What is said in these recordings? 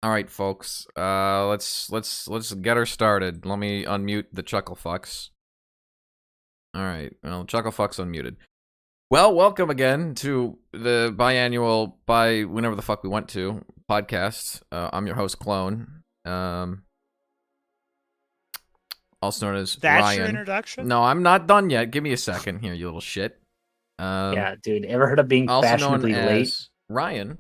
All right, folks. Let's get her started. Let me unmute the chuckle fucks. All right. Well, chuckle fucks unmuted. Well, welcome again to the biannual whenever the fuck we went to podcast. I'm your host, Clone. Also known as That's Ryan. your introduction? No, I'm not done yet. Give me a second here, you little shit. Yeah, dude. Ever heard of being Also known fashionably as late? Ryan.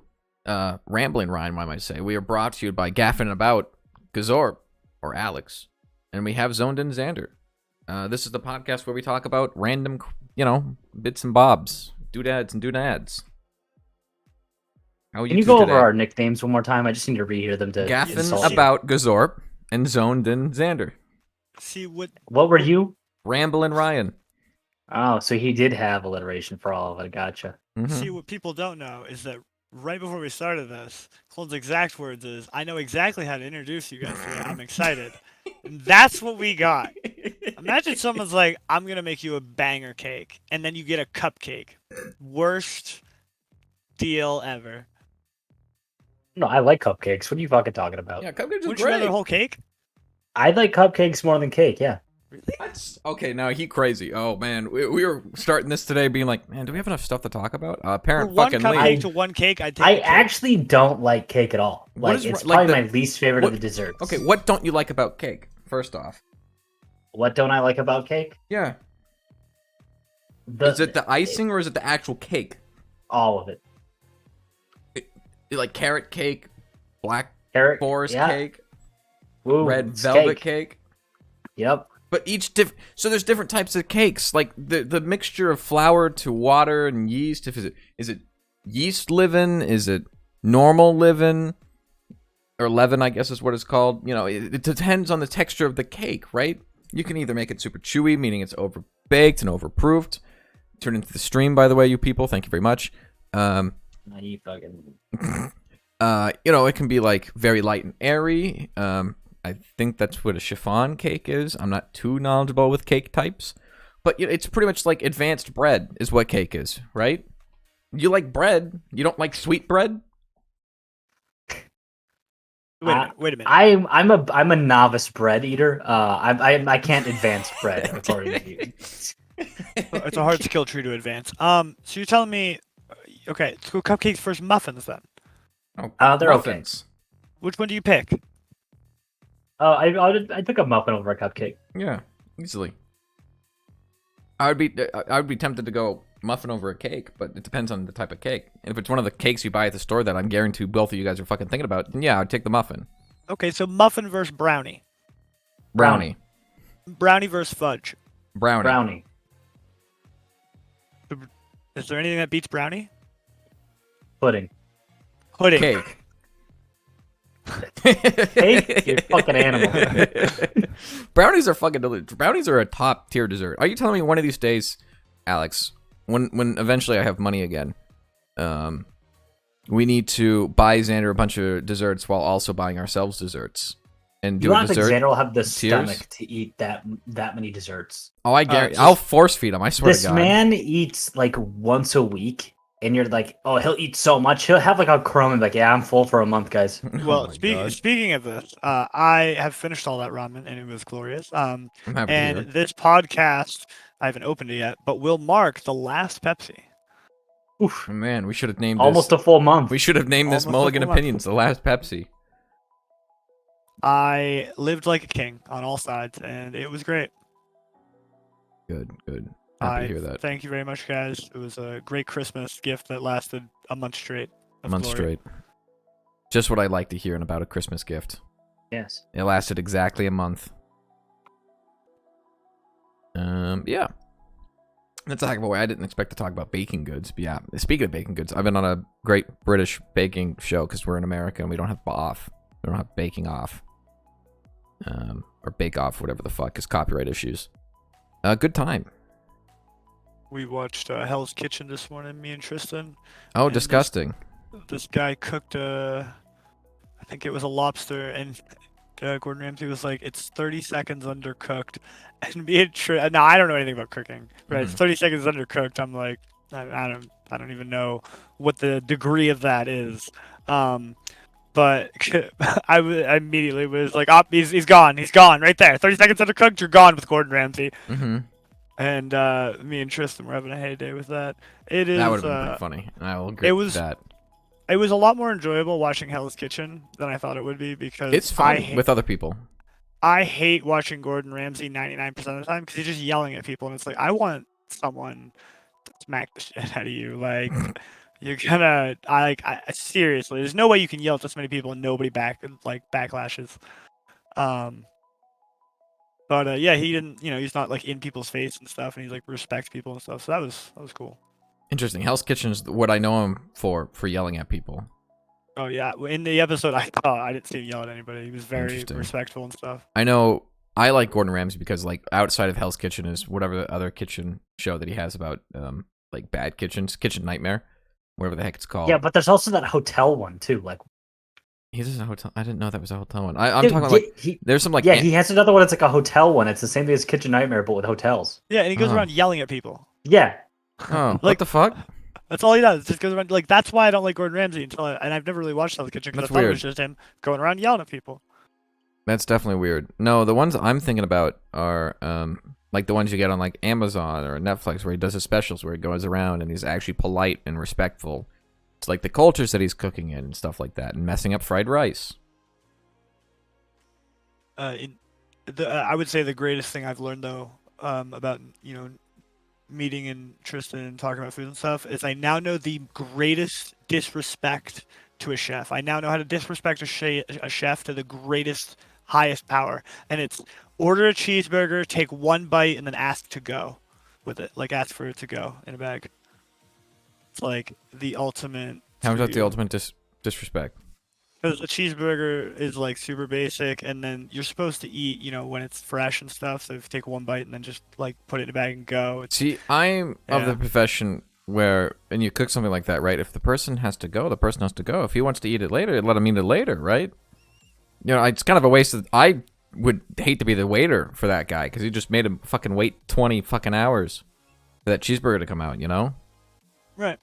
Rambling Ryan, I might say. We are brought to you by Gaffin About, Gazorp, or Alex. And we have Zoned in Xander. This is the podcast where we talk about random, bits and bobs, doodads and doodads. How are Can you two go today? over our nicknames one more time? I just need to rehear them to Gaffin insult you. About Gazorp and Zoned in Xander. See what? What were you? Ramblin' Ryan. Oh, so he did have alliteration for all of it. Gotcha. Mhm. See what people don't know is that right before we started this, Clone's exact words is, "I know exactly how to introduce you guys today. I'm excited." And that's what we got. Imagine someone's like, "I'm gonna make you a banger cake," and then you get a cupcake. Worst deal ever. No, I like cupcakes. What are you fucking talking about? Yeah, cupcakes are Would you rather great. a whole cake? I like cupcakes more than cake. Yeah. Really? That's okay. Now he crazy. Oh man, we were starting this today, being like, man, do we have enough stuff to talk about? For Parent one fucking cupcake Lee. to one cake, I'd take I the cake. actually don't like cake at all. What Like is it's like probably the- my least favorite what- of the desserts. Okay, what don't you like about cake? First off, What don't I like about cake? yeah, is it the icing or is it the actual cake? All of it. You like carrot cake, black Carrot. forest yeah. cake, Ooh, red it's velvet cake. Yep. But so there's different types of cakes. Like the mixture of flour to water and yeast. Is it yeast leaven? Is it normal leaven? Or leaven, I guess is what it's called. You know, it depends on the texture of the cake, right? You can either make it super chewy, meaning it's over baked and overproofed. Turn into the stream, by the way, you people. Thank you very much. You fucking. It can be like very light and airy. I think that's what a chiffon cake is. I'm not too knowledgeable with cake types, but it's pretty much like advanced bread is what cake is, right? You like bread. You don't like sweet bread? Wait a minute. I'm a novice bread eater. I can't advance bread according to you. It's a hard skill tree to advance. So you're telling me, okay, let's go cupcakes versus muffins then. They're Muffins. Which one do you pick? I took a muffin over a cupcake. Yeah, easily. I would be tempted to go muffin over a cake, but it depends on the type of cake. And if it's one of the cakes you buy at the store that I'm guaranteed both of you guys are fucking thinking about, then yeah, I'd take the muffin. Okay, so muffin versus brownie. Brownie. Brownie versus fudge. Brownie. Is there anything that beats brownie? Pudding. Pudding. Cake. Cake? You're a fucking animal. Brownies are fucking delicious. Brownies are a top tier dessert. Are you telling me one of these days, Alex, when eventually I have money again, we need to buy Xander a bunch of desserts while also buying ourselves desserts and do You a don't think dessert? Xander will have the tiers? stomach to eat that many desserts? Oh, I guarantee. just- I'll force feed him. I swear This to God. man eats like once a week, and you're like, oh, he'll eat so much. He'll have like a crumb and be like, yeah, I'm full for a month, guys. Well, Oh my God. speaking of this, I have finished all that ramen and it was glorious. I'm happy to And hear. this podcast, I haven't opened it yet, but will mark the last Pepsi. Oof. Oh, man, we should have named Almost this. a full month. We should have named this Almost a Mulligan full month. Opinions, the last Pepsi. I lived like a king on all sides, and it was great. Good. Happy to hear that. Thank you very much, guys. It was a great Christmas gift that lasted a month straight. A of month glory. straight. Just what I like to hear about a Christmas gift. Yes. It lasted exactly a month. Yeah. Let's talk about. I didn't expect to talk about baking goods, but yeah. Speaking of baking goods, I've been on a great British baking show because we're in America and we don't have off. We don't have baking off. Or bake off, whatever the fuck, is copyright issues. Good time. We watched Hell's Kitchen this morning, me and Tristan. Oh, And disgusting. This guy cooked I think it was a lobster, and Gordon Ramsay was like, "It's 30 seconds undercooked," and me and now I don't know anything about cooking, but it's Mhm. 30 seconds undercooked. I'm like, I don't even know what the degree of that is. But I immediately was like, oh, he's gone. He's gone right there. 30 seconds undercooked, you're gone with Gordon Ramsay. Mm-hmm. And me and Tristan were having a heyday with that. It is. That would have been pretty funny. I will agree with that. It was a lot more enjoyable watching Hell's Kitchen than I thought it would be because It's fun with other people. I hate watching Gordon Ramsay 99% of the time because he's just yelling at people, and it's like I want someone to smack the shit out of you. Like you're gonna, I seriously, there's no way you can yell at this many people and nobody backlashes. But yeah, he didn't. He's not like in people's face and stuff, and he's like respects people and stuff. So that was cool. Interesting. Hell's Kitchen is what I know him for yelling at people. Oh yeah, in the episode I didn't see him yell at anybody. He was very respectful and stuff. I know. I like Gordon Ramsay because like outside of Hell's Kitchen is whatever the other kitchen show that he has about like bad kitchens, Kitchen Nightmare, whatever the heck it's called. Yeah, but there's also that hotel one too. Like he does a hotel. I didn't know that was a hotel one. I'm talking about like there's some like he has another one. It's like a hotel one. It's the same thing as Kitchen Nightmare, but with hotels. Yeah, and he goes around yelling at people. Yeah. Oh, what the fuck? That's all he does. Just goes around like that's why I don't like Gordon Ramsay and I've never really watched Hell's Kitchen because I thought it was just him going around yelling at people. That's definitely weird. No, the ones I'm thinking about are like the ones you get on like Amazon or Netflix where he does his specials where he goes around and he's actually polite and respectful. It's like the cultures that he's cooking in and stuff like that and messing up fried rice. I would say the greatest thing I've learned though about meeting and Tristan and talking about food and stuff is I now know the greatest disrespect to a chef. I now know how to disrespect a chef to the greatest, highest power. And it's order a cheeseburger, take one bite, and then ask to go with it. Like ask for it to go in a bag. It's like the ultimate. How is that the ultimate disrespect? Because a cheeseburger is like super basic, and then you're supposed to eat, when it's fresh and stuff. So if you take one bite and then just like put it in a bag and go. See, I'm of the profession where, and you cook something like that, right? If the person has to go, the person has to go. If he wants to eat it later, let him eat it later, right? It's kind of a waste of. I would hate to be the waiter for that guy because he just made him fucking wait 20 fucking hours for that cheeseburger to come out. Right.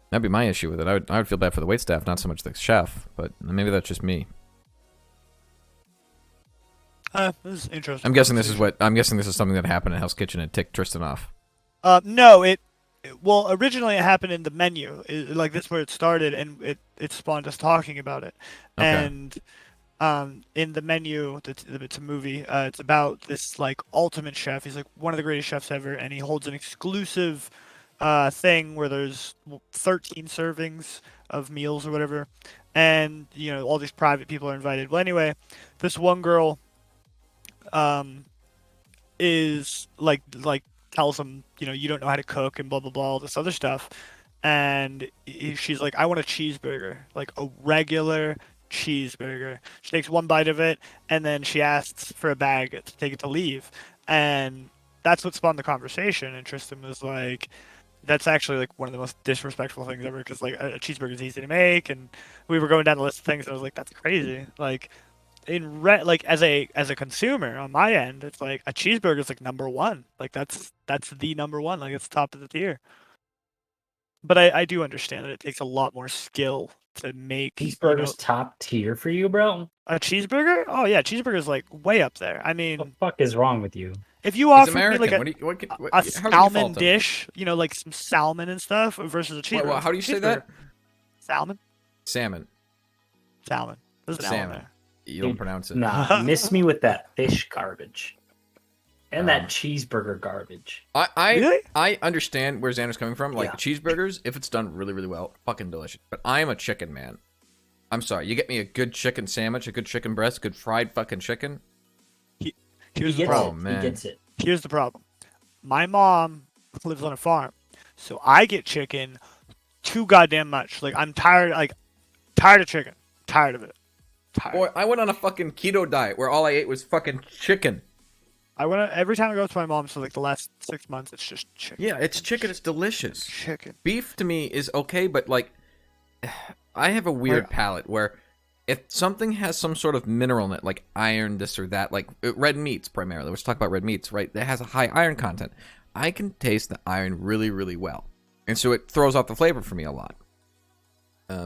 That'd be my issue with it. I would feel bad for the waitstaff, not so much the chef, but maybe that's just me. This is interesting. I'm guessing this is something that happened at Hell's Kitchen and ticked Tristan off. No, well, originally it happened in the menu. Like this is where it started, and it spawned us talking about it. Okay. And in the menu, it's a movie. It's about this like ultimate chef. He's like one of the greatest chefs ever, and he holds an exclusive thing where there's 13 servings of meals or whatever, and all these private people are invited. Well, anyway, this one girl is like tells him you don't know how to cook and blah blah blah, all this other stuff, and she's like, I want a cheeseburger, like a regular cheeseburger. She takes one bite of it and then she asks for a bag to take it to leave, and that's what spawned the conversation. And Tristan was like, that's actually like one of the most disrespectful things ever because like a cheeseburger is easy to make, and we were going down the list of things and I was like, that's crazy. Like like as a consumer on my end, it's like a cheeseburger is like number one. Like that's the number one. Like it's top of the tier. But I do understand that it takes a lot more skill to make cheeseburgers top tier for you, bro. A cheeseburger? Oh yeah, cheeseburger's like way up there. I mean, what the fuck is wrong with you? If you offer me like a salmon dish, like some salmon and stuff versus a cheeseburger. Well, how do you say that? Salmon. Salmon. There's an salmon there. You don't pronounce it. Nah, miss me with that fish garbage. And that cheeseburger garbage. Really? I understand where Xander's coming from. Like cheeseburgers, if it's done really, really well, fucking delicious. But I'm a chicken man. I'm sorry. You get me a good chicken sandwich, a good chicken breast, good fried fucking chicken. Here's the problem. He gets it. Here's the problem. My mom lives on a farm, so I get chicken too goddamn much. Like I'm tired of chicken. Tired of it. Boy, I went on a fucking keto diet where all I ate was fucking chicken. Every time I go to my mom's for like the last 6 months, it's just chicken. Yeah, it's chicken. It's delicious. Chicken. Beef to me is okay, but like, I have a weird palate where if something has some sort of mineral in it, like iron, this or that, like red meats primarily. Let's talk about red meats, right? That has a high iron content. I can taste the iron really, really well, and so it throws off the flavor for me a lot.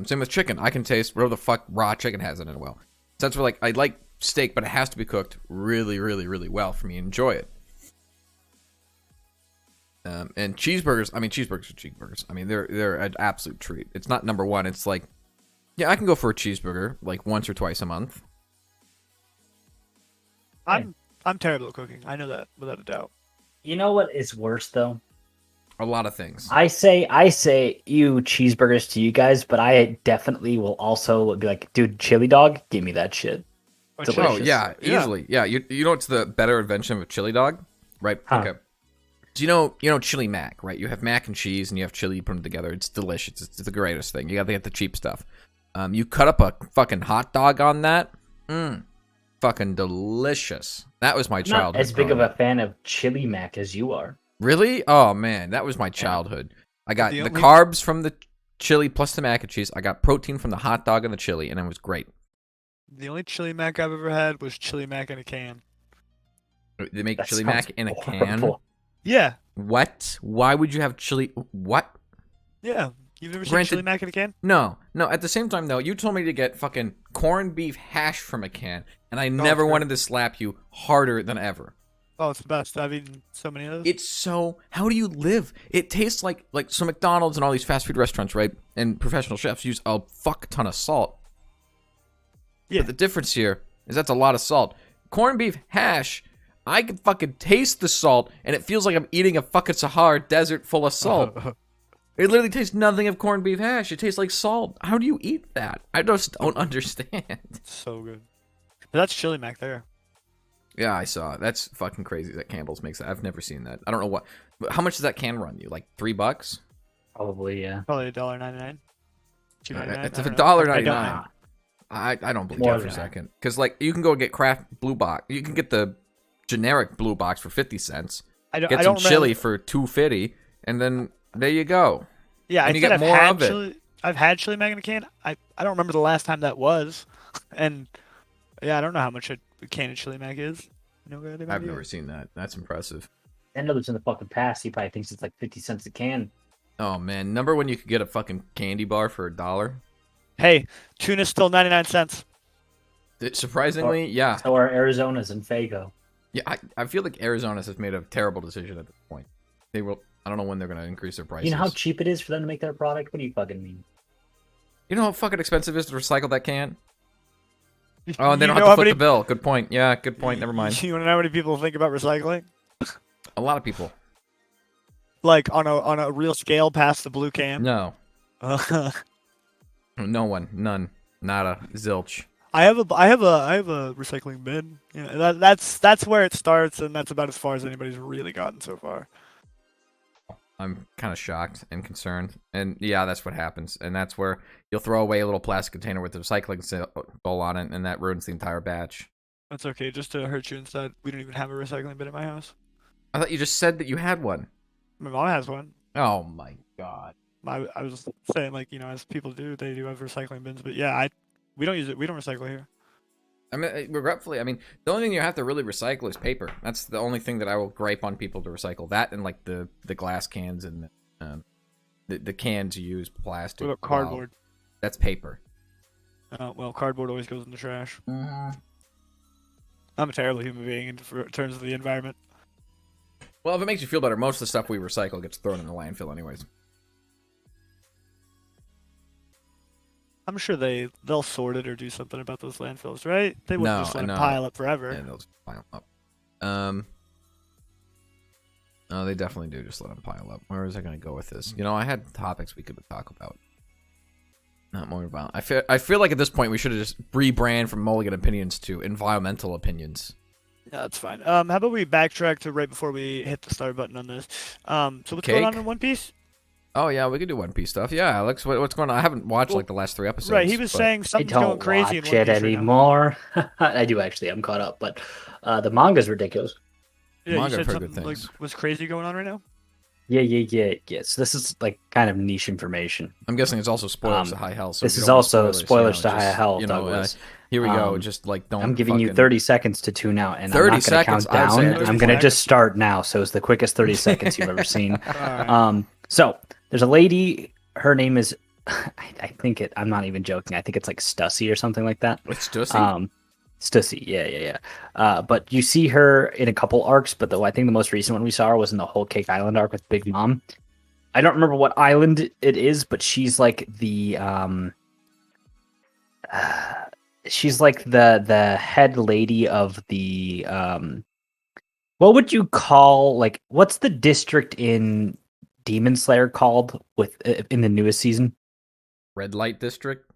Same with chicken. I can taste whatever the fuck raw chicken has in it well. So that's where like I like steak, but it has to be cooked really, really, really well for me to enjoy it. And cheeseburgers. I mean, cheeseburgers are cheeseburgers. I mean, they're an absolute treat. It's not number one. It's like, yeah, I can go for a cheeseburger like once or twice a month. I'm terrible at cooking. I know that without a doubt. You know what is worse though? A lot of things. I say you cheeseburgers to you guys, but I definitely will also be like, dude, chili dog, give me that shit. Delicious. Oh yeah, easily. Yeah, you know what's the better invention of a chili dog, right? Huh. Okay. So you know chili mac, right? You have mac and cheese, and you have chili. You put them together. It's delicious. It's the greatest thing. You got to get the cheap stuff. You cut up a fucking hot dog on that. Fucking delicious. That was my I'm childhood. not as big of a fan of chili mac as you are. Really? Oh man, that was my childhood. I got The the only- carbs from the chili plus the mac and cheese. I got protein from the hot dog and the chili, and it was great. The only chili mac I've ever had was chili mac in a can. They make That chili sounds mac in a can. horrible. Yeah. What? Why would you have chili? What? Yeah. You've never seen Granted- chili mac in a can? No. At the same time, though, you told me to get fucking corned beef hash from a can, and I never sure. wanted to slap you harder than ever. Oh, it's the best. I've eaten so many of those. It's so. How do you live? It tastes like so McDonald's and all these fast food restaurants, right? And professional chefs use a fuck ton of salt. Yeah. But the difference here is that's a lot of salt. Corned beef hash, I can fucking taste the salt, and it feels like I'm eating a fucking Sahara desert full of salt. It literally tastes nothing of corned beef hash. It tastes like salt. How do you eat that? I just don't understand. So good. But that's chili mac there. Yeah, I saw it. That's fucking crazy that Campbell's makes that. I've never seen that. I don't know what. How much does that can run you? Like $3? Probably, yeah. Probably $1.99. $2.99. It's I a don't know. $1.99. I don't believe More that for a than that. second. Because like you can go get Kraft Blue Box. You can get the generic Blue Box for 50 cents. I don't, Get I some don't chili remember- for $2.50, and then there you go. Yeah, and I you said get I've more had of it. chili. I've had chili mac in a can. I don't remember the last time that was, and yeah, I don't know how much a can of chili mac is. No goddamn I've idea. never seen that. That's impressive. And lives in the fucking past. He probably thinks it's like 50 cents a can. Oh man, remember when you could get a fucking candy bar for $1? Hey, tuna's still 99 cents. Surprisingly, yeah. So are Arizona's and Fago. Yeah, I feel like Arizona has made a terrible decision at this point. They will. I don't know when they're going to increase their prices. You know how cheap it is for them to make their product? What do you fucking mean? You know how fucking expensive it is to recycle that can? Oh, and they You don't know have how to foot many- the bill. Good point. Yeah, good point. Never mind. You want to know how many people think about recycling? A lot of people. Like on a real scale, past the blue can. No. I No one. None. Nada. Zilch. have a recycling bin. Yeah, that's where it starts, and that's about as far as anybody's really gotten so far. I'm kind of shocked and concerned. And yeah, that's what happens. And that's where you'll throw away a little plastic container with the recycling symbol on it, and that ruins the entire batch. That's okay. Just to hurt you inside, we don't even have a recycling bin at my house. I thought you just said that you had one. My mom has one. Oh my god. I was saying, like, as people do, they do have recycling bins. But yeah, we don't use it. We don't recycle here. I mean, regretfully, the only thing you have to really recycle is paper. That's the only thing that I will gripe on people to recycle. That and like the glass cans and the cans you use plastic. What about Wow. cardboard? That's paper. Well, cardboard always goes in the trash. I'm a terrible human being in terms of the environment. Well, if it makes you feel better, most of the stuff we recycle gets thrown in the landfill anyways. I'm sure they'll sort it or do something about those landfills, right? They wouldn't No, just let no. them pile up forever. Yeah, they'll just pile up. No, they definitely do just let them pile up. Where was I going to go with this? I had topics we could talk about. Not more about. I feel like at this point we should have just rebrand from Mulligan Opinions to Environmental Opinions. Yeah, that's fine. How about we backtrack to right before we hit the start button on this? So what's going on Cake? in One Piece? Oh yeah, we could do One Piece stuff. Yeah, Alex, what's going on? I haven't watched Well, like the last 3 episodes. Right, he was but- saying I something's going don't crazy in watch One it Piece right now. anymore. I do actually. I'm caught up, but the manga's ridiculous. Yeah, you Manga, said I've heard good something like things. was crazy going on right now. Yeah. So this is like kind of niche information. I'm guessing it's also spoilers to Um, high health. So this if you is don't want also spoilers to high just, health, You know, Douglas. here we go. Um, Just like don't. I'm giving you fucking- 30 seconds to tune out, and 30 I'm not going to count seconds? I'd say down. 30 I'm going to seconds. just start now, so it's the quickest 30 seconds you've ever seen. Alright. So there's a lady. Her name is. think it. I'm not even joking. I think it's like Stussy or something like that. It's Stussy. Stussy, yeah. But you see her in a couple arcs, but I think the most recent one we saw her was in the Whole Cake Island arc with Big Mom. I don't remember what island it is, but she's like the the head lady of the what would you call, like, what's the district in Demon Slayer called in the newest season? Red Light District.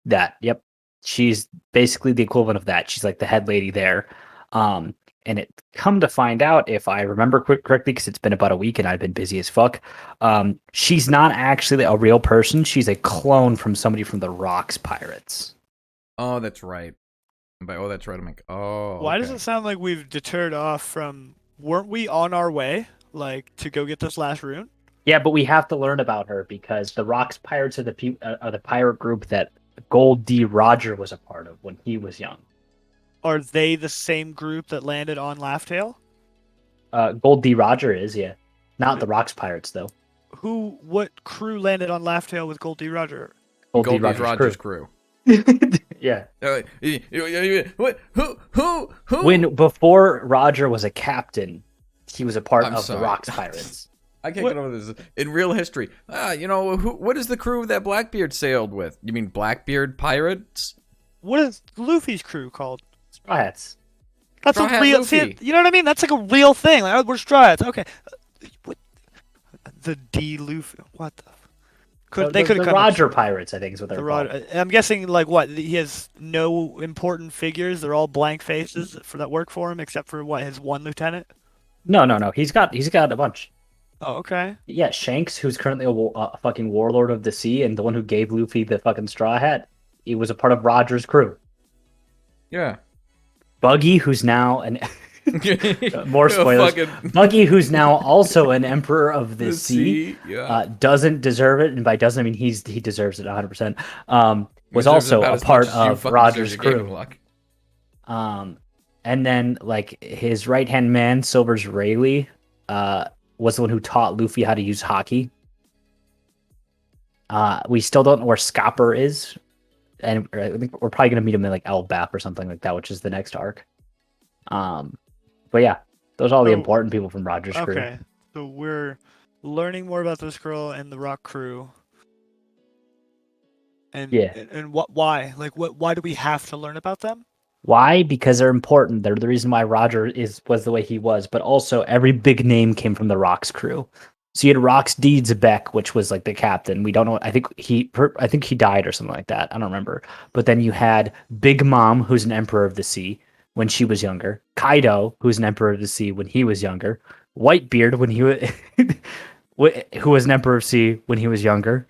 Yep. She's basically the equivalent of that. She's like the head lady there. And it come to find out, if I remember correctly, because it's been about a week and I've been busy as fuck, she's not actually a real person. She's a clone from somebody from the Rocks Pirates. Oh, that's right. That's right. I'm like, oh. Why does okay. it sound like we've deterred off from? Weren't we on our way, like, to go get this last rune? Yeah, but we have to learn about her because the Rocks Pirates are the pirate group that Gold D. Roger was a part of when he was young. Are they the same group that landed on Laughtail? Gold D. Roger is, yeah. Not the Rocks Pirates, though. What crew landed on Laughtail with Gold D. Roger? Gold D. Rogers crew. Yeah. What? Who? Before Roger was a captain, he was a part of the Rocks Pirates. I can't get over this. In real history, what is the crew that Blackbeard sailed with? You mean Blackbeard pirates? What is Luffy's crew called? Straw Hats. That's Straw a Hat real. Luffy. You know what I mean? That's like a real thing. Like, we're Straw Hats. Okay. What? The D. Luffy. What the? They could have the Roger Pirates, I think, is what they're called. I'm guessing, like, what? He has no important figures. They're all blank faces that work for him, except for his one lieutenant. No. He's got a bunch. Oh, okay. Yeah, Shanks, who's currently a fucking warlord of the sea, and the one who gave Luffy the fucking straw hat, he was a part of Roger's crew. Yeah. Buggy, who's now an more spoilers. Buggy, who's now also an emperor of the sea, doesn't deserve it, and by doesn't I mean he deserves it 100%. Was also a part of Roger's crew. And then, like, his right hand man, Silver's Rayleigh, was the one who taught Luffy how to use haki. We still don't know where Scopper is, and I think we're probably gonna meet him in like Elbap or something like that, which is the next arc. But yeah, those are all the important people from Roger's crew. Okay, so we're learning more about this girl and the Rock crew. And why? Like, why do we have to learn about them? Why? Because they're important. They're the reason why Roger was the way he was. But also, every big name came from the Rocks crew. So you had Rocks Deeds Beck, which was like the captain. We don't know. I think he died or something like that. I don't remember. But then you had Big Mom, who's an emperor of the sea when she was younger. Kaido, who's an emperor of the sea when he was younger. Whitebeard, when he was who was an emperor of sea when he was younger.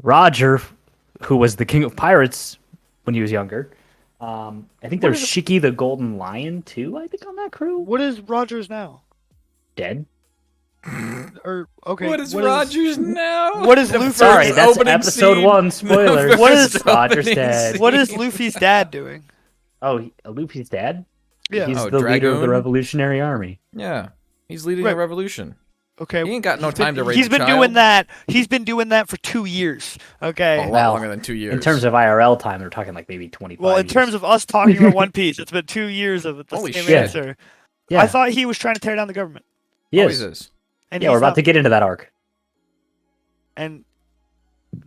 Roger, who was the king of pirates when he was younger. I think there's Shiki the Golden Lion too, I think, on that crew. What is Rogers now? Dead? What is Rogers now? What is Luffy? Sorry, that's episode 1, spoilers. What is Rogers dead? What is Luffy's dad doing? Oh, Luffy's dad? Yeah. He's the leader of the Revolutionary Army. Yeah. He's leading a revolution. Okay. He ain't got no time to raise He's been doing that. He's been doing that for 2 years. Okay. A lot longer than 2 years. In terms of IRL time, they're talking like maybe 25 Well, in years. terms of us talking about One Piece, it's been 2 years of the same answer. Yeah. I thought he was trying to tear down the government. He Always is. is. And yeah, we're about to get into that arc. And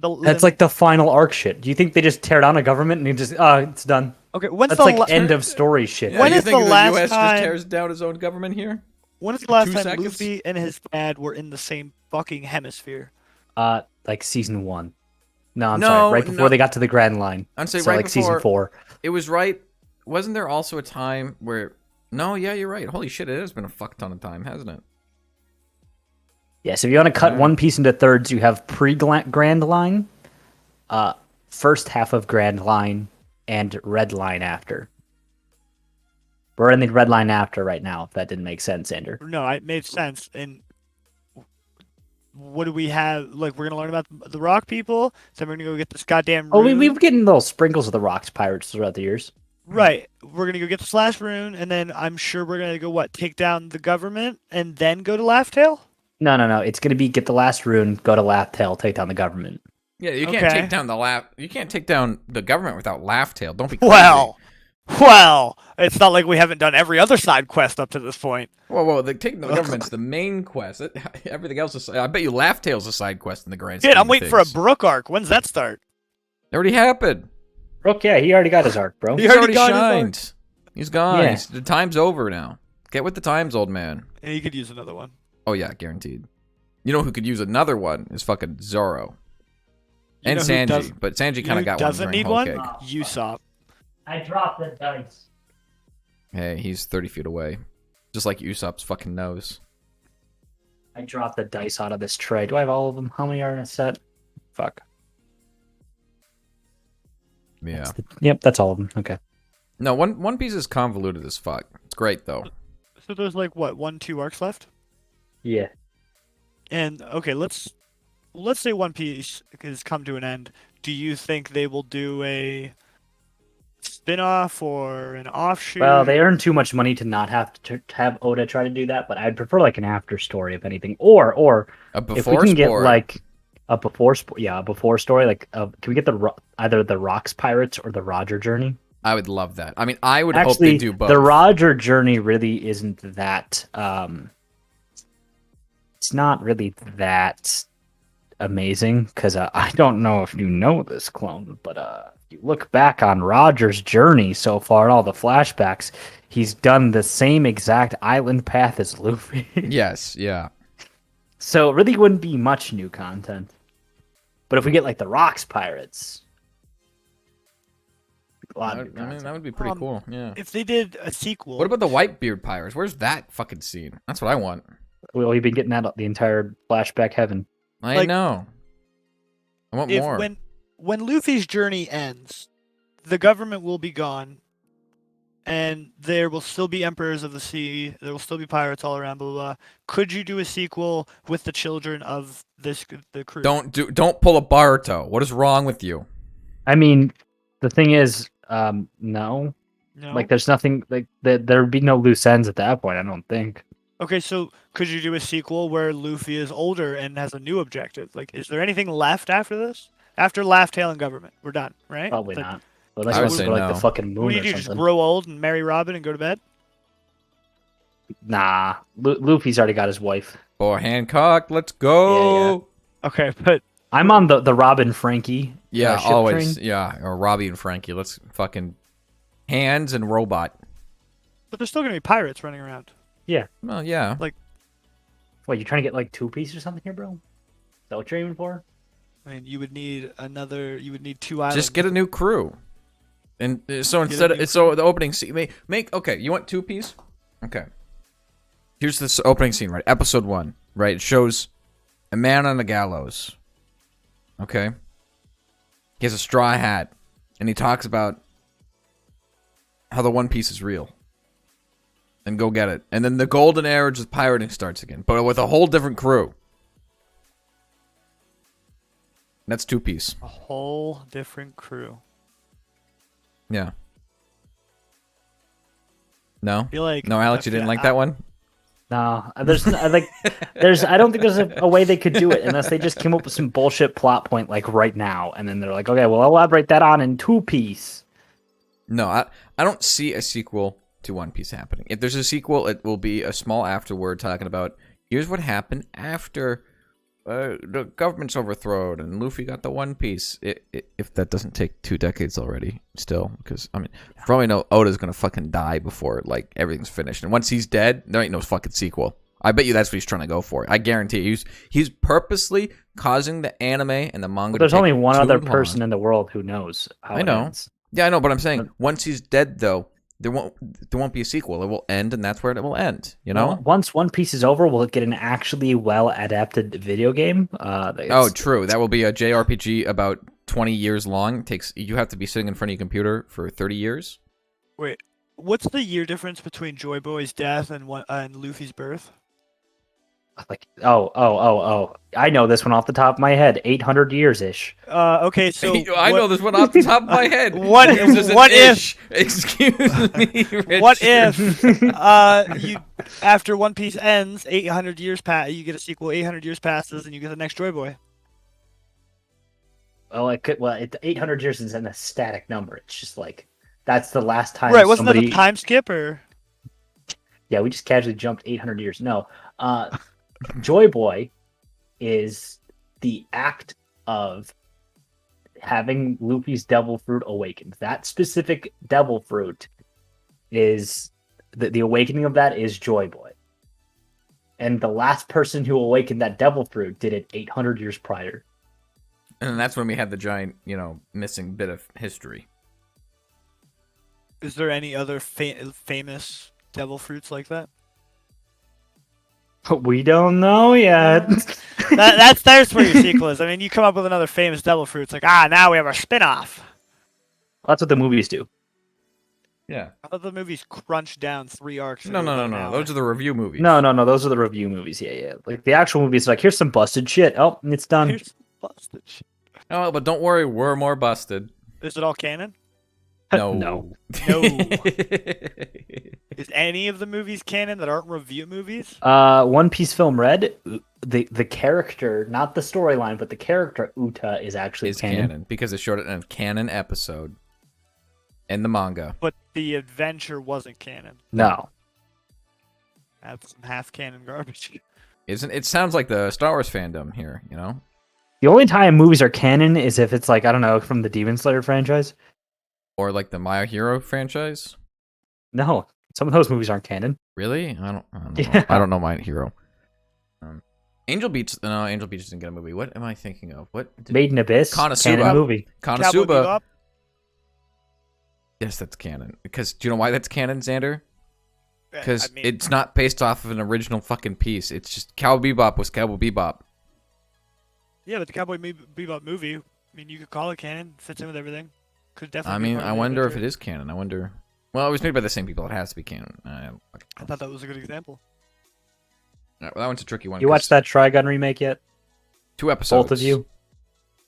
that's like the final arc shit. Do you think they just tear down a government and it's done? Okay, when's that's like end of story shit. Yeah, when is the last US time just tears down his own government here? When is the last time Luffy and his dad were in the same fucking hemisphere? Like season 1. No, sorry. Right before they got to the Grand Line. I'm saying so right like before, season 4. It was right. Wasn't there also a time where? No, yeah, you're right. Holy shit, it has been a fuck ton of time, hasn't it? Yeah, so if you want to cut One Piece into thirds, you have pre-Grand Line, first half of Grand Line, and Red Line after. We're in the Red Line after right now, if that didn't make sense, Andrew. No, it made sense. And what do we have? Like, we're going to learn about the Rock people, so we're going to go get this goddamn rune. Oh, we've getting little sprinkles of the Rocks pirates throughout the years. Right. We're going to go get the Slash rune, and then I'm sure we're going to go, take down the government, and then go to Laughtail? No. It's going to be get the last rune, go to Laughtail, take down the government. Yeah, you can't Okay. take down You can't take down the government without Laugh Tale. Don't be crazy. Well, it's not like we haven't done every other side quest up to this point. Whoa, taking the government's the main quest. Everything else is. I bet you Laugh Tale's a side quest in the grand scheme Shit, I'm of waiting for a things. Brook arc. When's that start? It already happened. Brooke, yeah, he already got his arc, bro. He's already shined. He's gone. Yeah. The time's over now. Get with the times, old man. Yeah, you could use another one. Oh yeah, guaranteed. You know who could use another one is fucking Zoro. You And know who Sanji, but Sanji kind of got one doesn't during need Whole one? Cake. Usopp. I dropped the dice. Hey, he's 30 feet away. Just like Usopp's fucking nose. I dropped the dice out of this tray. Do I have all of them? How many are in a set? Fuck. Yeah. Yep, that's all of them. Okay. No, One Piece is convoluted as fuck. It's great, though. So there's like, what, 1-2 arcs left? Yeah. And, okay, let's say One Piece has come to an end. Do you think they will do a spin-off or an offshoot? Well, they earn too much money to not have to have Oda try to do that, but I'd prefer like an after story, if anything, or A if we before can get sport. like a before story. Like, can we get either the Rocks Pirates or the Roger Journey? I would love that. I mean, I would hope Actually, they do both. the Roger Journey really isn't that. It's not really that amazing because I don't know if you know this, clone, but if you look back on Roger's journey so far, all the flashbacks, he's done the same exact island path as Luffy. Yes, yeah. So it really wouldn't be much new content. But if we get like the Rocks Pirates, a lot of new I mean, content. that would be pretty cool. Yeah. If they did a sequel... What about the Whitebeard Pirates? Where's that fucking scene? That's what I want. We've been getting that the entire flashback heaven. I know. I want more. When Luffy's journey ends, the government will be gone, and there will still be emperors of the sea. There will still be pirates all around. Blah blah. Blah. Could you do a sequel with the children of the crew? Don't pull a Baruto. What is wrong with you? I mean, the thing is, no. No. Like, there's nothing like there would be no loose ends at that point. I don't think. Okay, so could you do a sequel where Luffy is older and has a new objective? Like, is there anything left after this? After Laugh Tale and Government, we're done, right? Probably Like, not. Unless I you would want to say go like no. the fucking moon What do or you do? Just something. grow old and marry Robin and go to bed? Nah, Luffy's already got his wife. Or Hancock, let's go. Okay, but I'm on the Robin Frankie. Yeah, ship always. train. Yeah, or Robbie and Frankie. Let's fucking hands and robot. there's still gonna be pirates running around. Well, yeah. What, you trying to get like 2 Piece or something here, bro? Is that what you're aiming for? I mean, you would need 2 islands. Just get a new crew. And so Get a instead new of so the opening scene make okay, you want 2 Piece? Okay. Here's this opening scene, right? Episode 1, right? It shows a man on a gallows. Okay? He has a straw hat and he talks about how the One Piece is real. And go get it. And then the golden era of pirating starts again, but with a whole different crew. That's 2 Piece. a whole different crew. Yeah. No? I feel like No, Alex, you didn't like that one? No, I don't think there's a way they could do it unless they just came up with some bullshit plot point like right now, and then they're like, okay, well, elaborate that on in 2 Piece. No, I don't see a sequel to One Piece happening. If there's a sequel, it will be a small afterword talking about here's what happened after the government's overthrown and Luffy got the One Piece. If that doesn't take 2 decades already, still, because I mean, probably know Oda's gonna fucking die before like everything's finished, and once he's dead, there ain't no fucking sequel. I bet you that's what he's trying to go for. I guarantee you, he's purposely causing the anime and the manga. But there's to only take one too other long. person in the world who knows how I it know. ends. Yeah, I know, but I'm saying once he's dead, though, there won't be a sequel. It will end, and that's where it will end. You know? Well, once One Piece is over, we'll get an actually well adapted video game. Oh, true. That will be a JRPG about 20 years long. You have to be sitting in front of your computer for 30 years. Wait, what's the year difference between Joy Boy's death and Luffy's birth? Like, oh! I know this one off the top of my head. 800 years ish. Okay, so I know this one off the top of my head. What if? Excuse me, Richard. What if you after One Piece ends, 800 years pass, you get a sequel. 800 years passes, and you get the next Joy Boy. Well, it could. Well, 800 years isn't a static number. It's just like that's the last time. Right? Wasn't that somebody... a time skip or? Yeah, we just casually jumped 800 years. No, Joy Boy is the act of having Luffy's devil fruit awakened. That specific devil fruit is the awakening of that is Joy Boy. And the last person who awakened that devil fruit did it 800 years prior. And that's when we had the giant, missing bit of history. Is there any other famous devil fruits like that? We don't know yet. That's where your sequel is. I mean, you come up with another famous devil fruit. It's like, now we have our spin-off. That's what the movies do. Yeah. I thought the movies crunched down 3 arcs. No. Those are the review movies. No. Those are the review movies. Yeah. Like the actual movies, like here's some busted shit. Oh, it's done. Here's busted shit. Oh, but don't worry, we're more busted. Is it all canon? No. No. Is any of the movies canon that aren't review movies? One Piece Film Red, the character, not the storyline, but the character Uta is actually canon because it showed it in a canon episode in the manga. But the adventure wasn't canon. No. That's some half canon garbage. Isn't it? Sounds like the Star Wars fandom here, The only time movies are canon is if it's like, I don't know, from the Demon Slayer franchise. Or like the My Hero franchise. No, some of those movies aren't canon. Really? I don't know. Yeah. I don't know My Hero. Angel Beach. No, Angel Beach didn't get a movie. What am I thinking of? What? Made in Abyss. Konosuba. Canon movie. Cowboy Konosuba. Bebop? Yes, that's canon. Because do you know why that's canon, Xander? Because I mean, it's not based off of an original fucking piece. It's just Cowboy Bebop was Cowboy Bebop. Yeah, but the Cowboy Bebop movie, I mean, you could call it canon. Fits in with everything. Could definitely. I mean, I wonder if it is canon. I wonder. Well, it was made by the same people. It has to be canon. I thought that was a good example. Well, that one's a tricky one. You watched that Trigun remake yet? 2 episodes. Both of you?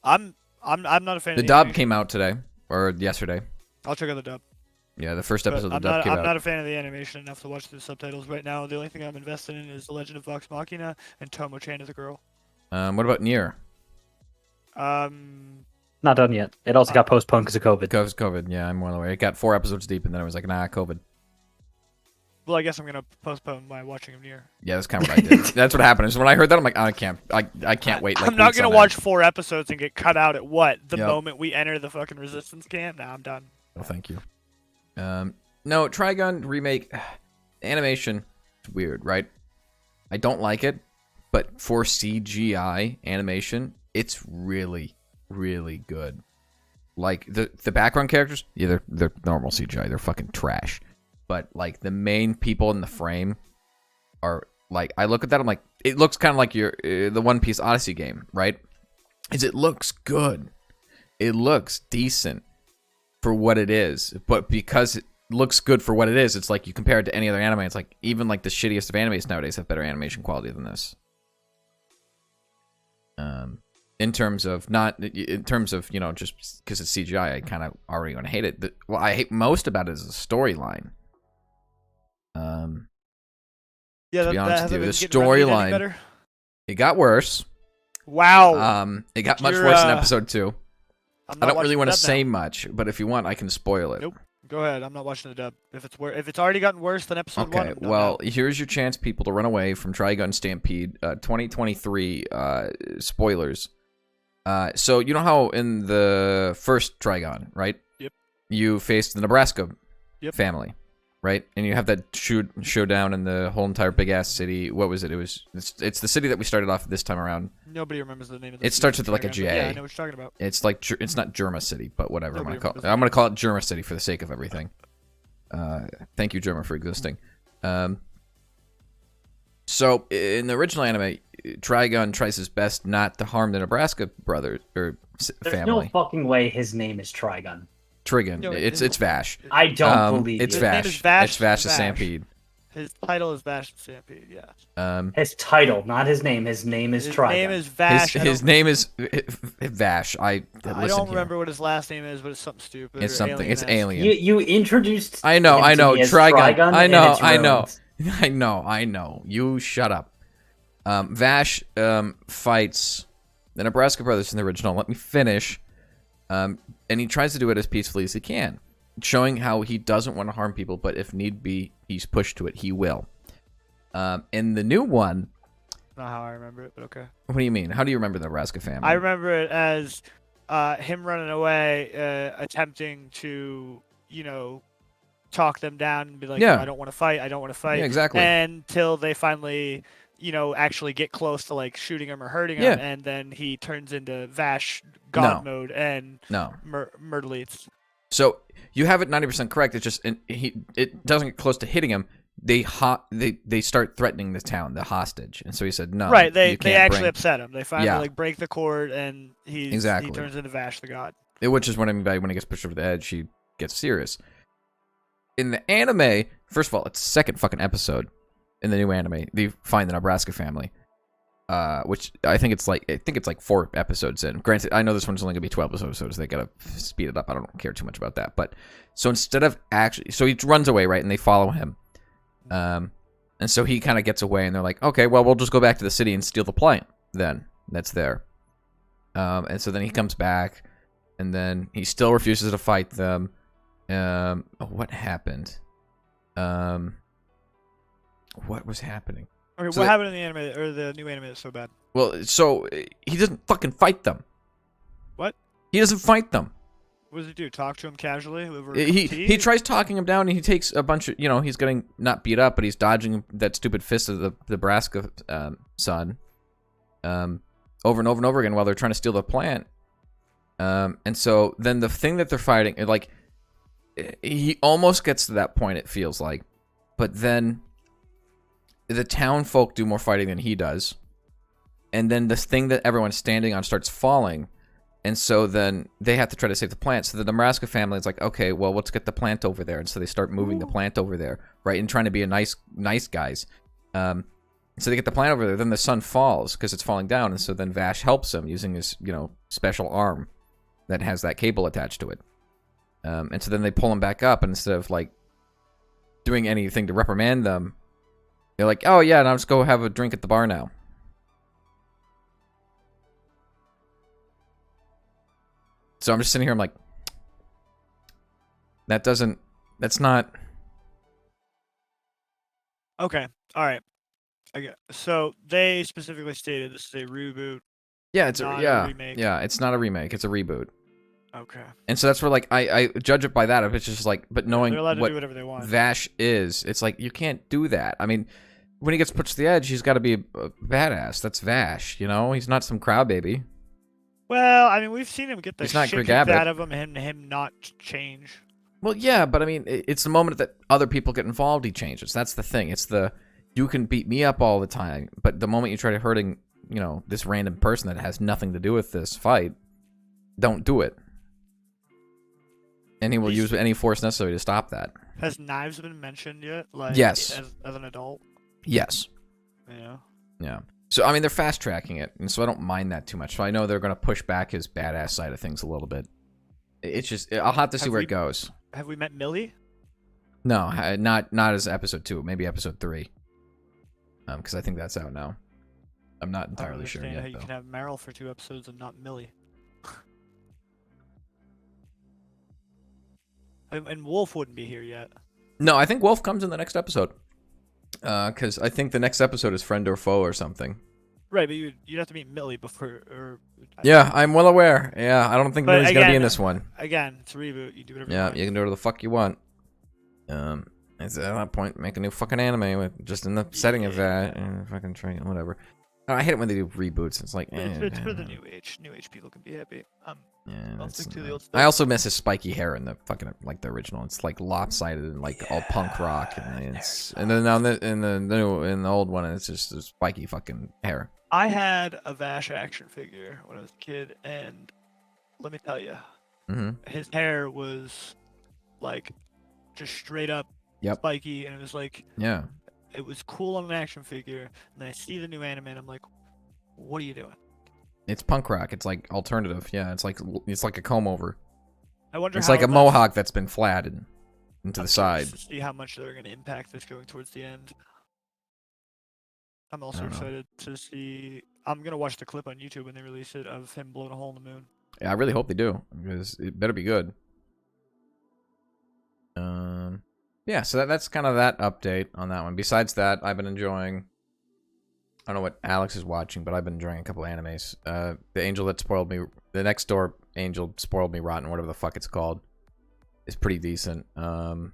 I'm not a fan. The of dub anime. came out today or yesterday. I'll check out the dub. Yeah, the first episode But of the dub came I'm out. not a fan of the animation enough to watch the subtitles right now. The only thing I'm invested in is The Legend of Vox Machina and Tomo-chan is a girl. What about Nier? Not done yet. It also got postponed because of COVID. Because COVID. Yeah, I'm well aware. It got 4 episodes deep, and then it was like, nah, COVID. Well, I guess I'm gonna postpone my watching of Nier. Yeah, that's kind of what I did. That's what happened. Is when I heard that, I'm like, I can't wait. Like, I'm not weeks gonna on watch end. 4 episodes and get cut out at what? The Yep. moment we enter the fucking resistance camp? Nah, I'm done. Well, thank you. No, Trigun remake animation. It's weird, right? I don't like it, but for CGI animation, it's really, really good. Like the background characters, yeah, they're normal CGI. They're fucking trash. But like the main people in the frame are like, I look at that, I'm like, it looks kind of like the One Piece Odyssey game, right? It looks good. It looks decent for what it is, but because it looks good for what it is, it's like you compare it to any other anime, it's like even like the shittiest of animes nowadays have better animation quality than this. In terms of just because it's CGI, I kind of already gonna hate it. What I hate most about it is the storyline. Yeah, to be honest with you, the hasn't been getting remedied any storyline, better? it got worse. Wow. It got much You're, worse in episode 2. I'm I not don't really watching want the to dub say now. much, but if you want, I can spoil it. Nope. Go ahead. I'm not watching the dub. If it's already gotten worse than episode 1. Okay, well, here's your chance, people, to run away from Trigun Stampede 2023 spoilers. So you know how in the first Trigun, right? Yep. You faced the Nebraska Yep. family, right? And you have that showdown in the whole entire big ass city. What was it? It's the city that we started off this time around. Nobody remembers the name of the It starts with like a Trigun, J. but yeah, I know what you're talking about. It's like it's not Germa City, but whatever. Nobody I'm remembers gonna call it Germa City for the sake of everything. Thank you, Germa, for existing. So in the original anime, Trigun tries his best not to harm the Nebraska brothers or There's family. no fucking way his name is Trigun. Trigun. No, it's Vash. I don't believe It's you. His name Vash. is Vash It's Vash the Vash. Stampede. His title is Vash the Stampede, yeah. His title, not his name. His name is His Trigun. name is Vash. His name is Vash. I don't remember what his last name is, but it's something stupid. It's or something. It's alien-esque. alien. You introduced. I know. him to me as Trigun. I and know. it's I know. ruined. I know. You shut up. Vash fights the Nebraska brothers in the original. Let me finish. And he tries to do it as peacefully as he can, showing how he doesn't want to harm people, but if need be, he's pushed to it, he will. In the new one, Not how I remember it, but okay. what do you mean? How do you remember the Nebraska family? I remember it as him running away, attempting to, talk them down and be like, Yeah. "No, I don't want to fight. I don't want to fight." Yeah, exactly. Until they finally, actually get close to like shooting him or hurting him, Yeah. and then he turns into Vash God No. mode and No. murderleads. So you have it 90% correct. It's just it doesn't get close to hitting him. They start threatening the town, the hostage, and so he said no. Right, you they can't actually bring-" upset him. They finally Yeah. like break the cord, and he Exactly. turns into Vash the God. Which is when when he gets pushed over the edge, he gets serious. In the anime, first of all, it's the second fucking episode in the new anime. They find the Nebraska family, which I think it's like 4 episodes in. Granted, I know this one's only gonna be 12 episodes. They gotta speed it up. I don't care too much about that. But so instead of so he runs away, right, and they follow him. And so he kind of gets away, and they're like, okay, well, we'll just go back to the city and steal the plant then that's there. And so then he comes back, and then he still refuses to fight them. What happened? What was happening? Okay, So what happened in the anime or the new anime that's so bad? Well, so he doesn't fucking fight them. What? He doesn't fight them. What does he do? Talk to him casually over He tea? tries talking him down, and he takes a bunch of, he's getting not beat up, but he's dodging that stupid fist of the Nebraska son over and over and over again while they're trying to steal the plant. And so then the thing that they're fighting, like, he almost gets to that point, it feels like, but then the town folk do more fighting than he does, and then this thing that everyone's standing on starts falling. And so then they have to try to save the plant. So the Nebraska family is like, okay, well, let's get the plant over there. And so they start moving the plant over there, right? And trying to be a nice guys. So they get the plant over there. Then the sun falls because it's falling down. And so then Vash helps him using his, special arm that has that cable attached to it. And so then they pull him back up. And instead of, like, doing anything to reprimand them, they're like, oh, yeah, now let's go have a drink at the bar now. So I'm just sitting here, I'm like, that's not... Okay, all right. So they specifically stated this is a reboot. Yeah, it's not a remake. Yeah, it's not a remake, it's a reboot. Okay. And so that's where, like, I judge it by that. If it's just like, but knowing They're allowed to what do whatever they want. Vash is, it's like, you can't do that. I mean, when he gets pushed to the edge, he's got to be a badass. That's Vash, He's not some crybaby. Well, I mean, we've seen him get the He's not shit Greg kicked Abbott. out of him and him not change. Well, yeah, but I mean, it's the moment that other people get involved, he changes. That's the thing. It's you can beat me up all the time, but the moment you try to hurting, this random person that has nothing to do with this fight, don't do it. And he will use any force necessary to stop that. Has knives been mentioned yet? Like, Yes. As an adult? Yes. Yeah. Yeah. So, I mean, they're fast-tracking it, and so I don't mind that too much. So I know they're going to push back his badass side of things a little bit. It's just, I'll have to see where it goes. Have we met Millie? No, not as episode 2, maybe episode 3. Because I think that's out now. I'm not entirely sure yet, how you though. can have Meryl for 2 episodes and not Millie. And Wolf wouldn't be here yet. No, I think Wolf comes in the next episode. Because I think the next episode is Friend or Foe or something. Right, but you'd have to meet Millie before. Yeah, I'm well aware. Yeah, I don't think But Millie's going to be in this one. Again, it's a reboot. You do whatever you Yeah, want. you can do whatever the fuck you want. It's at that point, make a new fucking anime with just in the setting of that, and fucking try whatever. I hate it when they do reboots. It's like, It's for the new age. New age people can be happy. yeah, I'll stick to the old I stuff. also miss his spiky hair in the fucking like the original. It's like lopsided and like all punk rock, and then now in the old one, it's just a spiky fucking hair. I had a Vash action figure when I was a kid, and let me tell you, his hair was like just straight up spiky, and it was like, yeah, it was cool on an action figure. And then I see the new anime, and I'm like, what are you doing? it's punk rock. It's like alternative. Yeah, it's like a comb over. I wonder. It's how like a much- mohawk that's been flattened into I'm the side. curious to see how much they're going to impact this going towards the end. I'm also don't know. excited to see. I'm gonna watch the clip on YouTube when they release it of him blowing a hole in the moon. Yeah, I really hope they do, because it better be good. Yeah, so that's kind of that update on that one. Besides that, I've been enjoying... I don't know what Alex is watching, but I've been enjoying a couple of animes. The Angel That Spoiled Me... The Next Door Angel Spoiled Me Rotten, whatever the fuck it's called, is pretty decent. I'm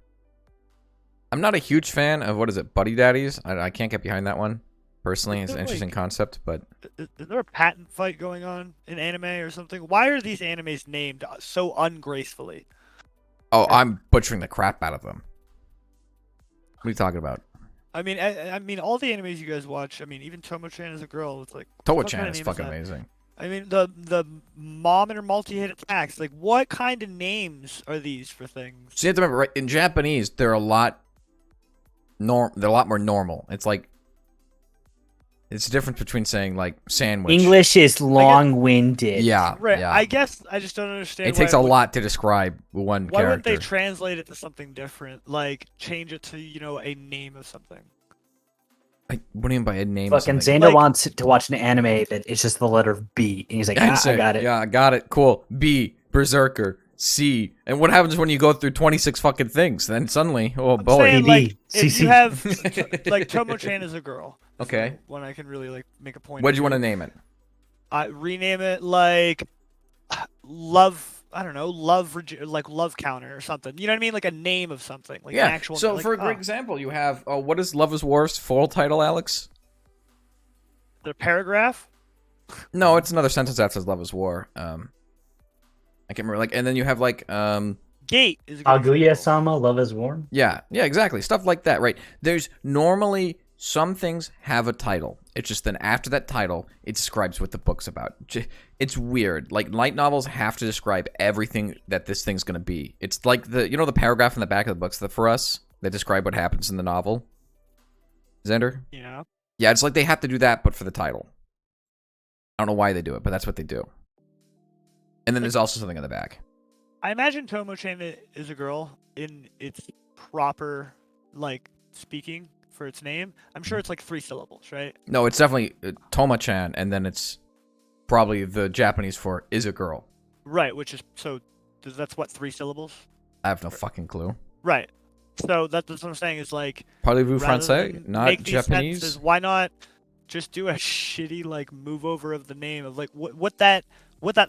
not a huge fan of, what is it, Buddy Daddies? I can't get behind that one, personally. It's an interesting concept, but... Is there a patent fight going on in anime or something? Why are these animes named so ungracefully? Oh, I'm butchering the crap out of them. What are you talking about? I mean, all the animes you guys watch. I mean, even Tomo-chan as a girl. It's like Tomo-chan is fucking amazing. I mean, the mom and her multi-hit attacks. Like, what kind of names are these for things? So you have to remember, right? In Japanese, they're a lot more normal. It's like it's the difference between saying like sandwich. English is long-winded. Yeah, right. yeah. I guess I just don't understand. It takes a lot to describe one why character. wouldn't they translate it to something different? Like change it to a name of something. Like, what do you mean by a name? Fucking Xander wants to watch an anime that it's just the letter B, and he's like, I got it. Yeah, I got it. Cool. B, Berserker, C. And what happens when you go through 26 fucking things? Then suddenly, oh boy. Saying, like, if CC. you have like Tomo-chan is a girl. Okay. When I can really like make a point. What do you want to name it? Rename it like love. I don't know, love counter or something. You know what I mean? Like a name of something, like an actual. So like, for a great example, you have what is Love Is War's full title, Alex? The paragraph. No, it's another sentence that says Love Is War. I can't remember. Like, and then you have like Gate is. Kaguya-sama, Love Is War. Yeah, exactly. Stuff like that, right? There's normally some things have a title. It's just then after that title, it describes what the book's about. It's weird. Like, light novels have to describe everything that this thing's going to be. It's like the paragraph in the back of the books that for us that describe what happens in the novel. Xander? Yeah. Yeah, it's like they have to do that, but for the title. I don't know why they do it, but that's what they do. And then there's also something in the back. I imagine Tomo-chan is a girl in its proper, like, speaking for its name. I'm sure it's like 3 syllables, right? No, it's definitely Toma-chan, and then it's probably the Japanese for is a girl. Right, which is, so, that's what, 3 syllables? I have no fucking clue. Right. So that's what I'm saying is like... Parlez-vous français, not Japanese? Sentences, why not just do a shitty, like, move over of the name of, like, what that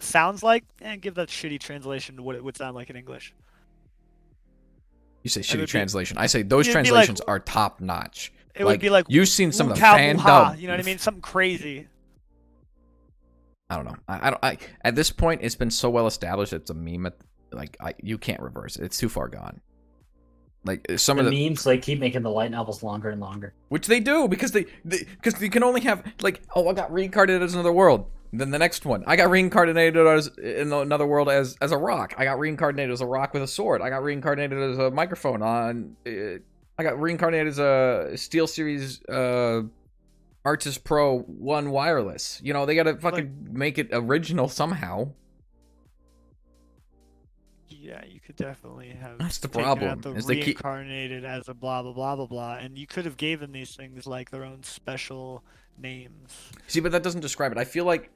sounds like, and give that shitty translation to what it would sound like in English. You say shitty translation. I say those translations are top notch. It would be like you've seen some of the fan dub. You know what I mean? Something crazy. I don't know. I at this point it's been so well established it's a meme. You can't reverse it. It's too far gone. Like some of the memes, like keep making the light novels longer and longer. Which they do because they can only have like, oh, I got reincarnated as another world. Then the next one, I got reincarnated as in another world as a rock. I got reincarnated as a rock with a sword. I got reincarnated as a microphone on. I got reincarnated as a SteelSeries Artis Pro 1 wireless. You know, they gotta fucking make it original somehow. Yeah, you could definitely have. That's the problem. Is they reincarnated as a blah blah blah blah blah, and you could have given these things like their own special names. See, but that doesn't describe it. I feel like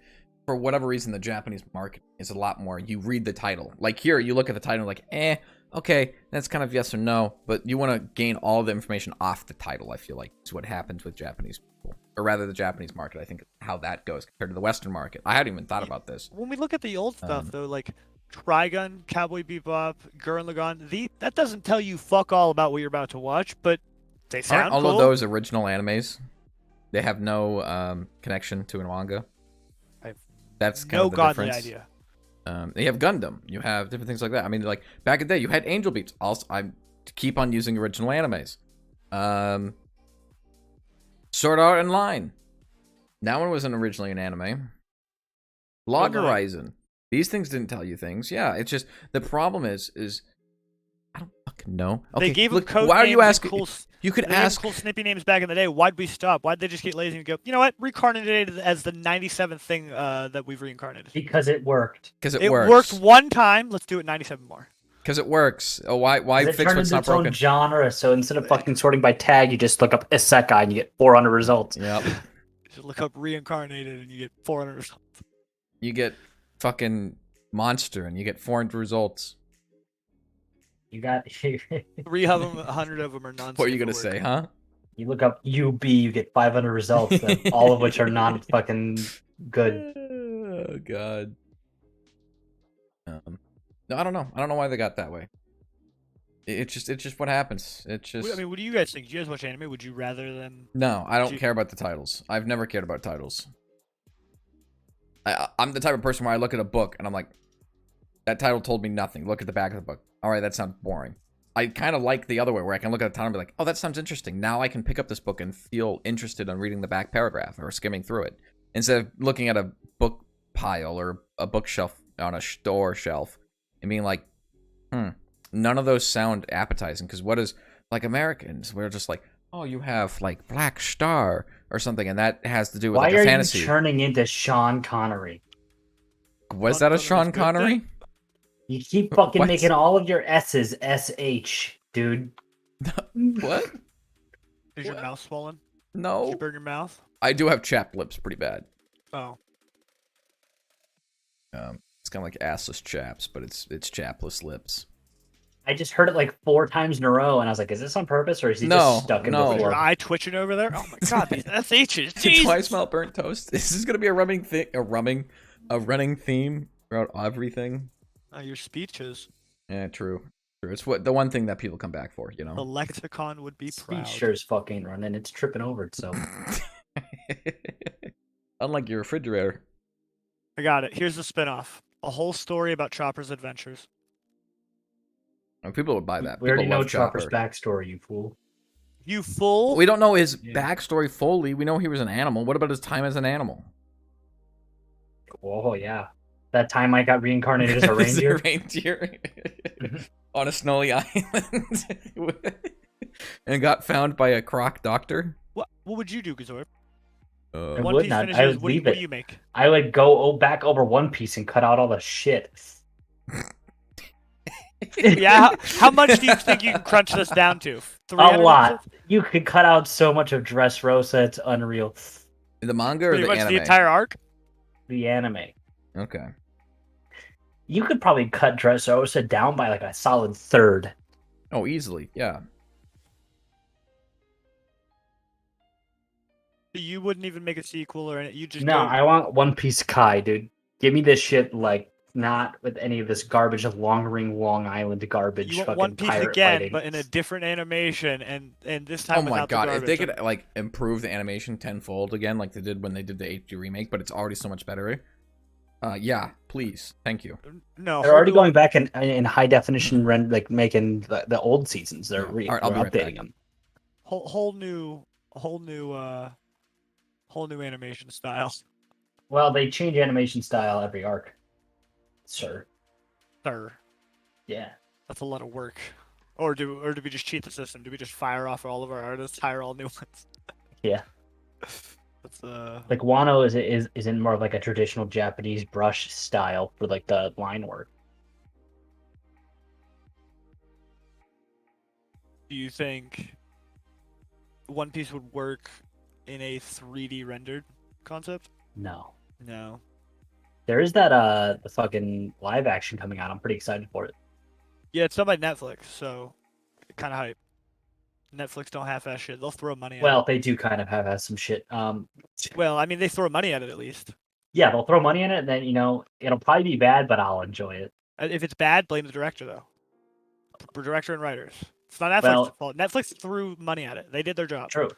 for whatever reason, the Japanese market is a lot more. You read the title. Like here, you look at the title, like, okay, that's kind of yes or no. But you want to gain all the information off the title. I feel like is what happens with Japanese people, or rather, the Japanese market. I think how that goes compared to the Western market. I hadn't even thought about this. When we look at the old stuff, though, like Trigun, Cowboy Bebop, Gurren Lagann, that doesn't tell you fuck all about what you're about to watch, but they sound Aren't cool. all of those original animes? They have no connection to a manga. That's kind of the godly difference. idea. You have Gundam. You have different things like that. I mean, like back in the day, you had Angel Beats. Also, I keep on using original animes. Sword Art Online. That one wasn't originally an anime. Log Horizon. These things didn't tell you things. Yeah, it's just the problem is I don't fucking know. Okay, they gave look, them code why are you names asking? Cool, you could ask cool snippy names back in the day. Why'd we stop? Why'd they just get lazy and go, you know what? Reincarnated as the 97th thing that we've reincarnated. Because it worked. Because it works. worked one time. Let's do it 97 more. Because it works. Oh, why fix what's not broken? Own genre. So instead of fucking sorting by tag, you just look up Isekai and you get 400 results. Yep. Just look up reincarnated and you get 400 results. You get fucking monster, and you get 400 results. You got 300 of them are non. What are you gonna say, huh? you look up UB, you get 500 results, that all of which are not fucking good. Oh god. No, I don't know. I don't know why they got that way. It's just what happens. It's just. I mean, what do you guys think? Do you guys watch anime? Would you rather them? No, I don't care about the titles. I've never cared about titles. I'm the type of person where I look at a book and I'm like, that title told me nothing. Look at the back of the book. All right, that sounds boring. I kind of like the other way, where I can look at the title and be like, oh, that sounds interesting. Now I can pick up this book and feel interested in reading the back paragraph or skimming through it, instead of looking at a book pile or a bookshelf on a store shelf and being like, none of those sound appetizing. Because what is, like, Americans, we're just like, oh, you have like Black Star or something, and that has to do with like a fantasy. Why are you turning into Sean Connery? Was that a Sean Connery? You keep fucking making all of your S's SH, dude. What? Is your mouth swollen? No. Did you burn your mouth? I do have chapped lips pretty bad. Oh. It's kind of like assless chaps, but it's chapless lips. I just heard it like 4 times in a row, and I was like, is this on purpurse, or is he just stuck in the Is your floor? eye twitching over there? Oh my god, these SHs. Do I smell burnt toast? Is this gonna be a running theme throughout everything? Your speeches. Yeah, true. It's what the one thing that people come back for, you know. The lexicon would be proud. Speech sure as fuck ain't running. It's tripping over itself. Unlike your refrigerator. I got it. Here's the spinoff. A whole story about Chopper's adventures. And people would buy that. We already People know love Chopper's Chopper. backstory, you fool. You fool! We don't know his backstory fully. We know he was an animal. What about his time as an animal? Oh, yeah. That time I got reincarnated as a reindeer? Reindeer on a snowy island and got found by a croc doctor. What would you do, Gazor? I One would Piece not. finishes, I would what leave do it. you make? I would go back over One Piece and cut out all the shit. Yeah, how much do you think you can crunch this down to? A 300 lot. episodes? You could cut out so much of Dressrosa, it's unreal. The manga or Pretty the much anime? the entire arc? The anime. Okay. You could probably cut Dressrosa down by like a solid third. Oh, easily. Yeah. You wouldn't even make a sequel or anything. You just No, go- I want One Piece Kai, dude. Give me this shit like not with any of this garbage of Long Island garbage. You want fucking One Piece pirate again, fighting. but in a different animation, and this time Oh my without god! the If they garbage. could like improve the animation tenfold again, like they did when they did the HD remake, but it's already so much better. Yeah, please, thank you. No, They're already going back in high definition, like making the old seasons. They're, All right, I'll they're be right updating back. them. whole new animation style. Well, they change animation style every arc, sir. Sir, Yeah. that's a lot of work. Or do we just cheat the system? Do we just fire off all of our artists, hire all new ones? Yeah. That's Like Wano is in more of like a traditional Japanese brush style for like the line work. Do you think One Piece would work in a 3D rendered concept? No. No. There is that the fucking live action coming out. I'm pretty excited for it. Yeah, it's done by Netflix, so kind of hype. Netflix don't half-ass shit. They'll throw money at Well, it. they do kind of have some shit. Well, I mean, they throw money at it at least. Yeah, they'll throw money in it, and then it'll probably be bad, but I'll enjoy it. If it's bad, blame the director though. Director and writers. It's not Netflix's Well- fault. Netflix threw money at it. They did their job. True.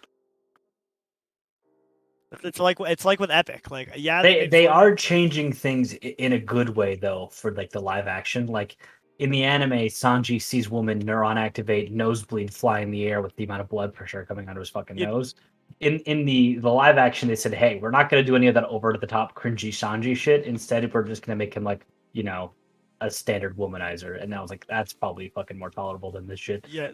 It's like with Epic. Like, yeah, They are changing things in a good way though for like the live action. Like in the anime, Sanji sees woman neuron activate, nosebleed, fly in the air with the amount of blood pressure coming out of his fucking Yeah. nose. In the live action, they said, "Hey, we're not going to do any of that over the top cringy Sanji shit. Instead, we're just going to make him like a standard womanizer." And I was like, "That's probably fucking more tolerable than this shit." Yeah,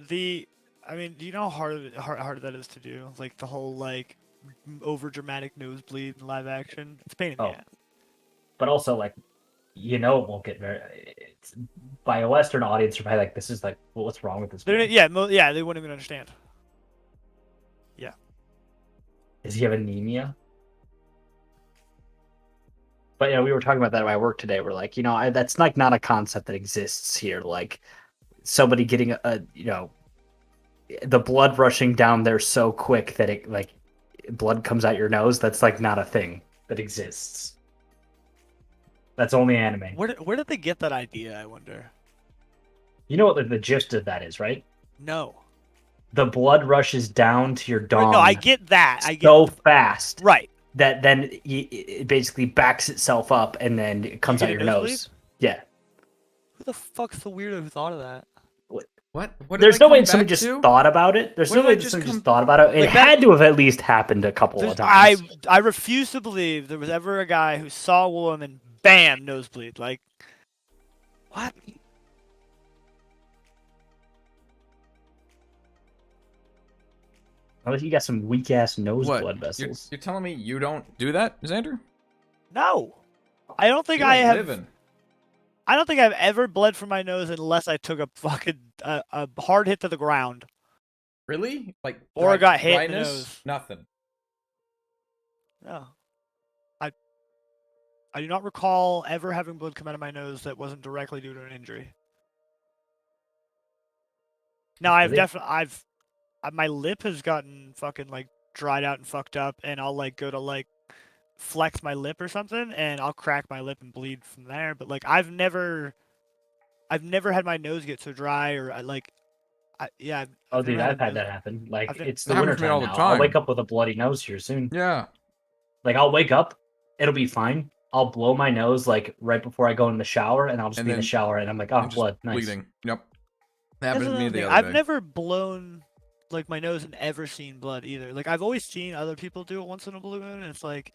I mean, do you know how hard that is to do? Like the whole like over dramatic nosebleed in live action. It's a pain in the Oh. ass. But also, like, it won't get very. It's, by a Western audience, you're probably like, "This is like, well, what's wrong with this?" They're, man? yeah, they wouldn't even understand. Does he have anemia? But yeah, we were talking about that at my work today. We're like, that's like not a concept that exists here. Like somebody getting the blood rushing down there so quick that it like blood comes out your nose. That's like not a thing that exists. That's only anime. Where did they get that idea? I wonder. You know what the gist of that is, right? No. The blood rushes down to your dong. No, I get that. So fast, right? That then it basically backs itself up and then it comes out your nose. Yeah. Who the fuck's the weirdo who thought of that? What? There's no way somebody just thought about it. There's no way somebody just thought about it. It had to have at least happened a couple of times. I refuse to believe there was ever a guy who saw a woman, bam, nosebleed. Like, what? Unless you got some weak ass nose What? blood vessels. You're telling me you don't do that, Xander? No, I don't think I have. I don't think I've ever bled from my nose unless I took a fucking a hard hit to the ground. Really? Like, or I got hit dryness? in the nose. Nothing. No. I do not recall ever having blood come out of my nose that wasn't directly due to an injury. Now my lip has gotten fucking like dried out and fucked up, and I'll like go to like flex my lip or something, and I'll crack my lip and bleed from there. But like I've never had my nose get so dry, or Oh, dude, I've had that happen. Like it's the That winter happens to me all time the now. I'll time. wake up with a bloody nose here soon. Yeah. Like I'll wake up, it'll be fine. I'll blow my nose like right before I go in the shower, and I'll just be in the shower, and I'm like, oh, blood, nice. Bleeding. Yep. That happened to me the other I've day. never blown like my nose and ever seen blood either. Like I've always seen other people do it once in a blue moon, and it's like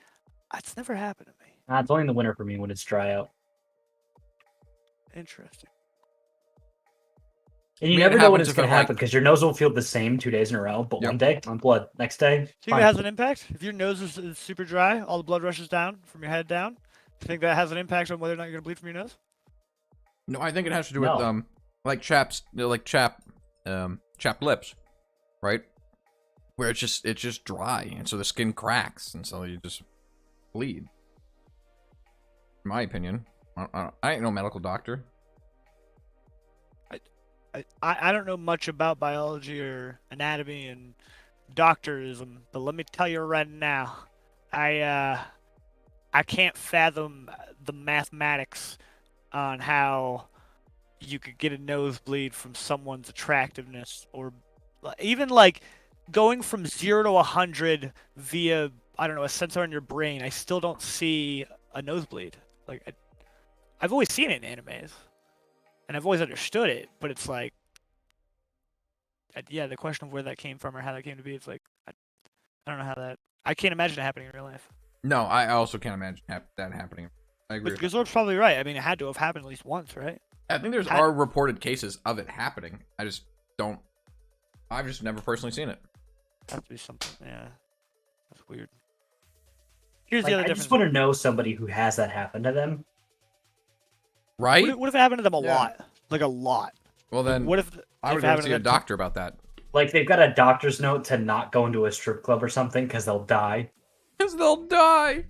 it's never happened to me. It's only in the winter for me when it's dry out. Interesting. And you never know when it's going to happen because your nose will feel the same 2 days in a row, but one day on blood, next day. Do you think it has an impact? If your nose is super dry, all the blood rushes down from your head down. Do you think that has an impact on whether or not you're going to bleed from your nose? No, I think it has to do with like chapped lips, right? Where it's just dry, and so the skin cracks, and so you just bleed. In my opinion, I ain't no medical doctor. I don't know much about biology or anatomy and doctorism, but let me tell you right now, I can't fathom the mathematics on how you could get a nosebleed from someone's attractiveness, or even like going from 0 to 100 via, I don't know, a sensor in your brain. I still don't see a nosebleed. Like I've always seen it in animes, and I've always understood it, but it's like, yeah, the question of where that came from or how that came to be, it's like, I don't know how that. I can't imagine it happening in real life. No, I also can't imagine that happening. I agree. But Gazor's probably right. I mean, it had to have happened at least once, right? I think there are reported cases of it happening. I've just never personally seen it. Has to be something. Yeah, that's weird. Here's the other difference. I just want to know somebody who has that happen to them. Right? What if it happened to them a lot? Like a lot. Well, then what if I would go see a doctor about that. Like they've got a doctor's note to not go into a strip club or something because they'll die. Because they'll die.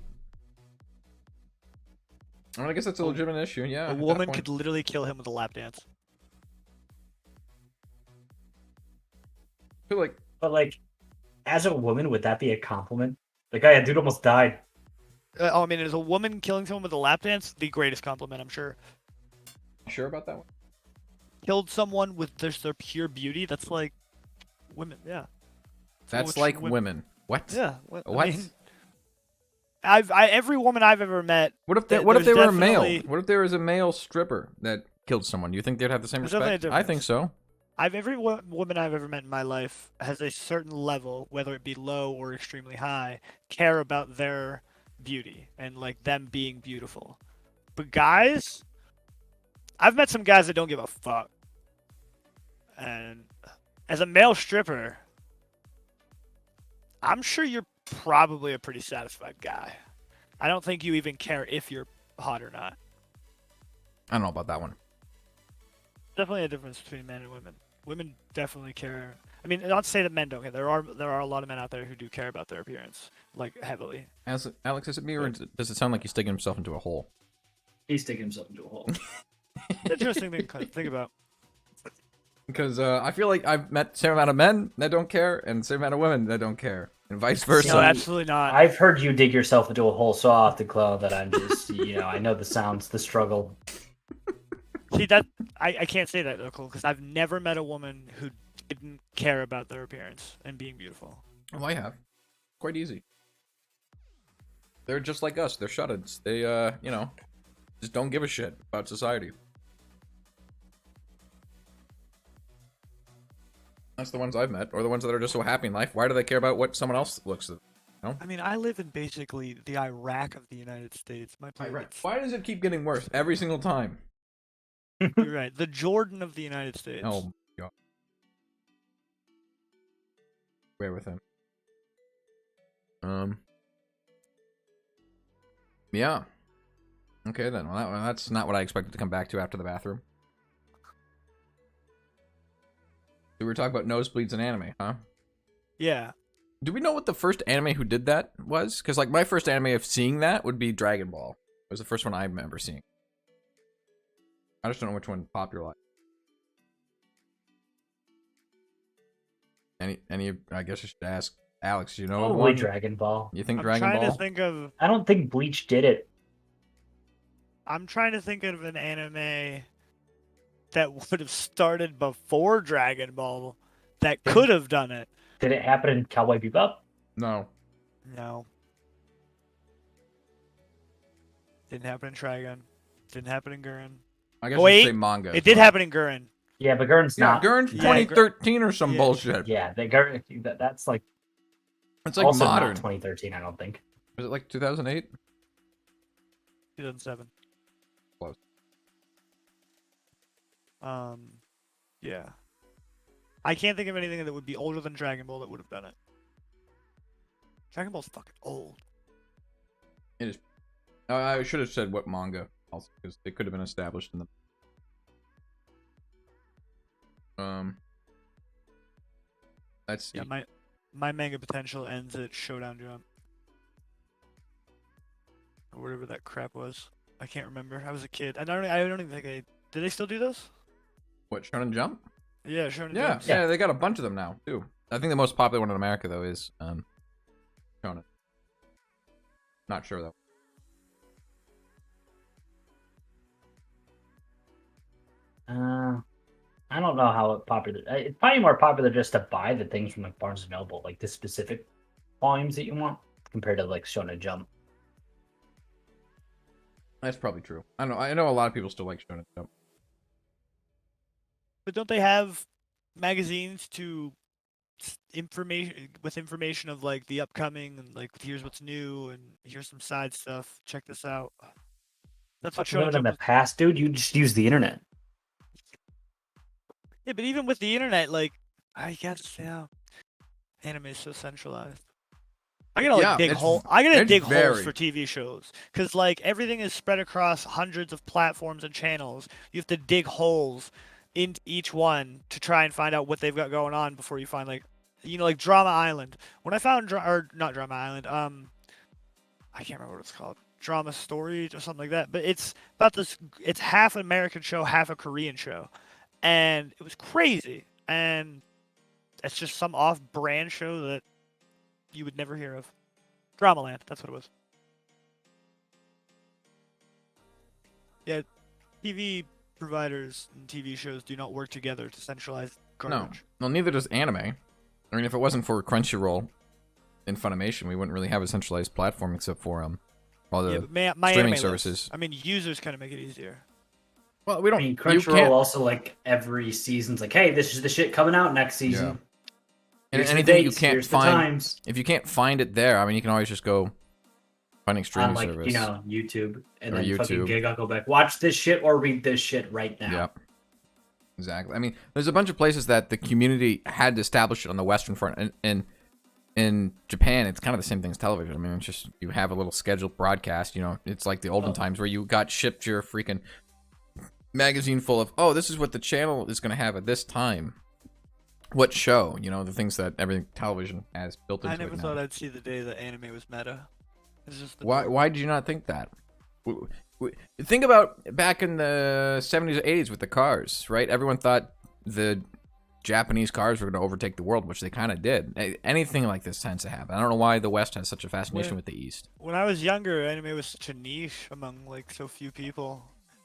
I guess that's a legitimate issue. Yeah. A woman could literally kill him with a lap dance. I feel like, but like, as a woman, would that be a compliment? Like, hey, a dude almost died. I mean, is a woman killing someone with a lap dance the greatest compliment? I'm sure. Sure about that one? Killed someone with their pure beauty. That's like women. Yeah. That's like women. What? Yeah. What? I mean, every woman I've ever met. What if they were a male? What if there was a male stripper that killed someone? You think they'd have the same respect? I think so. Every woman I've ever met in my life has a certain level, whether it be low or extremely high, care about their beauty and like them being beautiful. But guys, I've met some guys that don't give a fuck. And as a male stripper, I'm sure you're probably a pretty satisfied guy. I don't think you even care if you're hot or not. I don't know about that one. Definitely a difference between men and women. women definitely care. I mean, not to say that men don't care. There are a lot of men out there who do care about their appearance, like heavily. Alex, is it me or does it sound like he's sticking himself into a hole? He's sticking himself into a hole. Interesting thing to think about. Because I feel like I've met the same amount of men that don't care and the same amount of women that don't care, and vice versa. No, absolutely not. I've heard you dig yourself into a hole so often, Chloe, that I'm just, I know the sounds, the struggle. See, that I can't say that though, Cole, because I've never met a woman who didn't care about their appearance and being beautiful. Oh, I have. Quite easy. They're just like us. They're shut-ins. They, just don't give a shit about society. That's the ones I've met, or the ones that are just so happy in life. Why do they care about what someone else looks like? I mean, I live in basically the Iraq of the United States. Why does it keep getting worse every single time? You're right. The Jordan of the United States. Oh, my God. Bear with him. Yeah. Okay, then. Well, that's not what I expected to come back to after the bathroom. We were talking about nosebleeds in anime, huh? Yeah. Do we know what the first anime who did that was? Because, like, my first anime of seeing that would be Dragon Ball. It was the first one I remember seeing. I just don't know which one popularized. Any? I guess I should ask Alex. You know, Probably Dragon Ball. You think I'm Dragon trying Ball? to think of. I don't think Bleach did it. I'm trying to think of an anime that would have started before Dragon Ball that could have done it. Did it happen in Cowboy Bebop? No. No. Didn't happen in Trigun. Didn't happen in Gurren. I guess Wait, you'd say manga. It did happen in Gurren. Yeah, but Gurren's Yeah, not. Gurren's Yeah, 2013 or some yeah. bullshit. Yeah, Gurren. That's like. It's like also modern. not 2013, I don't think. Was it like 2008? 2007. Close. Yeah. I can't think of anything that would be older than Dragon Ball that would have done it. Dragon Ball's fucking old. It is. I should have said what manga, also, because they could have been established in the. Let's see. Yeah, my manga potential ends at Showdown Jump. Or whatever that crap was. I can't remember. I was a kid. I don't even think did they still do those? What, Shonen Jump? Yeah, Shonen Yeah, Jump. yeah, they got a bunch of them now too. I think the most popular one in America though is Shonen. Not sure though. I don't know how popular. It's probably more popular just to buy the things from like Barnes and Noble, like the specific volumes that you want, compared to like Shonen Jump. That's probably true. I know a lot of people still like Shonen Jump. But don't they have magazines to information of like the upcoming and like here's what's new and here's some side stuff. Check this out. That's what Shonen In Jump the is. past, dude, you just use the internet. Yeah, but even with the internet, like I guess anime is so centralized. I gotta dig holes. I gotta dig holes for TV shows because like everything is spread across hundreds of platforms and channels. You have to dig holes into each one to try and find out what they've got going on before you find like Drama Island. When I found or not Drama Island, I can't remember what it's called. Drama Story or something like that. But it's about this. It's half an American show, half a Korean show, and it was crazy. And it's just some off-brand show that you would never hear of. Dramaland, that's what it was. Yeah, TV providers and TV shows do not work together to centralize garbage. No, well, neither does anime. I mean, if it wasn't for Crunchyroll and Funimation, we wouldn't really have a centralized platform except for all the my streaming anime services. List. I mean, users kind of make it easier. Well, we don't. I mean, Crunchyroll also like every season's like, hey, this is the shit coming out next season. Yeah. And here's anything dates, you can't here's the find, times. if you can't find it there, I mean, you can always just go finding streaming on like service. YouTube, and Or then fucking YouTube. gig. I'll go back, watch this shit or read this shit right now. Yep. Exactly. I mean, there's a bunch of places that the community had to establish it on the Western front, and in Japan, it's kind of the same thing as television. I mean, it's just you have a little scheduled broadcast. It's like the olden times where you got shipped your freaking magazine full of, oh, this is what the channel is going to have at this time. what show? You know, the things that everything television has built into I it never now. thought I'd see the day that anime was meta. It's just the Why? norm. Why did you not think that? Think about back in the 70s or 80s with the cars, right? Everyone thought the Japanese cars were going to overtake the world, which they kind of did. Anything like this tends to happen. I don't know why the West has such a fascination with the East. When I was younger, anime was such a niche among like so few people,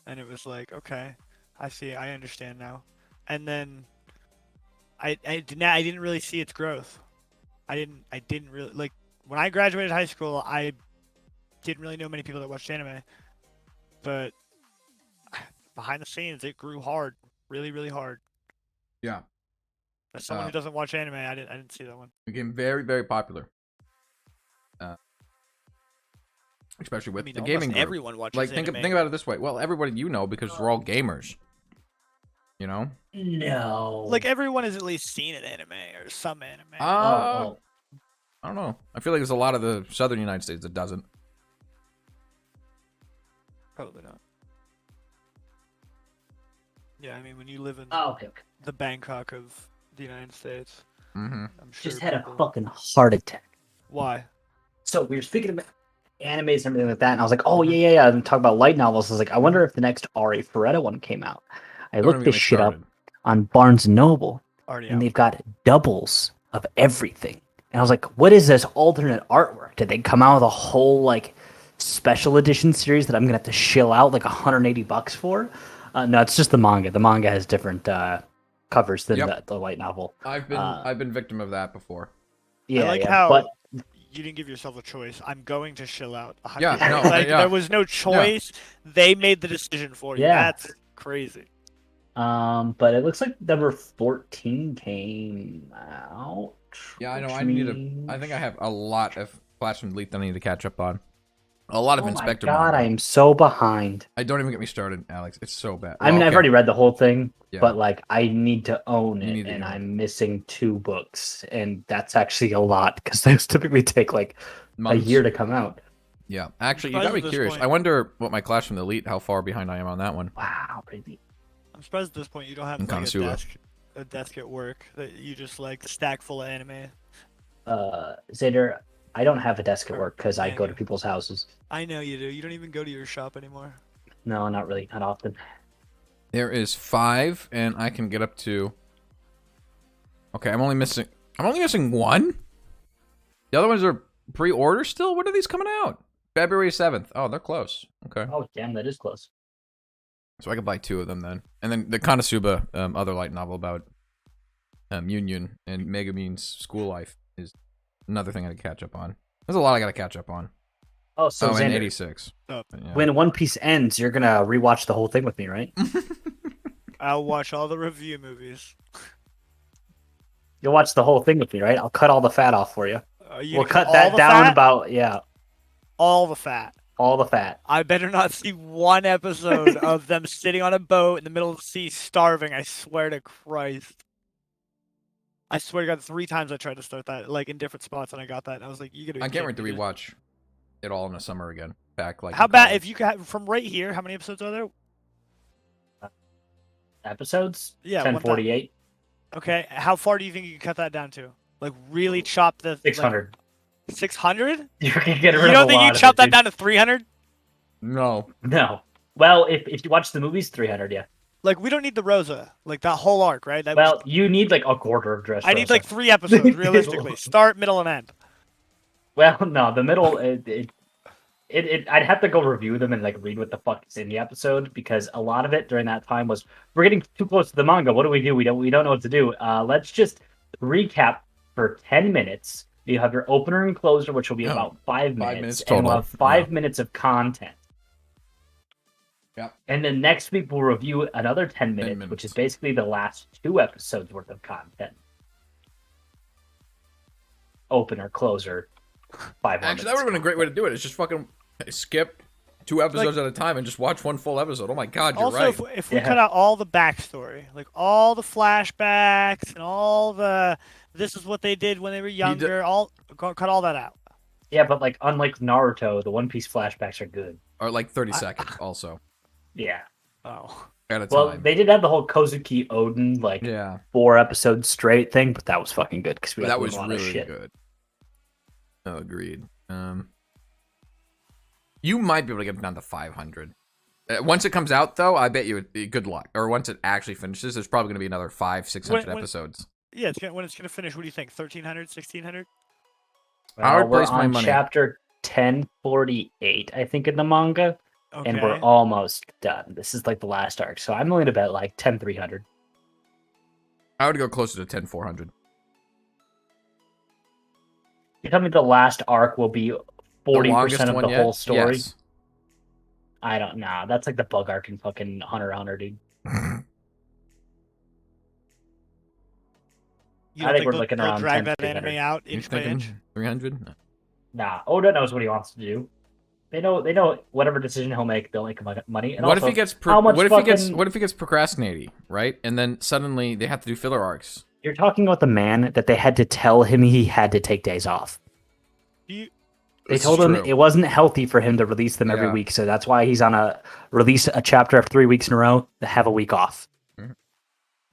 and it was like, okay, I see, I understand now. And then I didn't really see its growth. I didn't really like when I graduated high school. I didn't really know many people that watched anime, but behind the scenes, it grew hard, really, really hard. Yeah. As someone who doesn't watch anime, I didn't see that one. It became very, very popular. Especially with the gaming group. Everyone watches Like, think anime. about it this way. Well, everybody you know because we're all gamers. You know? No. Like everyone has at least seen an anime or some anime. Oh. I don't know. I feel like there's a lot of the southern United States that doesn't. Probably not. Yeah, I mean when you live in Okay. the Bangkok of the United States, Mm-hmm. I'm sure. Just had a people- fucking heart attack. Why? So we were speaking about animes and everything like that, and I was like, "Oh yeah." And talk about light novels. I was like, "I wonder if the next Ari Ferretta one came out." I looked this shit up on Barnes and Noble, Already and out. they've got doubles of everything. And I was like, "What is this alternate artwork? Did they come out with a whole like special edition series that I'm gonna have to shill out like $180 for?" No, it's just the manga. The manga has different covers than the light novel. I've been victim of that before. Yeah, I like yeah, how but you didn't give yourself a choice. I'm going to shill out. Yeah, no, like yeah. there was no choice. They made the decision for you. Yeah. That's crazy. but it looks like number 14 came out. Yeah, I know. which I think I have a lot of Flash and Delete that I need to catch up on. A lot of Oh my Inspector god, manga. I am so behind. I don't even get me started, Alex. It's so bad. I mean, Well, I've okay. already read the whole thing, Yeah. but like I need to own You it, need to and own it. I'm missing 2 books, and that's actually a lot because those typically take like Months. a year to come out. Yeah, actually, you Surprised got me at this curious. point. I wonder what my Clash from the Elite, how far behind I am on that one. Wow, baby. I'm surprised at this point you don't have In like Konosuba. a desk at work that you just like stack full of anime. Xander, I don't have a desk at work because I Yeah, go to you- people's houses. I know you do. You don't even go to your shop anymore. No, not really, not often. There is 5, and I can get up to. Okay, I'm only missing 1. The other ones are pre-order still. When are these coming out? February 7th. Oh, they're close. Okay, Oh, damn, that is close. so I could buy 2 of them then. And then the Konosuba, other light novel about Union and Megumin's school life is another thing I gotta catch up on. There's a lot I gotta catch up on. Oh, so and Xander, 86. Oh. But yeah. when One Piece ends, you're gonna rewatch the whole thing with me, right? I'll watch all the review movies. You'll watch the whole thing with me, right? I'll cut all the fat off for you. You We'll gonna cut all that the down fat? about all the fat. all the fat. I better not see one episode of them sitting on a boat in the middle of the sea starving. I swear to Christ. I swear to God, 3 times I tried to start that, like in different spots, and I got that. And I was like, "You gotta." be I can't kidding wait to me, dude." rewatch it all in the summer again. Back like How in bad college. if you could from right here? How many episodes are there? Episodes? Yeah, 1048. Okay, how far do you think you could cut that down to? Like really chop the 600. 600? You can get rid You of don't a think you lot of chop it, that dude. down to 300? No. No. Well, if you watch the movies, 300, yeah. Like we don't need the Rosa, like that whole arc, right? That Well, you need like a quarter of Dress I need Rosa. like 3 episodes realistically. Start, middle, and end. Well, no, the middle, I'd have to go review them and like read what the fuck is in the episode because a lot of it during that time was we're getting too close to the manga. What do? We don't know what to do. Let's just recap for 10 minutes. You have your opener and closer, which will be Yeah. about 5 minutes, 5 minutes and we'll total. have 5 Yeah. minutes of content. Yep. And then next week we'll review another 10 minutes, which minutes. is basically the last 2 episodes worth of content. Opener, closer, 5 Actually, that would have been a great way to do it. It's just fucking skip 2 episodes at a time and just watch 1 full episode. Oh my god, you're Also, right. if we Yeah. cut out all the backstory, like all the flashbacks and all the this is what they did when they were younger, cut all that out. Yeah, but like unlike Naruto, the One Piece flashbacks are good. Or like 30 seconds also. Yeah. Oh, at a Well, time. they did have the whole Kozuki Odin like Yeah, 4 episodes straight thing, but that was fucking good because we but got that to was learn a lot of really shit. good. Oh, agreed. You might be able to get it down to 500. Once it comes out, though, I bet you good luck. Or once it actually finishes, there's probably going to be another 500-600 episodes. Yeah, when it's gonna finish. What do you think? 1,300, 1,600? I would We're place my on money. chapter 1048, I think, in the manga, Okay. and we're almost done. This is like the last arc, so I'm willing to bet like 10,300. I would go closer to 10,400. You tell me the last arc will be 40% of the whole story? Yes. I don't know. That's like the bug arc in fucking Hunter x Hunter, dude. You I don't think we're they'll- looking they'll around drag that 10,300. anime out You inch by inch. thinking 300? Nah, Oda knows what he wants to do. They know whatever decision he'll make, they'll make money. And What also, if he gets how much what if fucking... he gets procrastinating, right? And then suddenly they have to do filler arcs. You're talking about the man that they had to tell him he had to take days off. They This told is him true. it wasn't healthy for him to release them every Yeah. week, so that's why he's on a release a chapter every 3 weeks in a row to have a week off. Mhm.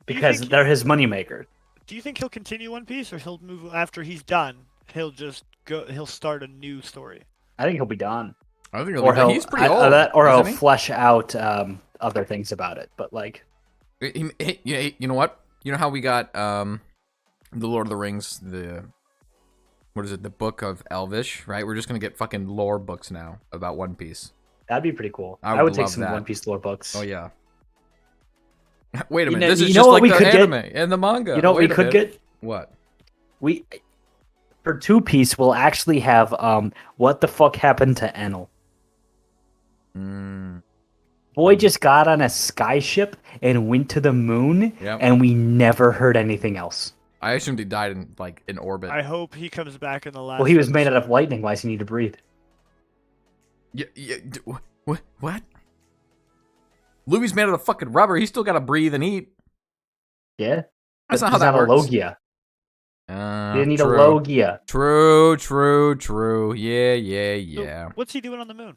Because think- they're his moneymaker. Do you think he'll continue One Piece, or he'll move after he's done? He'll just go. He'll start a new story. I think he'll be done. I think Or he'll, he's pretty old. or he'll isn't he? flesh out other things about it. But like, You know what? You know how we got the Lord of the Rings, what is it? The Book of Elvish, right? We're just gonna get fucking lore books now about One Piece. that'd be pretty cool. I I would would take love some that. One Piece lore books. Oh yeah. Wait a You minute. know- This is you know just what like we the could get? anime and the manga. You know what we Wait a could minute. get? What? We for 2 Piece we'll actually have what the fuck happened to Enel? Boy just got on a skyship and went to the moon, Yep. and we never heard anything else. I assumed he died in orbit. I hope he comes back in the last. Well, he was made out episode. of lightning. Why does he need to breathe? Yeah. What? Luffy's made out of fucking rubber. He's still got to breathe and eat. Yeah, That's not He how doesn't that have a works. Logia. He didn't need a True. Logia. True. Yeah. So, what's he doing on the moon?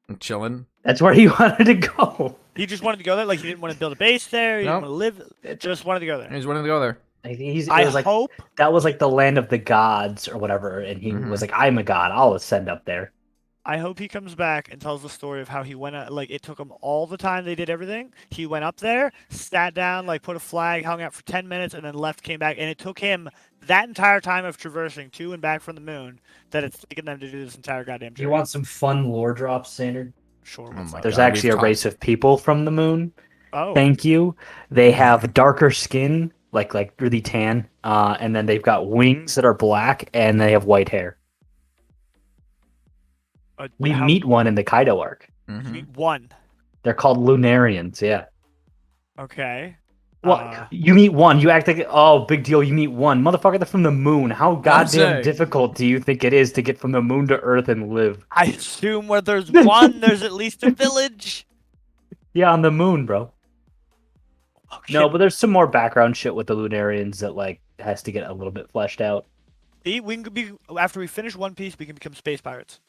I'm chilling. That's where he wanted to go. He just wanted to go there. Like he didn't want to build a base there. He Nope. didn't want to live. Just wanted to go there. He's wanting to go there. It I was like hope. that was like the land of the gods or whatever, and he Mhm. was like, "I'm a god. I'll ascend up there." I hope he comes back and tells the story of how he went out. Like it took him all the time they did everything. He went up there, sat down, like put a flag, hung out for 10 minutes, and then left. Came back, and it took him that entire time of traversing to and back from the moon that it's taken them to do this entire goddamn Do you journey. want some fun lore drops, Sander? Sure. Oh what's my up? There's God, actually we've a talked- race of people from the moon. Oh, Thank you. They have darker skin, like really tan, and then they've got wings that are black, and they have white hair. We how- meet one in the Kaido arc. you Mhm. meet one. They're called Lunarians. Yeah. Okay. Well, you meet one. You act like, oh, big deal. You meet one, motherfucker. They're from the moon. How goddamn saying. difficult do you think it is to get from the moon to Earth and live? I assume where there's one, there's at least a village. Yeah, on the moon, bro. Oh, No, shit. but there's some more background shit with the Lunarians that like has to get a little bit fleshed out. See, we can be after we finish One Piece, we can become space pirates.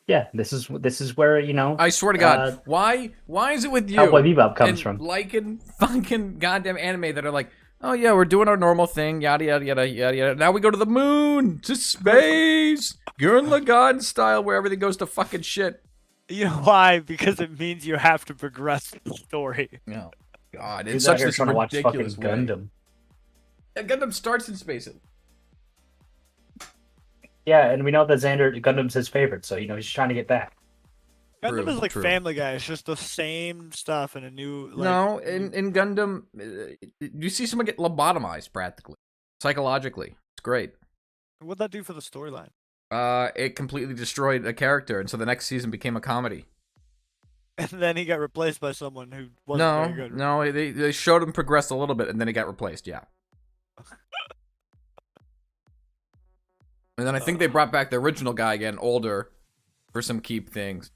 Yeah, this is where I swear to God, why is it with you? Cowboy Bebop comes and from. liking fucking goddamn anime that are like, oh yeah, we're doing our normal thing, yada yada yada yada yada. Now we go to the moon, to space, Gurren Lagann style, where everything goes to fucking shit. You know why? Because it means you have to progress the story. No, God, He's it's out such here this trying to watch fucking ridiculous way. Gundam. Yeah, Gundam starts in space. Yeah, and we know that Xander Gundam's his favorite, so you know he's trying to get back. Gundam True, is like true. Family Guy. It's just the same stuff in a new. Like, No, in Gundam, you see someone get lobotomized practically, psychologically. It's great. What'd that do for the storyline? It completely destroyed a character, and so the next season became a comedy. And then he got replaced by someone who wasn't very good. No, they showed him progress a little bit, and then he got replaced. Yeah. And then I think they brought back the original guy again, older, for some keep things.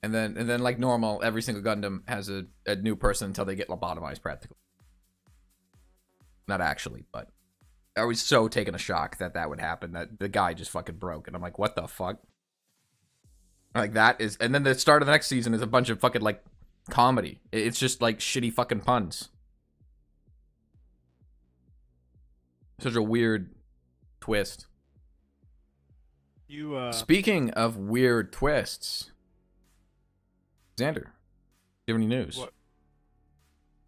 And then like normal, every single Gundam has a new person until they get lobotomized practically. Not actually, but I was so taken a shock that would happen, that the guy just fucking broke. And I'm like, what the fuck? Like that is, and then the start of the next season is a bunch of fucking like comedy. It's just like shitty fucking puns. Such a weird twist. Speaking of weird twists, Xander, do you have any news? What?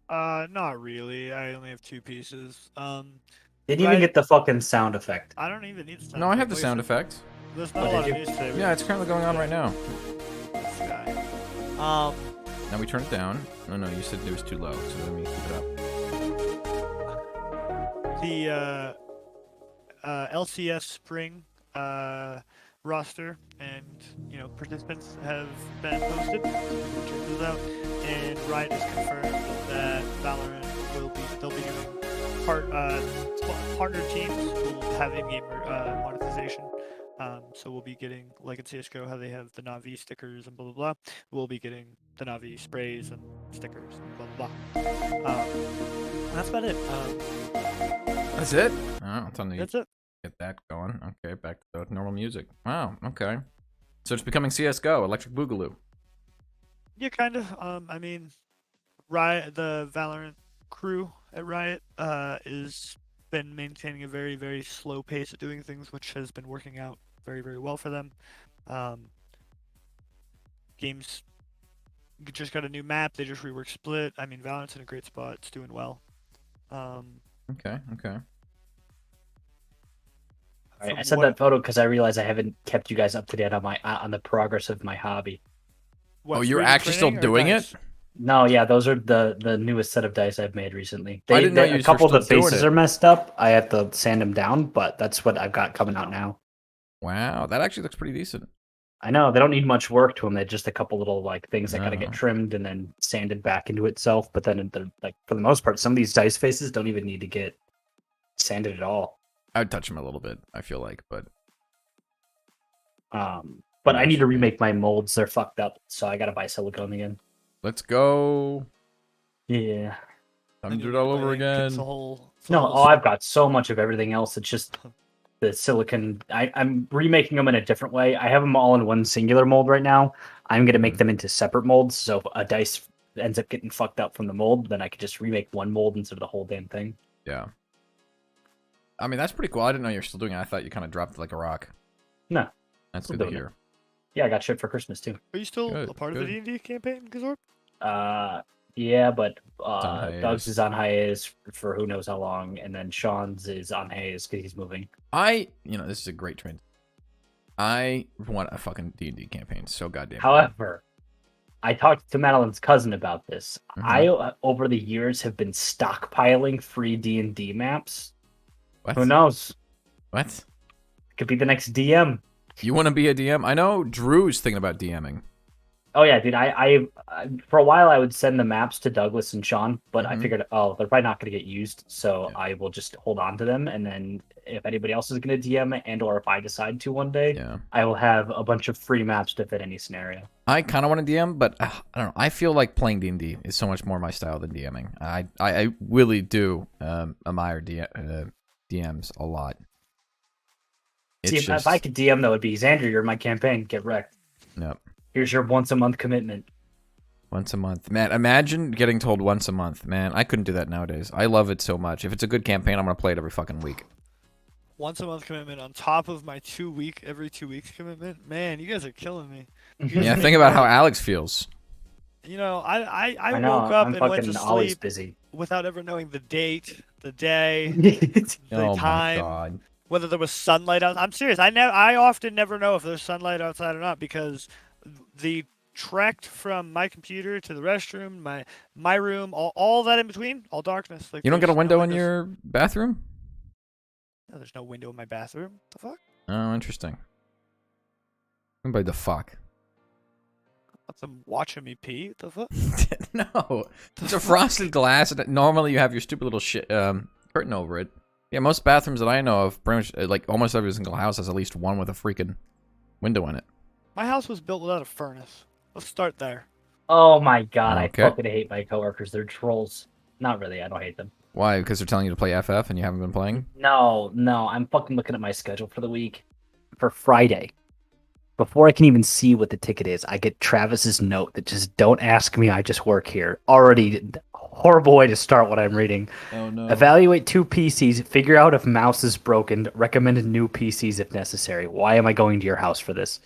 Not really. I only have 2 pieces. Didn't even get the fucking sound effect. I don't even need the sound No, I effect. have the sound effect. There's not a lot of news today. Yeah, it's currently going on right now. This guy. Now we turn it down. No, you said it was too low, so let me keep it up. The LCS spring roster and participants have been posted. Check those out. And Riot has confirmed that Valorant they'll be doing partner teams will have in-game monetization. So we'll be getting, like in CSGO, how they have the Navi stickers and blah, blah, blah. We'll be getting the Navi sprays and stickers and blah, blah, blah. That's about it. That's it? Oh, it's on the, that's it. Get that going. Okay, back to the normal music. Wow, okay. So it's becoming CSGO, Electric Boogaloo. Yeah, kind of. I mean, Riot, the Valorant crew at Riot, is been maintaining a very, very slow pace of doing things, which has been working out very, very well for them. Games just got a new map. They just reworked Split. I mean, Valorant's in a great spot. It's doing well. Okay. Right, I sent that photo because I realized I haven't kept you guys up to date on the progress of my hobby. What, oh, you're 3D actually still printing or doing dice? it? No, yeah, those are the newest set of dice I've made recently. I didn't know you a couple were of the still doing faces it. are messed up. I have to sand them down, but that's what I've got coming out now. Wow, that actually looks pretty decent. I know they don't need much work to them. They're just a couple little like things that got to No. get trimmed and then sanded back into itself. But then, like for the most part, some of these dice faces don't even need to get sanded at all. I would touch them a little bit, I feel like, but But I need to remake my molds. They're fucked up, so I gotta buy silicone again. let's go. Yeah. Time to do it all over again. No, I've got so much of everything else. It's just the silicon. I'm remaking them in a different way. I have them all in one singular mold right now. I'm gonna make them into separate molds. So if a dice ends up getting fucked up from the mold, then I could just remake one mold instead of the whole damn thing. Yeah. I mean, that's pretty cool. I didn't know you were still doing it. I thought you kind of dropped it like a rock. No. That's Still good to doing hear. Yeah, I got shit for Christmas too. Are you still Good, a part of the D&D campaign, Gazorb? Yeah, but on hiatus. Doug's is on hiatus for who knows how long, and then Sean's is on hiatus because he's moving. This is a great trend. I want a fucking D&D campaign so goddamn. However, I talked to Madeline's cousin about this. Mhm. I, over the years, have been stockpiling free D&D maps. What? Who knows? What? Could be the next DM. You want to be a DM? I know Drew's thinking about DMing. Oh yeah, dude. I for a while I would send the maps to Douglas and Sean, but I Mhm. figured, they're probably not going to get used, so Yeah. I will just hold on to them, and then if anybody else is going to DM and or if I decide to one day, Yeah. I will have a bunch of free maps to fit any scenario. I kind of want to DM, but I don't know. I feel like playing D&D is so much more my style than DMing. I really do admire DMs a lot. See, It's if I could DM, though, it'd be Xander. You're in my campaign. Get wrecked. Yep. Here's your once a month commitment. Once a month. Man, imagine getting told once a month. Man, I couldn't do that nowadays. I love it so much. If it's a good campaign, I'm going to play it every fucking week. Once a month commitment on top of my every 2 weeks commitment. Man, you guys are killing me. Yeah, think about how Alex feels. You know, I know, woke up I'm and went to fucking always sleep busy. without ever knowing the date, the day, the Oh time, my god. whether there was sunlight out. I'm serious. I often never know if there's sunlight outside or not because the trek from my computer to the restroom, my room, all that in between, all darkness. Like You don't get a there's no window in windows. your bathroom? No, there's no window in my bathroom. The fuck? Oh, interesting. By the fuck. That's them watching me pee. The fuck? No. It's a frosted glass, and normally you have your stupid little shit curtain over it. Yeah, most bathrooms that I know of, pretty much, like almost every single house has at least one with a freaking window in it. My house was built without a furnace. Let's start there. Oh my god, Okay. I fucking hate my coworkers. They're trolls. Not really. I don't hate them. Why? Because they're telling you to play FF and you haven't been playing? No. I'm fucking looking at my schedule for the week. For Friday. Before I can even see what the ticket is, I get Travis's note that just don't ask me, I just work here. Already horrible way to start what I'm reading. Oh no. Evaluate 2 PCs, figure out if mouse is broken, recommend new PCs if necessary. Why am I going to your house for this?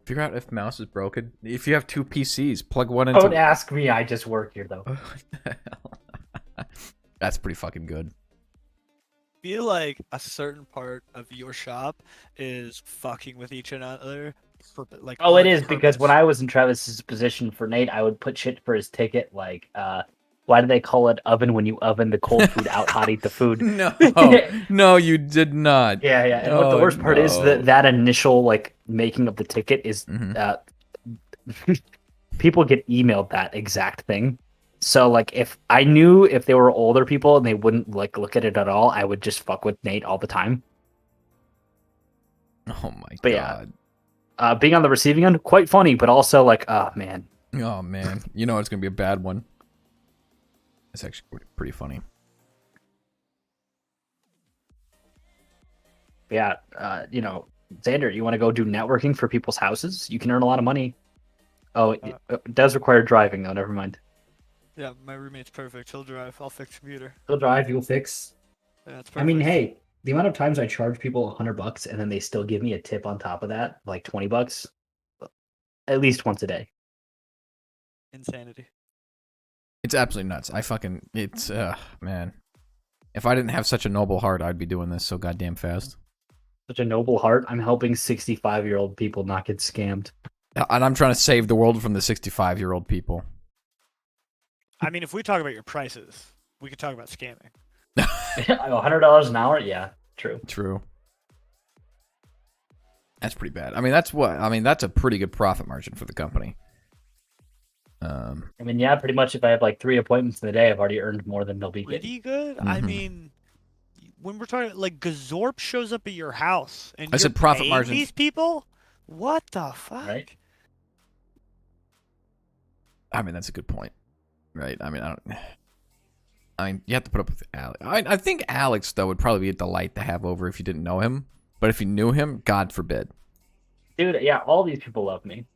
Figure out if mouse is broken. If you have 2 PCs, plug one into. Don't ask me, I just work here though. What the hell? That's pretty fucking good. Feel like a certain part of your shop is fucking with each another. Like Oh, it on is because when purpose. I was in Travis's position for Nate, I would put shit for his ticket like why do they call it oven when you oven the cold food out, hot eat the food? No, no, you did not. Yeah, yeah. And what the worst part is that initial like making of the ticket is people get emailed that exact thing. So like if I knew if they were older people and they wouldn't like look at it at all, I would just fuck with Nate all the time. Oh my But god. yeah, being on the receiving end, quite funny, but also like, oh man. Oh man, you know it's gonna be a bad one. It's actually pretty funny. Yeah, you know, Xander, you want to go do networking for people's houses? You can earn a lot of money. Oh, it does require driving though. Never mind. Yeah, my roommate's perfect. He'll drive. I'll fix computer. He'll drive. You'll fix. Yeah, it's perfect. I mean, hey, the amount of times I charge people $100 and then they still give me a tip on top of that, like $20, at least once a day. Insanity. It's absolutely nuts. It's man. If I didn't have such a noble heart, I'd be doing this so goddamn fast. Such a noble heart. I'm helping 65-year-old people not get scammed. And I'm trying to save the world from the 65-year-old people. I mean, if we talk about your prices, we could talk about scamming. $100 an hour? Yeah, true. True. That's pretty bad. I mean, that's a pretty good profit margin for the company. I mean, yeah, pretty much if I have like 3 appointments in the day, I've already earned more than they'll be getting. Pretty good? I mean, when we're talking, like, Gazorp shows up at your house, and you're said profit paying margins. these people? What the fuck? Right? I mean, that's a good point. Right? I mean, you have to put up with Alex. I think Alex, though, would probably be a delight to have over if you didn't know him. But if you knew him, God forbid. Dude, yeah, all these people love me.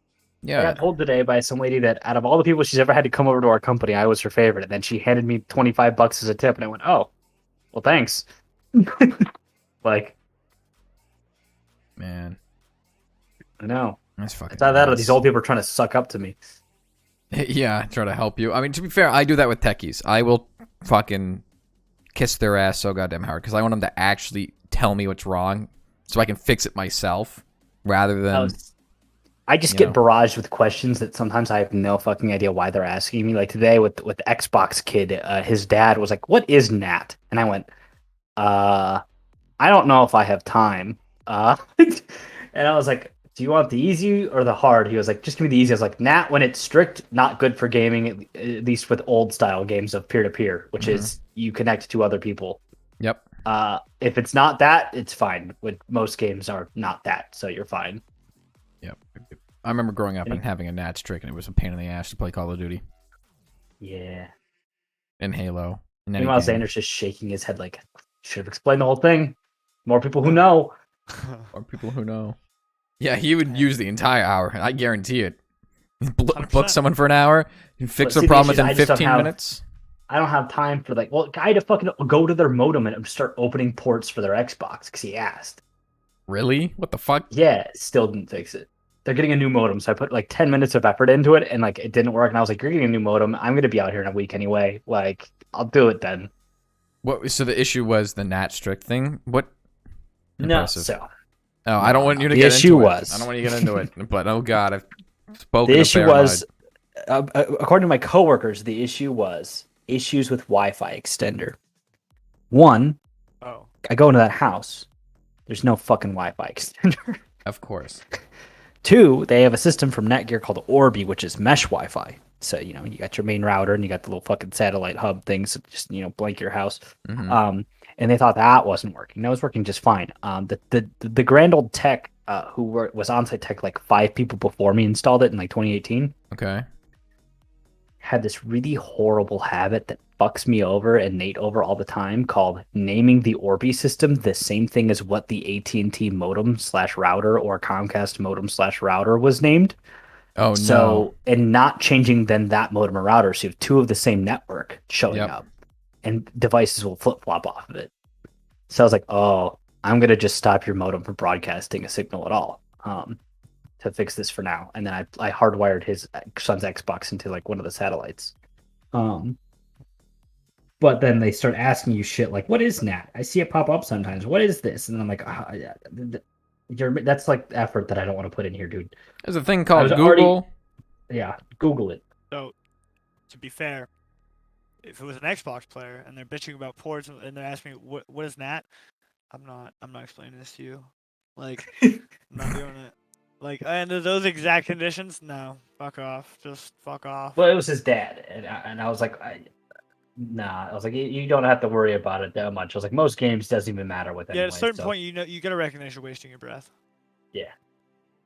Yeah. I got told today by some lady that out of all the people she's ever had to come over to our company, I was her favorite. And then she handed me $25 as a tip, and I went, "Oh, well, thanks." Like, Man. I know. That's fucking It's either that or nuts. these old people are trying to suck up to me. Yeah, try to help you. I mean, to be fair, I do that with techies. I will fucking kiss their ass so goddamn hard because I want them to actually tell me what's wrong so I can fix it myself rather than... I just get barraged with questions that sometimes I have no fucking idea why they're asking me. Like today with the Xbox kid, his dad was like, "What is NAT?" And I went, I don't know if I have time." And I was like, "Do you want the easy or the hard?" He was like, "Just give me the easy." I was like, "NAT, when it's strict, not good for gaming, at least with old style games of peer-to-peer, which is you connect to other people." Yep. If it's not that, it's fine. With most games are not that, so you're fine. Yep. I remember growing up and having a NAT trick, and it was a pain in the ass to play Call of Duty. Yeah. And Halo. And Meanwhile, Xander's just shaking his head like, should have explained the whole thing. More people who know. Or people who know. Yeah, he would use the entire hour. I guarantee it. Book someone for an hour and fix their problem within 15 minutes. I don't have time for like, well, guy to fucking go to their modem and start opening ports for their Xbox because he asked. Really? What the fuck? Yeah, still didn't fix it. They're getting a new modem, so I put like 10 minutes of effort into it, and like it didn't work. And I was like, "You're getting a new modem. I'm gonna be out here in a week anyway. Like, I'll do it then." What? So the issue was the NAT strict thing. What? Impressive. No, so Oh, I don't want you to the get issue into was it. I don't want you to get into it. But oh god, I've spoken. the issue was, according to my coworkers, the issue was issues with Wi-Fi extender. One, I go into that house. There's no fucking Wi-Fi extender. Of course. 2, they have a system from Netgear called Orbi, which is mesh Wi-Fi. So, you know, you got your main router and you got the little fucking satellite hub things that just, you know, blank your house. And they thought that wasn't working. That was working just fine. The grand old tech who was on-site tech, like 5 people before me installed it in like 2018. Okay. Had this really horrible habit that fucks me over and Nate over all the time called naming the Orbi system the same thing as what the AT&T modem/router or Comcast modem/router was named. Oh, So, no. and not changing then that modem or router. So you have two of the same network showing Yep. up and devices will flip flop off of it. So I was like, oh, I'm going to just stop your modem from broadcasting a signal at all to fix this for now. And then I hardwired his son's Xbox into like one of the satellites. But then they start asking you shit like, what is NAT? I see it pop up sometimes. What is this? And I'm like, that's like effort that I don't want to put in here, dude. There's a thing called Google. Yeah, Google it. So, to be fair, if it was an Xbox player and they're bitching about ports and they're asking me what is NAT, I'm not explaining this to you. Like, I'm not doing it. Like, under those exact conditions, no, fuck off, just fuck off. Well, it was his dad, and I was like, nah. I was like, you don't have to worry about it that much. I was like, most games doesn't even matter with it. Yeah, at a certain point, you gotta recognize you're wasting your breath. Yeah.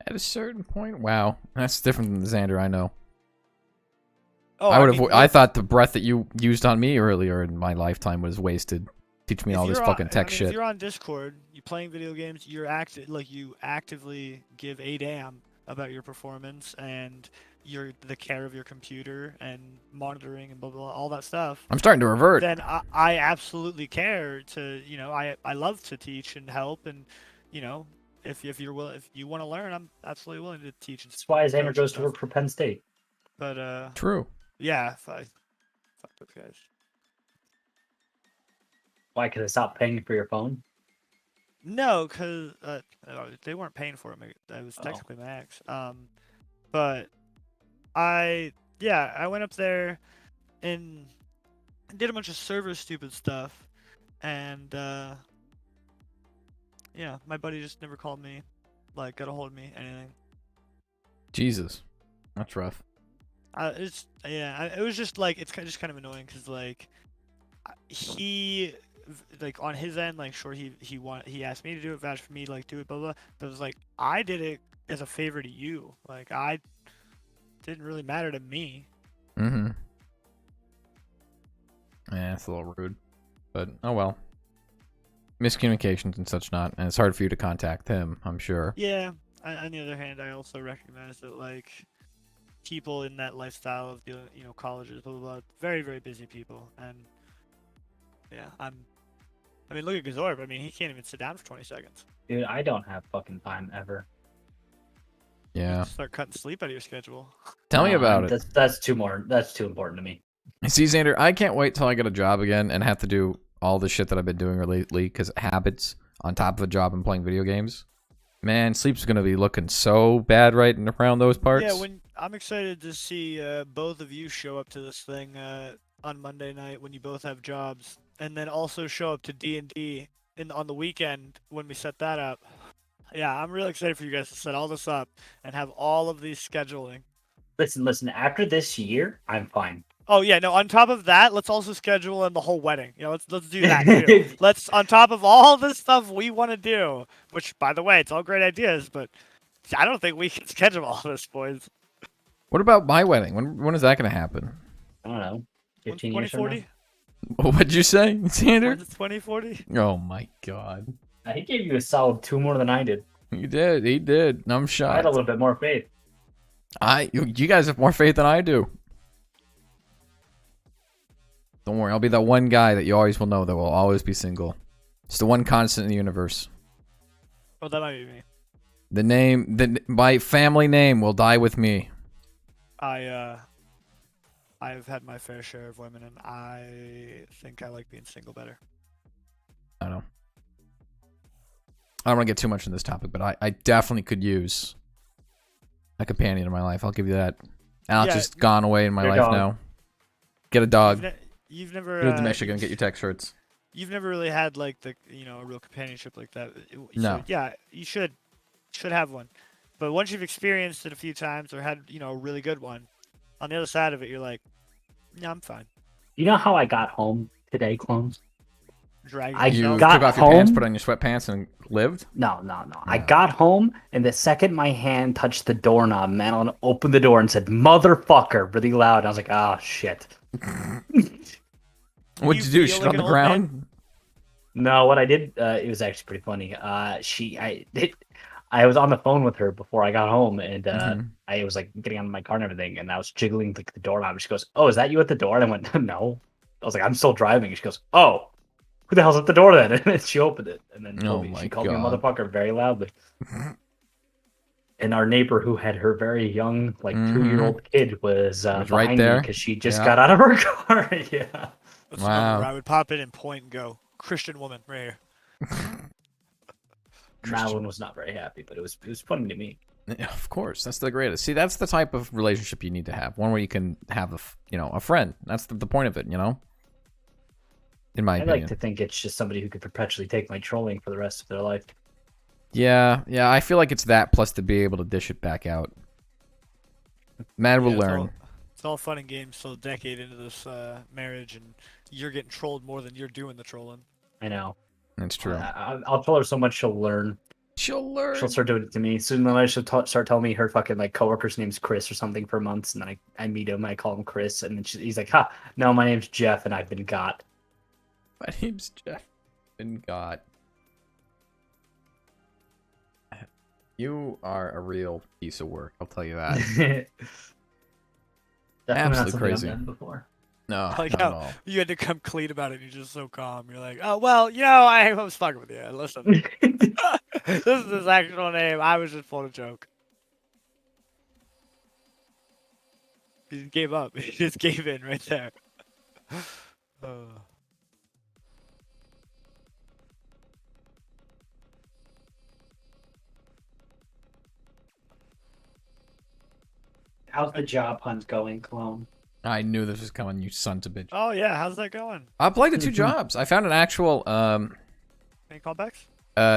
At a certain point, wow, that's different than the Xander I know. Oh, I thought the breath that you used on me earlier in my lifetime was wasted. Teach me all this fucking tech shit. If you're on Discord, you playing video games, you actively give a damn about your performance and the care of your computer and monitoring and blah blah, blah all that stuff. I'm starting to revert. Then I absolutely care to, I love to teach and help, and if you want to learn, I'm absolutely willing to teach. That's why Xander goes to work for Penn State. But true. Yeah, fuck those guys. Why? Because I stopped paying for your phone? No, because they weren't paying for it. That was technically my ex. But I went up there and did a bunch of server stupid stuff, and my buddy just never called me, like got a hold of me, anything. Jesus, that's rough. It was just like it's just kind of annoying because like he. Like on his end, like sure he asked me to do it, vouch for me, like do it, blah blah. But it was like I did it as a favor to you. Like I didn't really matter to me. Mm-hmm. Yeah, it's a little rude, but oh well. Miscommunications and such not, and it's hard for you to contact him, I'm sure. Yeah. On the other hand, I also recognize that like people in that lifestyle of colleges, blah blah blah, very very busy people, and yeah, I mean, look at Gazorb. I mean, he can't even sit down for 20 seconds. Dude, I don't have fucking time ever. Yeah. Start cutting sleep out of your schedule. Tell me about it. That's too important to me. See, Xander, I can't wait till I get a job again and have to do all the shit that I've been doing lately because habits on top of a job and playing video games. Man, sleep's gonna be looking so bad right around those parts. Yeah, I'm excited to see both of you show up to this thing on Monday night when you both have jobs. And then also show up to D&D on the weekend when we set that up. Yeah, I'm really excited for you guys to set all this up and have all of these scheduling. Listen. After this year, I'm fine. Oh yeah, no. On top of that, let's also schedule in the whole wedding. Let's do that too. Let's on top of all this stuff we want to do, which by the way, it's all great ideas, but I don't think we can schedule all this, boys. What about my wedding? When is that gonna happen? I don't know. 15 years from now? What'd you say, Xander? 2040? Oh my god. He gave you a solid 2 more than I did. He did. I'm shocked. I had a little bit more faith. You guys have more faith than I do. Don't worry, I'll be that one guy that you always will know that will always be single. It's the one constant in the universe. Oh, that might be me. My family name will die with me. I've had my fair share of women, and I think I like being single better. I don't know. I don't want to get too much in this topic, but I definitely could use a companion in my life. I'll give you that. Alex has gone away in my life now. Get a dog. You've never go to Michigan, get your tech shirts. You've never really had like a real companionship like that. No. So, yeah, you should have one. But once you've experienced it a few times or had a really good one, on the other side of it, you're like, yeah, I'm fine. You know how I got home today, clones? You took off your pants, put on your sweatpants, and lived? No. I got home, and the second my hand touched the doorknob, Madeline opened the door and said, "Motherfucker," really loud. And I was like, oh, shit. What'd you do? feel Shit like on an the old man? ground? No, what I did, it was actually pretty funny. I was on the phone with her before I got home, and Mhm. I was like getting on my car and everything, and I was jiggling like the doorknob. And she goes, "Oh, is that you at the door?" And I went, "No." I was like, "I'm still driving." And she goes, "Oh, who the hell's at the door then?" And then she opened it, and then Oh told me my she called me a God. motherfucker very loudly. And our neighbor who had her very young, like 2-year-old kid, was Was right behind me there. because she just Yeah. got out of her car. Yeah, That's the moment where Wow. I would pop in and point and go, Christian woman, right here. Madeline was not very happy, but it was funny to me. Yeah, of course, that's the greatest. See, that's the type of relationship you need to have. One where you can have a friend. That's the point of it, in my I like opinion. to think it's just somebody who could perpetually take my trolling for the rest of their life. Yeah, I feel like it's that plus to be able to dish it back out. Mad will Yeah, learn. It's all fun and games till a decade into this marriage, and you're getting trolled more than you're doing the trolling. I know. That's true. I'll tell her so much she'll learn. She'll learn. She'll start doing it to me. Soon then she'll start telling me her fucking like coworker's name's Chris or something for months, and then I meet him, I call him Chris, and then he's like, "Ha, no, my name's Jeff, and I've been got." My name's Jeff. And God. You are a real piece of work, I'll tell you that. Definitely not Absolutely something crazy. I've done before. No, Like not how at all. you had to come clean about it, and you're just so calm. You're like, oh, well, I was fucking with you. Listen, this is his actual name. I was just pulling a joke. He just gave up. He just gave in right there. How's the job hunt going, clone? I knew this was coming, you sons of bitch. Oh, yeah. How's that going? I applied to 2 jobs. I found an actual Any callbacks?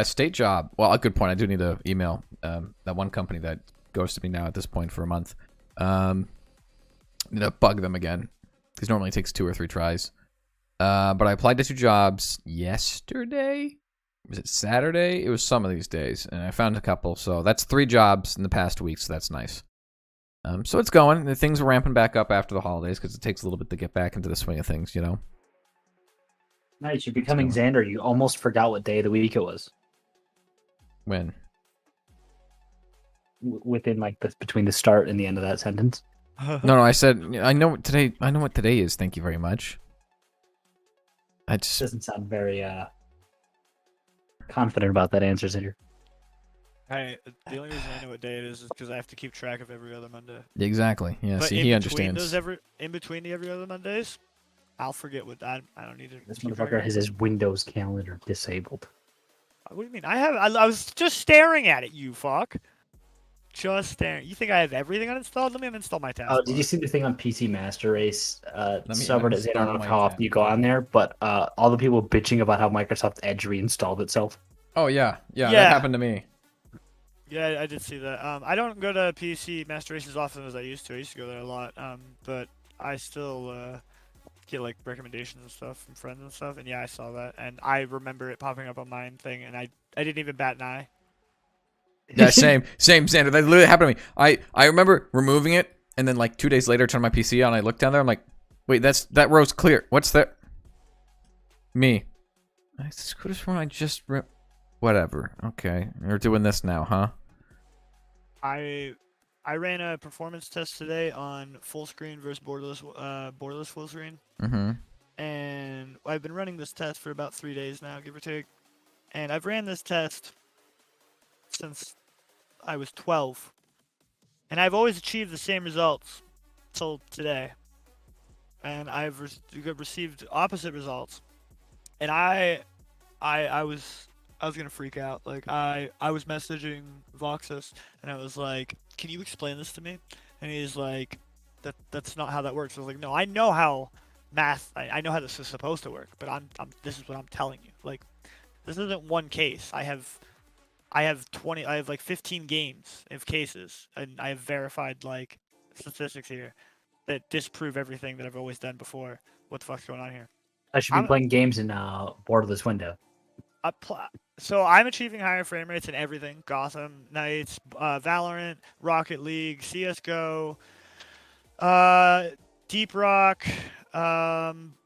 state job. Well, a good point. I do need to email that one company that ghosted me now at this point for a month. Need to bug them again because normally it takes 2 or 3 tries. But I applied to 2 jobs yesterday. Was it Saturday? It was some of these days, and I found a couple. So that's 3 jobs in the past week. So that's nice. So it's going. The things are ramping back up after the holidays because it takes a little bit to get back into the swing of things, Nice, you're becoming Xander. You almost forgot what day of the week it was. When? Within like between the start and the end of that sentence. No, I said I know what today is. Thank you very much. I just Doesn't sound very confident about that answer, Xander. Hey, the only reason I know what day it is because I have to keep track of every other Monday. exactly. Yeah, But see, in he between understands. in between the every other Mondays, I'll forget what I don't need to. This keep motherfucker track. has his Windows calendar disabled. What do you mean? I was just staring at it. You fuck. Just staring. You think I have everything uninstalled? Let me uninstall my taskbar. Oh, did you see the thing on PC Master Race? me Subreddit, I don't know uninstall my how you go on there, but all the people bitching about how Microsoft Edge reinstalled itself. Oh yeah, that Yeah. happened to me. Yeah, I did see that. I don't go to PC Master Race as often as I used to. I used to go there a lot. But I still get like recommendations and stuff from friends and stuff. And yeah, I saw that, and I remember it popping up on mine thing, and I didn't even bat an eye. Yeah, same, Xander. That literally happened to me. I remember removing it, and then like 2 days later, turn my PC on. I look down there. I'm like, wait, that row's clear. What's that? Me. I could have sworn I just whatever. Okay, we're doing this now, huh? I ran a performance test today on full screen versus borderless full screen, Mm-hmm. and I've been running this test for about 3 days now, give or take. And I've ran this test since I was 12, and I've always achieved the same results till today. And I've received opposite results, and I was gonna freak out. Like I was messaging Voxus, and I was like, "Can you explain this to me?" And he's like, "That's not how that works." I was like, "No, I know how math. I know how this is supposed to work, but this is what I'm telling you. Like, this isn't one case. I have 20. I have like 15 games of cases, and I have verified like statistics here that disprove everything that I've always done before. What the fuck's going on here?" I should be playing games in borderless window. So I'm achieving higher frame rates in everything: Gotham Knights, Valorant, Rocket League, CS:GO, Deep Rock,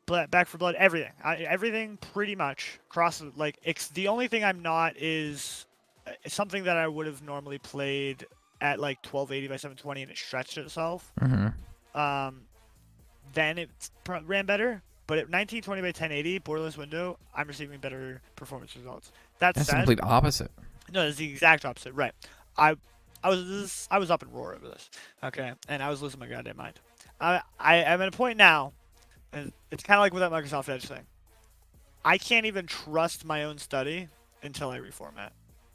Back for Blood, everything. Everything pretty much across. Like, the only thing I'm not is something that I would have normally played at like 1280 by 720 and it stretched itself. Then it ran better. But at 1920 by 1080 borderless window, I'm receiving better performance results. That's the complete opposite. No, it's the exact opposite. Right. I was up in roar over this. Okay, and I was losing my goddamn mind. I'm at a point now, and it's kind of like with that Microsoft Edge thing. I can't even trust my own study until I reformat.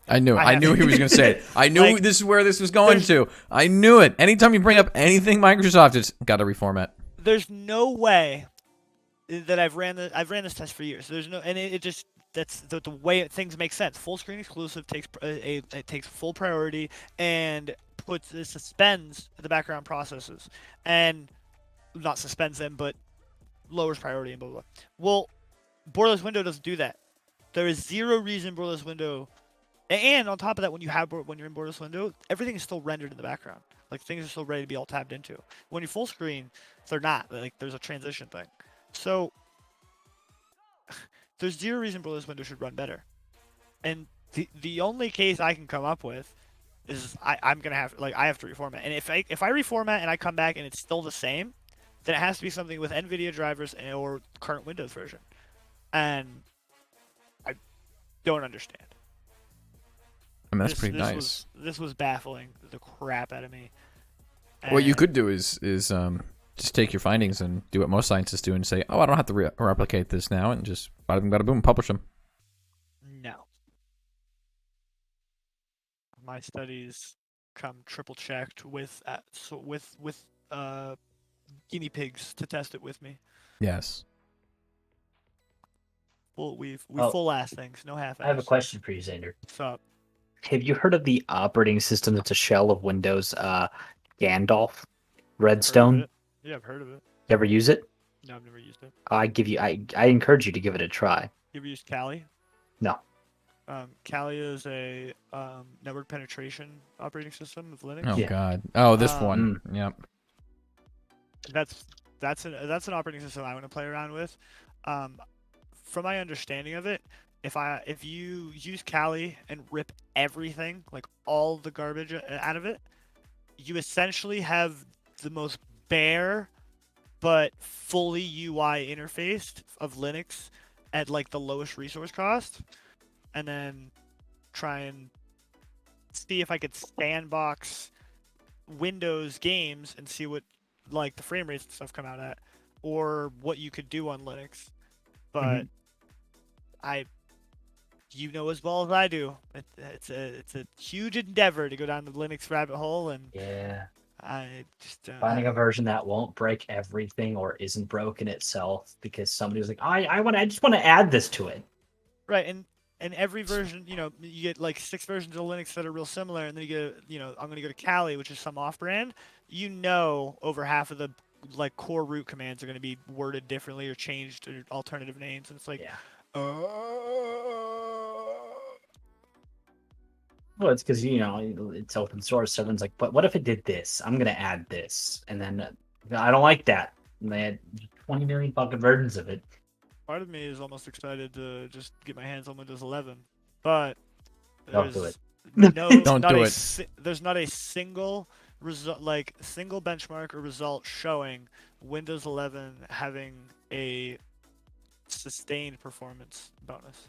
I knew it. I knew he was going to say it. I knew this is where this was going to. I knew it. Anytime you bring up anything Microsoft, it's got to reformat. There's no way that I've ran this test for years. There's no, and it just, that's the way things make sense. Full screen exclusive takes it takes full priority and suspends the background processes, and not suspends them, but lowers priority and blah blah. Well, borderless window doesn't do that. There is zero reason borderless window. And on top of that, when you're in borderless window, everything is still rendered in the background. Like, things are still ready to be all tabbed into. When you're full screen, they're not. Like, there's a transition thing. So there's zero reason borderless window should run better. And the only case I can come up with is I'm gonna have I have to reformat. And if I reformat and I come back and it's still the same, then it has to be something with NVIDIA drivers or current Windows version. And I don't understand. I mean, that's pretty nice. This was baffling the crap out of me. And what you could do is just take your findings and do what most scientists do and say, oh, I don't have to replicate this now, and just bada bing, bada boom, publish them. No. My studies come triple checked with guinea pigs to test it with me. Yes. Well, we full ass things, no half ass. I have a question for you, Xander. What's up? Have you heard of the operating system that's a shell of Windows, Gandalf, Redstone? Yeah, I've heard of it. You ever use it? No, I've never used it. I encourage you to give it a try. You ever used Kali? No. Kali is a network penetration operating system of Linux. Oh God. Oh, this one. Yep. That's an operating system I want to play around with. From my understanding of it, if you use Kali and rip everything, like all the garbage out of it, you essentially have the most bare but fully UI interfaced of Linux at like the lowest resource cost, and then try and see if I could sandbox Windows games and see what like the frame rates and stuff come out at, or what you could do on Linux. But you know as well as I do, it's a huge endeavor to go down the Linux rabbit hole, and I just finding a version that won't break everything or isn't broken itself because somebody was like, I just want to add this to it. Right, and every version, you get like 6 versions of Linux that are real similar, and then you get, I'm going to go to Kali, which is some off-brand. Over half of the like core root commands are going to be worded differently or changed to alternative names, and it's like, Well, it's because it's open source. So everyone's like, but what if it did this? I'm gonna add this, and then I don't like that. And they had 20 million fucking versions of it. Part of me is almost excited to just get my hands on Windows 11, but don't do it. Don't do it. There's not a single result, like single benchmark or result showing Windows 11 having a sustained performance bonus.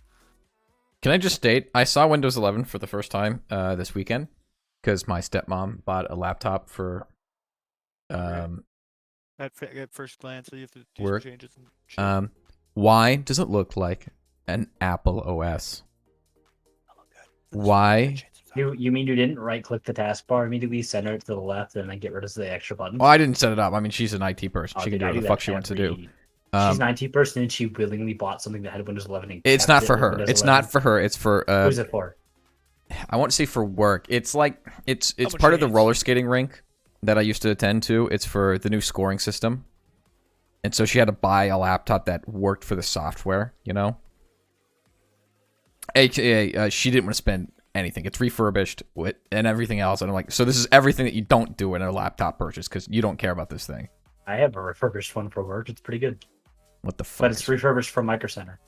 Can I just state, I saw Windows 11 for the first time this weekend because my stepmom bought a laptop for At first glance, so you have to do work. Some changes. And why does it look like an Apple OS? Why? You mean you didn't right-click the taskbar, immediately center it to the left, and then get rid of the extra buttons? Well, I didn't set it up. I mean, she's an IT person. She can do whatever the fuck she wants to do. She's an IT person, and she willingly bought something that had Windows 11. And it's not for her. It's not for her. It's for. Who's it for? I want to say for work. It's like it's part of the roller skating rink that I used to attend to. It's for the new scoring system, and so she had to buy a laptop that worked for the software. AKA, she didn't want to spend anything. It's refurbished and everything else. And I'm like, so this is everything that you don't do in a laptop purchase because you don't care about this thing. I have a refurbished one for work. It's pretty good. What the fuck? But it's refurbished from Micro Center.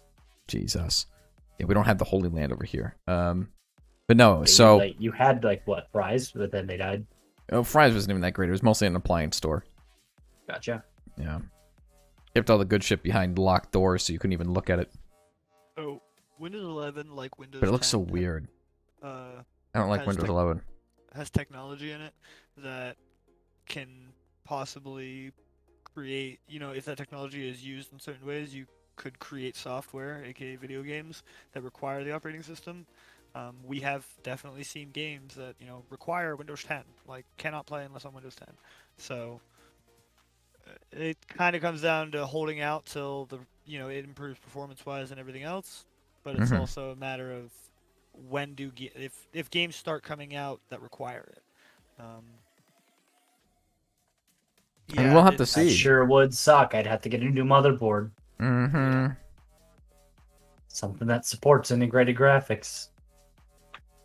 Jesus. Yeah, we don't have the Holy Land over here. But no, so you had like what, Fry's, but then they died. oh, Fry's wasn't even that great. It was mostly an appliance store. Gotcha. Yeah. Kept all the good shit behind locked doors so you couldn't even look at it. Oh, Windows 11, like Windows But it looks so 10, weird. I don't like has Windows 11. has technology in it that can possibly create, if that technology is used in certain ways, you could create software, aka video games, that require the operating system. We have definitely seen games that, require Windows 10, like cannot play unless on Windows 10. So it kind of comes down to holding out till it improves performance-wise and everything else, but it's also a matter of when if games start coming out that require it. I mean, we'll have to That see. sure would suck. I'd have to get a new motherboard. Mm-hmm. Something that supports integrated graphics.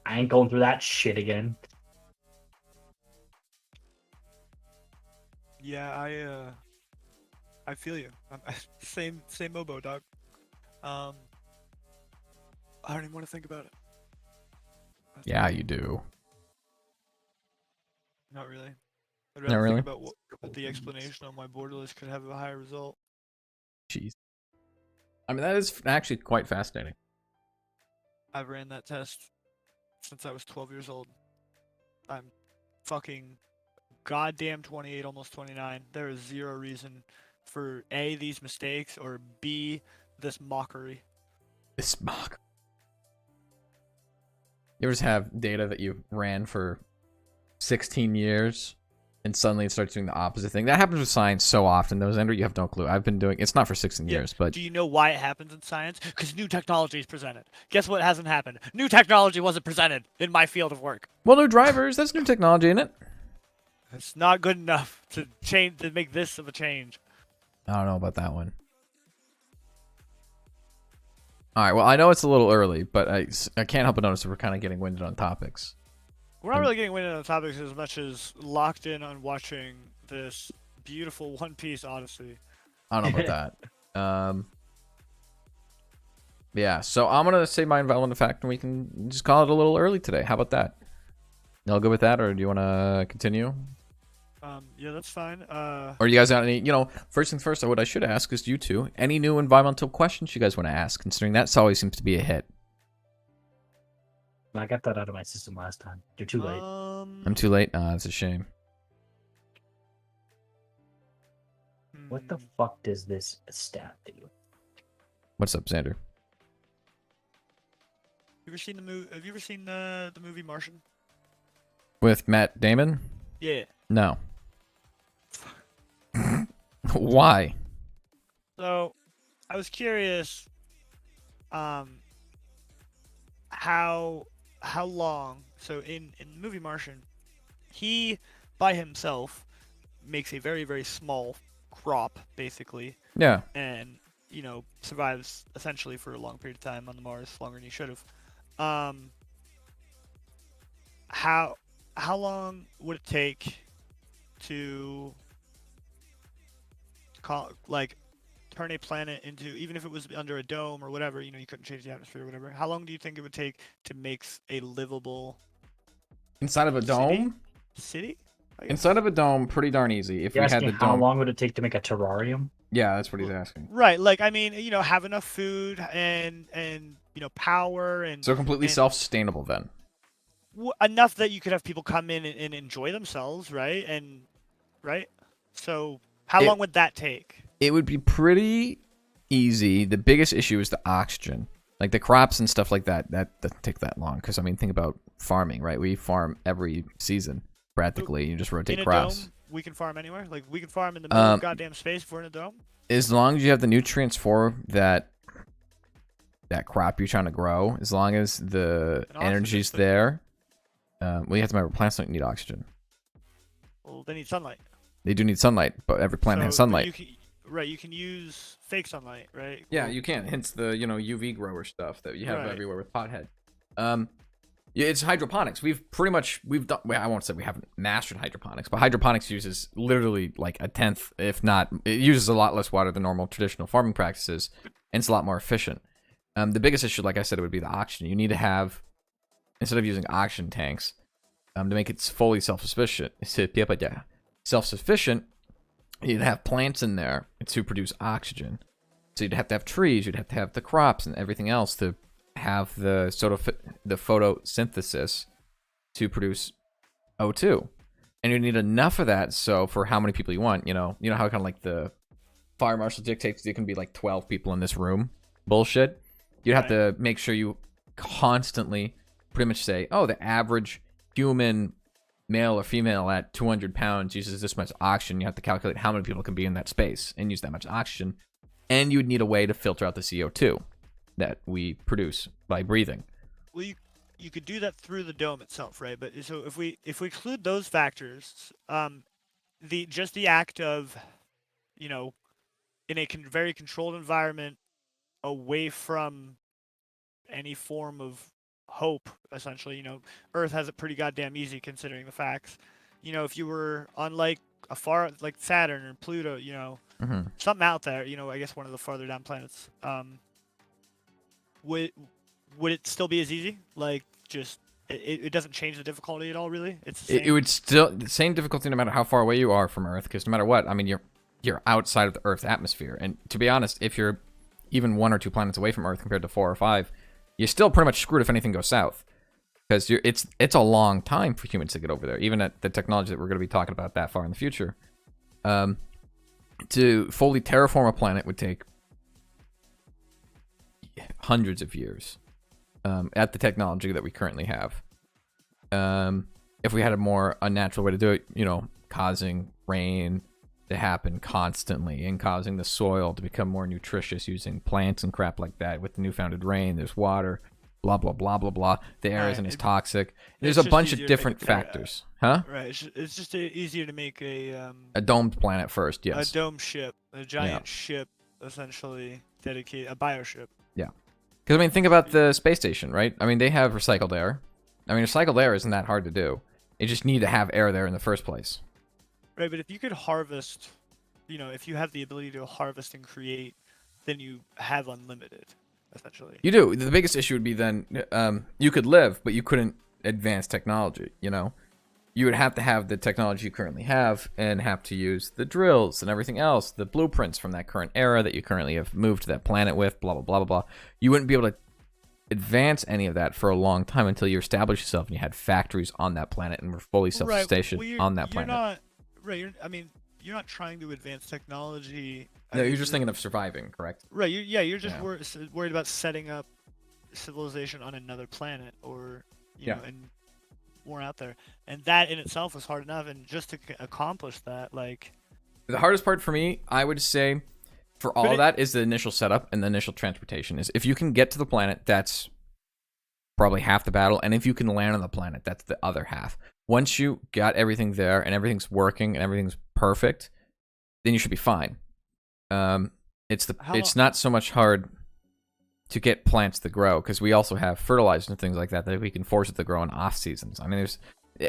I ain't going through that shit again. Yeah, I feel you. Same Mobo, dog. I don't even want to think about it. Yeah, you do. Not really. I'd Not rather really? think about what the explanation on my borderless could have a higher result. Jeez. I mean, that is actually quite fascinating. I've ran that test since I was 12 years old. I'm fucking goddamn 28, almost 29. There is zero reason for A, these mistakes, or B, this mockery. This mock. You ever just have data that you ran for 16 years and suddenly it starts doing the opposite thing? That happens with science so often, though, Xander. You have no clue. I've been doing it's not for 16 years, but Do you know why it happens in science? Because new technology is presented. Guess what hasn't happened? New technology wasn't presented in my field of work. well, new drivers, that's new technology, isn't it? It's not good enough to make this of a change. I don't know about that one. All right, well, I know it's a little early, but I can't help but notice that we're kind of getting winded on topics. We're not really getting winded on the topics as much as locked in on watching this beautiful One Piece Odyssey. I don't know about that. Yeah, so I'm going to say my invalid fact, and we can just call it a little early today. How about that? Y'all good with that, or do you want to continue? Yeah, that's fine. Or you guys got any, first things first, what I should ask is you two, any new environmental questions you guys want to ask, considering that always seems to be a hit. I got that out of my system last time. You're too late. I'm too late? That's a shame. What the fuck does this stat do? What's up, Xander? Have you ever seen the movie Martian? With Matt Damon? Yeah. No. Why? So, I was curious, how long? So in the movie Martian, he by himself makes a very, very small crop, basically. Yeah. And survives essentially for a long period of time on the Mars, longer than he should have. How long would it take to turn a planet into, even if it was under a dome or whatever, you couldn't change the atmosphere or whatever. How long do you think it would take to make a livable Inside of a dome? city? Inside of a dome, pretty darn easy. If we had the How dome. long would it take to make a terrarium? Yeah, that's what he's asking. Right, have enough food and power and So completely self-sustainable then. Enough that you could have people come in and enjoy themselves, right? So how long would that take? It would be pretty easy. The biggest issue is the oxygen. Like the crops and stuff like that, that doesn't take that long. Because, think about farming, right? We farm every season, practically. You just rotate crops. Dome, we can farm anywhere? Like, we can farm in the middle of goddamn space if we're in a dome? As long as you have the nutrients for that crop you're trying to grow, as long as the energy's there. You have to remember, plants don't need oxygen. Well, they need sunlight. They do need sunlight, but every plant has sunlight. You can use fake sunlight, right? Yeah, you can. Hence the UV grower stuff that you have everywhere with pothead. Yeah, it's hydroponics. We've done. Well, I won't say we haven't mastered hydroponics, but hydroponics uses literally like a tenth, if not, it uses a lot less water than normal traditional farming practices, and it's a lot more efficient. The biggest issue, like I said, it would be the oxygen. You need to have, instead of using oxygen tanks, to make it fully self-sufficient, you'd have plants in there to produce oxygen. So you'd have to have trees, you'd have to have the crops and everything else to have the sort of the photosynthesis to produce O2. And you need enough of that so for how many people you want, you know how kind of like the fire marshal dictates there can be like 12 people in this room bullshit. You'd have to make sure you constantly pretty much say, oh, the average human male or female at 200 pounds uses this much oxygen. You have to calculate how many people can be in that space and use that much oxygen. And you would need a way to filter out the CO2 that we produce by breathing. Well, you could do that through the dome itself, right? But so if we exclude those factors, the act of, in a very controlled environment, away from any form of hope, essentially, Earth has it pretty goddamn easy considering the facts. If you were on like a far like Saturn or Pluto, something out there, I guess one of the farther down planets, would it still be as easy? Like, just it doesn't change the difficulty at all, really. It's the same? It would still the same difficulty no matter how far away you are from Earth, because no matter what, I mean, you're outside of the Earth's atmosphere, and to be honest, if you're even 1 or 2 planets away from Earth compared to 4 or 5, you're still pretty much screwed if anything goes south, because it's a long time for humans to get over there, even at the technology that we're going to be talking about that far in the future. To fully terraform a planet would take hundreds of years at the technology that we currently have. If we had a more unnatural way to do it, causing rain to happen constantly and causing the soil to become more nutritious using plants and crap like that. With the newfounded rain, there's water, blah, blah, blah, blah, blah. The air isn't as toxic. There's a bunch of different factors. Huh? Right. It's just easier to make a domed planet first, yes. A dome ship, a giant ship, essentially dedicated, a bioship. Yeah. Because, I mean, think about the space station, right? I mean, they have recycled air. I mean, recycled air isn't that hard to do. You just need to have air there in the first place. Right, but if you could harvest, if you have the ability to harvest and create, then you have unlimited, essentially. You do. The biggest issue would be then you could live, but you couldn't advance technology, You would have to have the technology you currently have and have to use the drills and everything else, the blueprints from that current era that you currently have moved to that planet with, blah, blah, blah, blah, blah. You wouldn't be able to advance any of that for a long time until you established yourself and you had factories on that planet and were fully self-sustaining on that planet. You're not trying to advance technology. No, you're just thinking of surviving, correct? Right. You're just worried about setting up civilization on another planet, or and more out there, and that in itself is hard enough. And just to accomplish that, like, the hardest part for me, I would say, for all of that, is the initial setup and the initial transportation. Is if you can get to the planet, that's probably half the battle, and if you can land on the planet, that's the other half. Once you got everything there and everything's working and everything's perfect, then you should be fine. It's not so much hard to get plants to grow, because we also have fertilizers and things like that we can force it to grow in off seasons. I mean, there's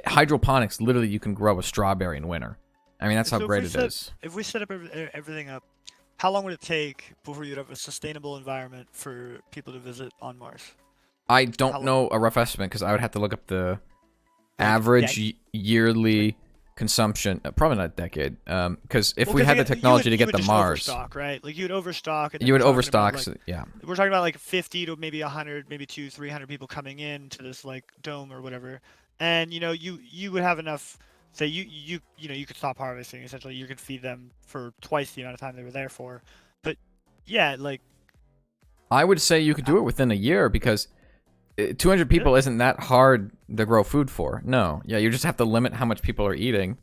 hydroponics. Literally, you can grow a strawberry in winter. I mean, that's how great it is. If we set up everything up, how long would it take before you'd have a sustainable environment for people to visit on Mars? I don't know a rough estimate, because I would have to look up the average yearly consumption. Probably not a decade, because if we had the technology to get to Mars, overstock, right? Like, you would overstock. And you would overstock. Yeah, we're talking about like 50 to maybe 100, maybe 200, 300 people coming in to this like dome or whatever, and you would have enough. Say you could stop harvesting. Essentially, you could feed them for twice the amount of time they were there for. But yeah, like, I would say you could do it within a year, because 200 people isn't that hard to grow food for. No. Yeah, you just have to limit how much people are eating.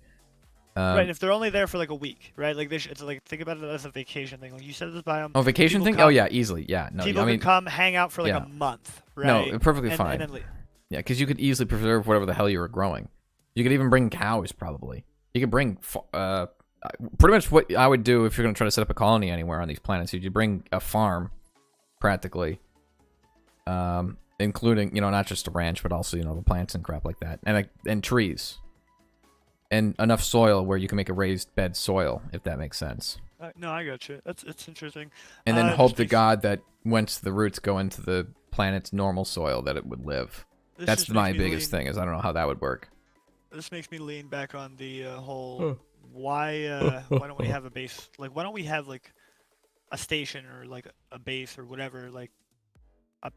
Right, if they're only there for like a week, right? Like, it's like, think about it as a vacation thing. Like you said, this biome. Oh, vacation thing? Oh, yeah, easily. Yeah, no. People could come hang out for like a month, right? No, perfectly fine. And then leave. Yeah, because you could easily preserve whatever the hell you were growing. You could even bring cows, probably. You could bring pretty much what I would do if you're going to try to set up a colony anywhere on these planets. You bring a farm, practically. including not just a ranch, but also the plants and crap like that, and trees, and enough soil where you can make a raised bed soil, if that makes sense. No, I got you. It's interesting. And then hope to God that once the roots go into the planet's normal soil, that it would live. That's my biggest thing, is I don't know how that would work. This makes me lean back on the whole why don't we have a base? Like, why don't we have like a station or like a base or whatever, like a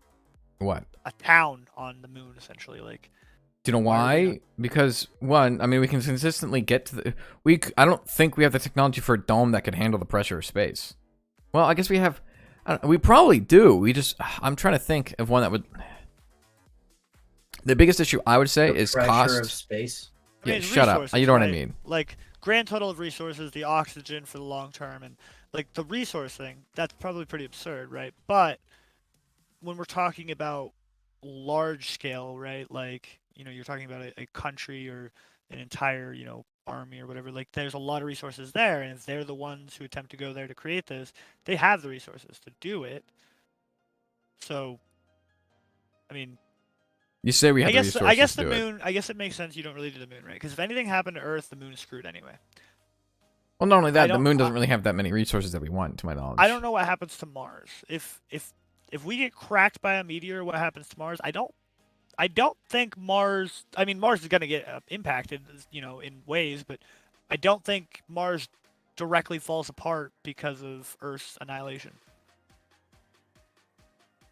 town on the moon, essentially? Like, do you know why? Because one, I mean, we can consistently get to the. I don't think we have the technology for a dome that could handle the pressure of space. Well, I guess we have. We probably do. I'm trying to think of one that would. The biggest issue I would say is pressure cost of space. I mean, Yeah, shut up. You know what I mean. Like, grand total of resources, the oxygen for the long term, and like the resource thing, that's probably pretty absurd, right? But when we're talking about large scale, right? Like, you're talking about a country or an entire, army or whatever. Like, there's a lot of resources there, and if they're the ones who attempt to go there to create this, they have the resources to do it. So, I mean, You say we have the resources I guess to the do it. moon. I guess it makes sense you don't really do the moon, right? Because if anything happened to Earth, the moon's screwed anyway. Well, not only that, the moon doesn't really have that many resources that we want, to my knowledge. I don't know what happens to Mars. If we get cracked by a meteor, what happens to Mars? I don't think Mars. I mean, Mars is going to get impacted, in ways, but I don't think Mars directly falls apart because of Earth's annihilation.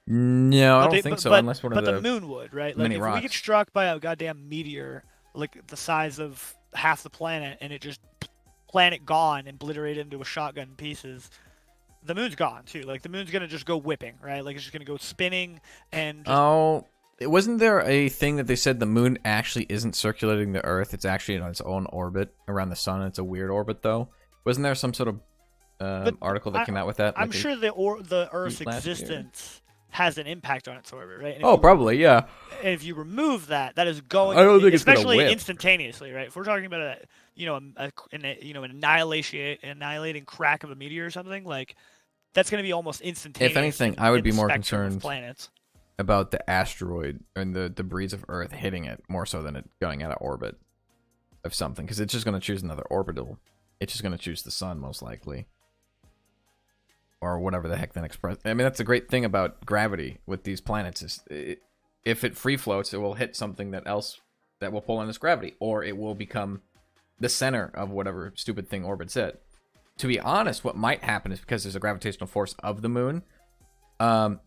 No, I don't think so. Unless one of the moon would, right? Like, mini if rocks. we get struck by a goddamn meteor, like the size of half the planet, and it just planet gone and obliterated into a shotgun pieces, the moon's gone too. Like, the moon's gonna just go whipping, right? Like, it's just gonna go spinning and. Wasn't there a thing that they said the moon actually isn't circulating the Earth? It's actually on its own orbit around the sun. It's a weird orbit, though. Wasn't there some sort of article that came out with that? I'm sure the Earth's existence has an impact on its orbit, right? Probably, yeah. And if you remove that, that is going. I don't think especially it's gonna whip. instantaneously, right? If we're talking about an annihilating crack of a meteor or something, like, that's going to be almost instantaneous. If anything, I would be more concerned concerned about the asteroid and the debris of Earth hitting it more so than it going out of orbit of something, because it's just going to choose another orbital. It's just going to choose the sun, most likely. Or whatever the heck then express. I mean, that's the great thing about gravity with these planets is if it free floats, it will hit something that will pull on its gravity, or it will become the center of whatever stupid thing orbits it. To be honest, what might happen is, because there's a gravitational force of the moon,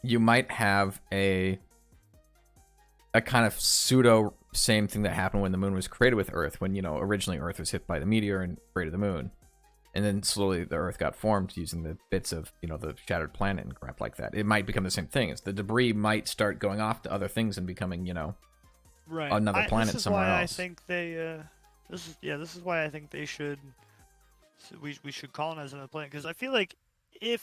you might have a kind of pseudo same thing that happened when the moon was created with Earth, when originally Earth was hit by the meteor and created the moon. And then slowly the Earth got formed using the bits of, the shattered planet and crap like that. It might become the same thing. The debris might start going off to other things and becoming, right. another planet somewhere else. I think they. This is why I think they should. We should colonize another planet, because I feel like we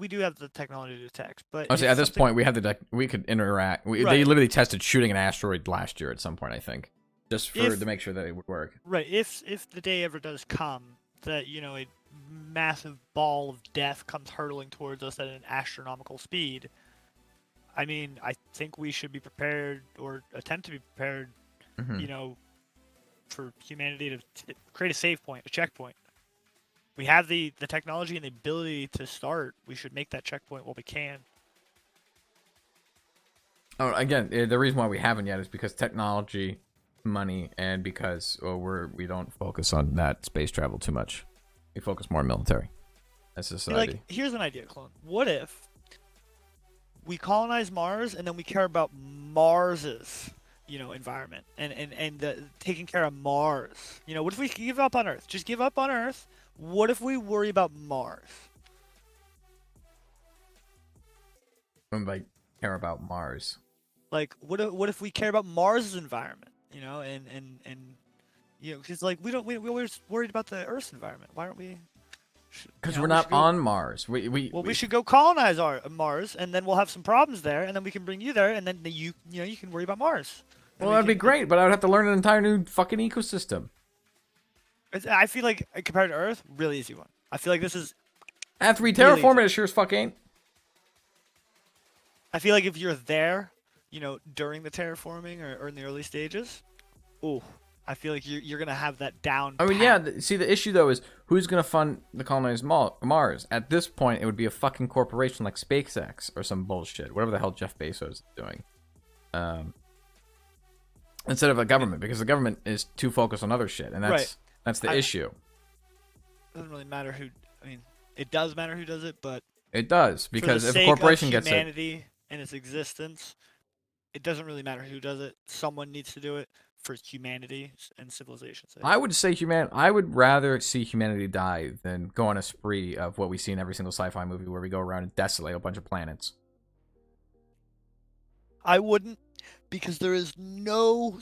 do have the technology to detect, but Honestly, at this point we have we could interact. They literally tested shooting an asteroid last year at some point, I think. Just to make sure that it would work. Right. If the day ever does come that, a massive ball of death comes hurtling towards us at an astronomical speed, I mean, I think we should be prepared, or attempt to be prepared, for humanity to create a save point, a checkpoint. We have the technology and the ability to start. We should make that checkpoint while we can. Oh, again, the reason why we haven't yet is because technology, money, and because we don't focus on that space travel too much. We focus more on military as a society. Like, here's an idea, Clone. What if we colonize Mars and then we care about Mars's, environment and taking care of Mars? What if we give up on Earth? Just give up on Earth. What if we worry about Mars? I care about Mars. Like, what if we care about Mars's environment? Because we always worried about the Earth's environment. Why aren't we? Because we're not on Mars. We should go colonize Mars, and then we'll have some problems there, and then we can bring you there, and then you can worry about Mars. Well, that'd be great, but I would have to learn an entire new fucking ecosystem. I feel like, compared to Earth, really easy one. I feel like this is. I have to re-terraform it, it sure as fuck ain't. I feel like if you're there, during the terraforming or in the early stages, ooh, I feel like you're gonna have that down. I mean, yeah. See, the issue though is who's gonna fund the colonized Mars? At this point, it would be a fucking corporation like SpaceX or some bullshit, whatever the hell Jeff Bezos is doing, instead of a government, because the government is too focused on other shit, and that's the issue. It doesn't really matter who. I mean, it does matter who does it, but it does, because if a corporation gets humanity and its existence, it doesn't really matter who does it. Someone needs to do it for humanity and civilization's sake. I would say I would rather see humanity die than go on a spree of what we see in every single sci-fi movie where we go around and desolate a bunch of planets. I wouldn't, because there is no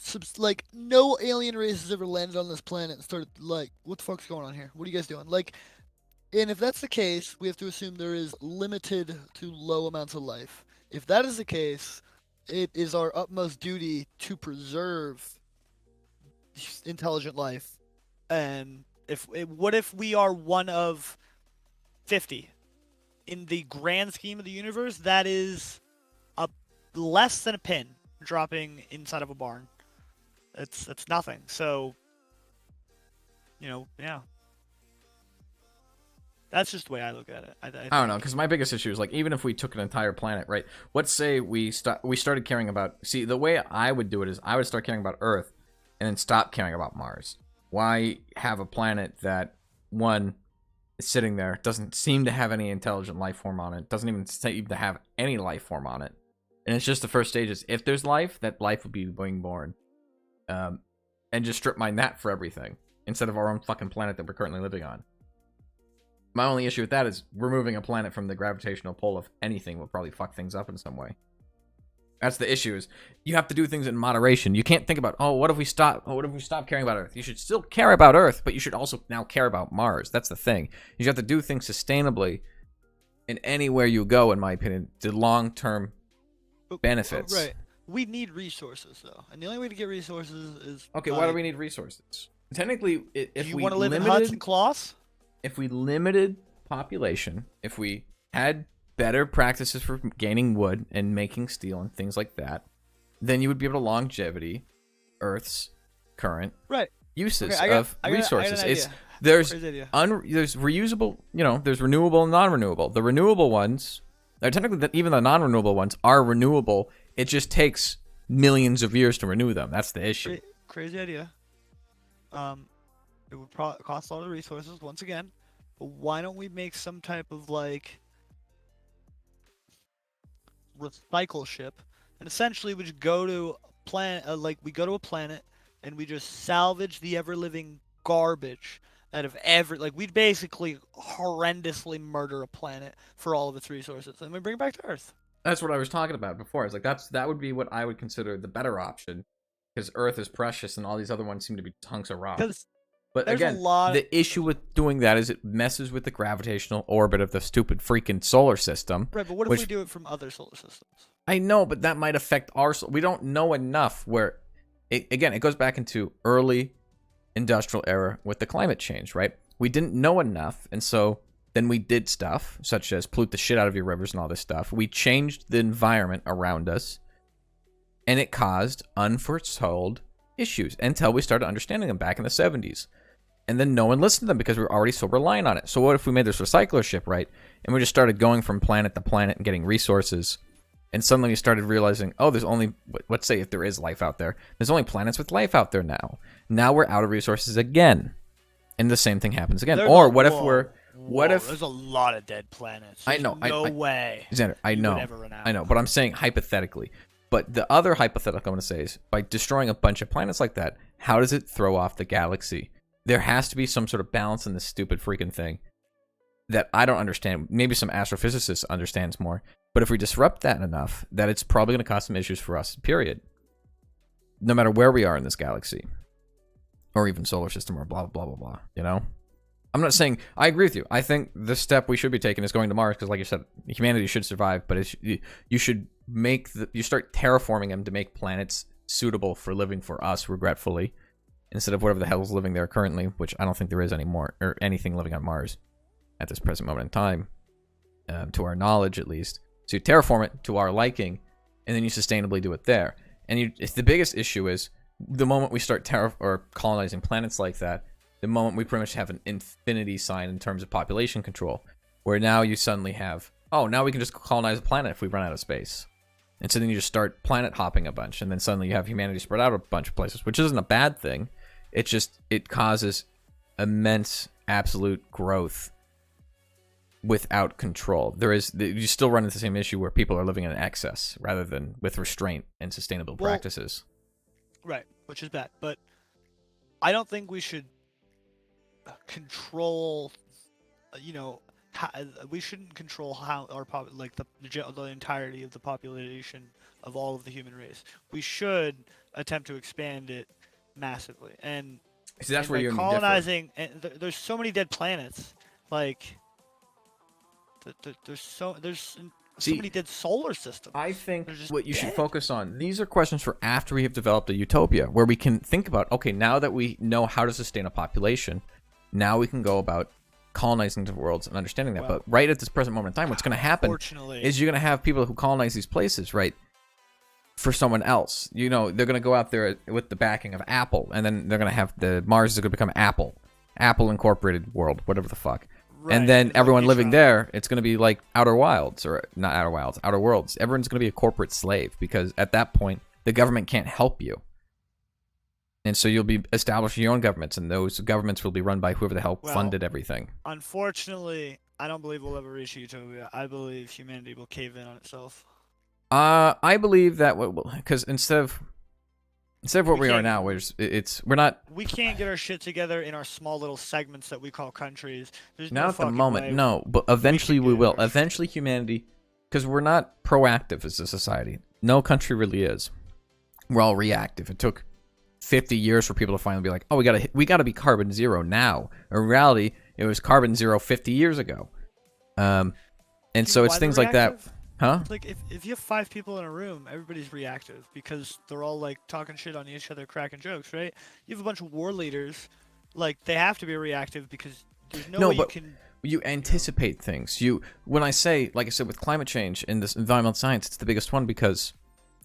alien race has ever landed on this planet and started like, what the fuck's going on here? What are you guys doing? Like, and if that's the case, we have to assume there is limited to low amounts of life. If that is the case, it is our utmost duty to preserve intelligent life. And what if we are one of 50? In the grand scheme of the universe, that is less than a pin dropping inside of a barn. That's nothing. So, yeah. That's just the way I look at it. I don't know, because my biggest issue is, like, even if we took an entire planet, right? Let's say we started caring about... See, the way I would do it is I would start caring about Earth and then stop caring about Mars. Why have a planet that, one, is sitting there, doesn't seem to have any intelligent life form on it, doesn't even seem to have any life form on it, and it's just the first stages. If there's life, that life would be being born. And just strip mine that for everything, instead of our own fucking planet that we're currently living on. My only issue with that is removing a planet from the gravitational pull of anything will probably fuck things up in some way. That's the issue, is you have to do things in moderation. You can't think about, what if we stop caring about Earth? You should still care about Earth, but you should also now care about Mars. That's the thing. You have to do things sustainably in anywhere you go, in my opinion, to long-term benefits. Right. We need resources, though. And the only way to get resources is... Okay, why do we need resources? Technically, if you we want to live in huts and cloths? If we limited population, if we had better practices for gaining wood and making steel and things like that, then you would be able to longevity Earth's current uses of resources. There's reusable, there's renewable and non-renewable. The renewable ones, technically even the non-renewable ones are renewable. It just takes millions of years to renew them. That's the issue. Crazy idea. It would cost a lot of resources once again, but why don't we make some type of recycle ship, and essentially we just go to a planet, we go to a planet and we just salvage the ever living garbage out of we'd basically horrendously murder a planet for all of its resources, and we bring it back to Earth. That's what I was talking about before. It's like that would be what I would consider the better option, because Earth is precious and all these other ones seem to be hunks of rock. But again, the issue with doing that is it messes with the gravitational orbit of the stupid freaking solar system. Right, but what if we do it from other solar systems? I know, but that might affect our... We don't know enough where... It goes back into early industrial era with the climate change, right? We didn't know enough, and so then we did stuff, such as pollute the shit out of your rivers and all this stuff. We changed the environment around us, and it caused unforetold issues until we started understanding them back in the 70s. And then no one listened to them because we were already so reliant on it. So what if we made this recycler ship, right? And we just started going from planet to planet and getting resources. And suddenly we started realizing, there's only, let's say if there is life out there, there's only planets with life out there now. Now we're out of resources again. And the same thing happens again. There's there's a lot of dead planets. There's no way. Xander, I know. But I'm saying hypothetically. But the other hypothetical I'm going to say is, by destroying a bunch of planets like that, how does it throw off the galaxy? There has to be some sort of balance in this stupid freaking thing that I don't understand. Maybe some astrophysicist understands more. But if we disrupt that enough, that it's probably going to cause some issues for us, period. No matter where we are in this galaxy. Or even solar system or blah, blah, blah, blah, I'm not saying... I agree with you. I think the step we should be taking is going to Mars, because like you said, humanity should survive, but you should you start terraforming them to make planets suitable for living for us, regretfully, instead of whatever the hell is living there currently, which I don't think there is anymore, or anything living on Mars at this present moment in time, to our knowledge at least. So you terraform it to our liking, and then you sustainably do it there. And the biggest issue is the moment we start or colonizing planets like that, the moment we pretty much have an infinity sign in terms of population control, where now you suddenly have, oh, now we can just colonize a planet if we run out of space. And so then you just start planet hopping a bunch, and then suddenly you have humanity spread out a bunch of places, which isn't a bad thing. It causes immense absolute growth without control. You still run into the same issue where people are living in excess rather than with restraint and sustainable practices. Right, which is bad. But I don't think we should control, we shouldn't control how our the entirety of the population of all of the human race. We should attempt to expand it massively. And see, that's where you're colonizing. And there's so many dead planets. Like there's so many dead solar systems. I think what you should focus on, these are questions for after we have developed a utopia, where we can think about, okay, now that we know how to sustain a population, now we can go about colonizing the worlds and understanding that. But right at this present moment in time, what's going to happen is you're going to have people who colonize these places, right, for someone else. They're going to go out there with the backing of Apple, and then they're going to have Mars is going to become Apple Incorporated world, whatever the fuck. Right. And then everyone living there, it's going to be like Outer Worlds. Everyone's going to be a corporate slave, because at that point, the government can't help you. And so you'll be establishing your own governments, and those governments will be run by whoever the hell funded everything. Unfortunately, I don't believe we'll ever reach utopia. I believe humanity will cave in on itself. I believe that because instead of what we are now, we're not. We can't get our shit together in our small little segments that we call countries. There's not no at the moment, no. But eventually we will. Eventually humanity, because we're not proactive as a society. No country really is. We're all reactive. It took 50 years for people to finally be like, oh, we gotta be carbon zero now. In reality, it was carbon zero 50 years ago. And so it's things like that. Huh? It's like if you have 5 people in a room, everybody's reactive because they're all like talking shit on each other, cracking jokes, right? You have a bunch of war leaders, like they have to be reactive because there's no way you can. You anticipate things. When I say, like I said, with climate change and this environmental science, it's the biggest one because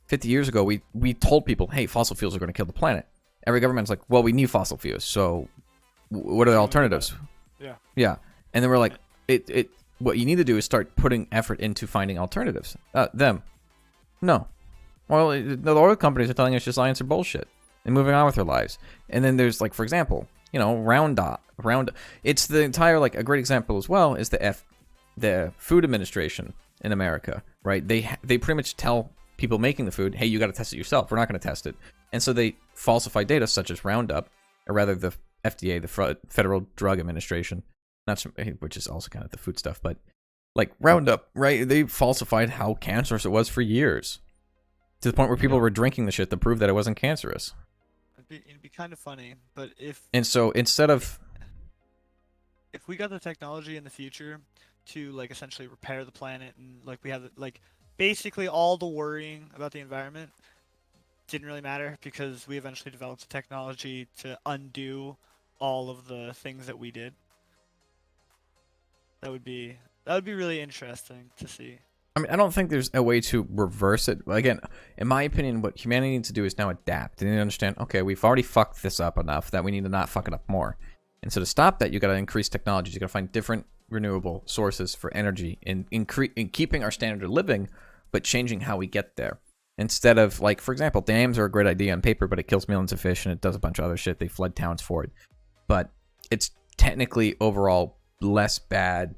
50 years ago we told people, hey, fossil fuels are going to kill the planet. Every government's like, well, we need fossil fuels, so what are the alternatives? Yeah. And then we're like, what you need to do is start putting effort into finding alternatives. No. Well, the oil companies are telling us your science are bullshit and moving on with their lives. And then there's, like, for example, Roundup. It's the entire, like, a great example as well is the Food Administration in America, right? They pretty much tell people making the food, hey, you got to test it yourself. We're not going to test it. And so they falsify data such as Roundup, or rather the FDA, the Federal Drug Administration. Which is also kind of the food stuff, but like Roundup, right? They falsified how cancerous it was for years, to the point where people were drinking the shit to prove that it wasn't cancerous. It'd be kind of funny, but if we got the technology in the future to like essentially repair the planet, and like we have like basically all the worrying about the environment didn't really matter because we eventually developed the technology to undo all of the things that we did. That would be really interesting to see. I mean, I don't think there's a way to reverse it. Again, in my opinion, what humanity needs to do is now adapt. They need to understand, okay, we've already fucked this up enough that we need to not fuck it up more. And so to stop that, you got to increase technologies. You got to find different renewable sources for energy in keeping our standard of living, but changing how we get there. Instead of, like, for example, dams are a great idea on paper, but it kills millions of fish and it does a bunch of other shit. They flood towns for it. But it's technically overall less bad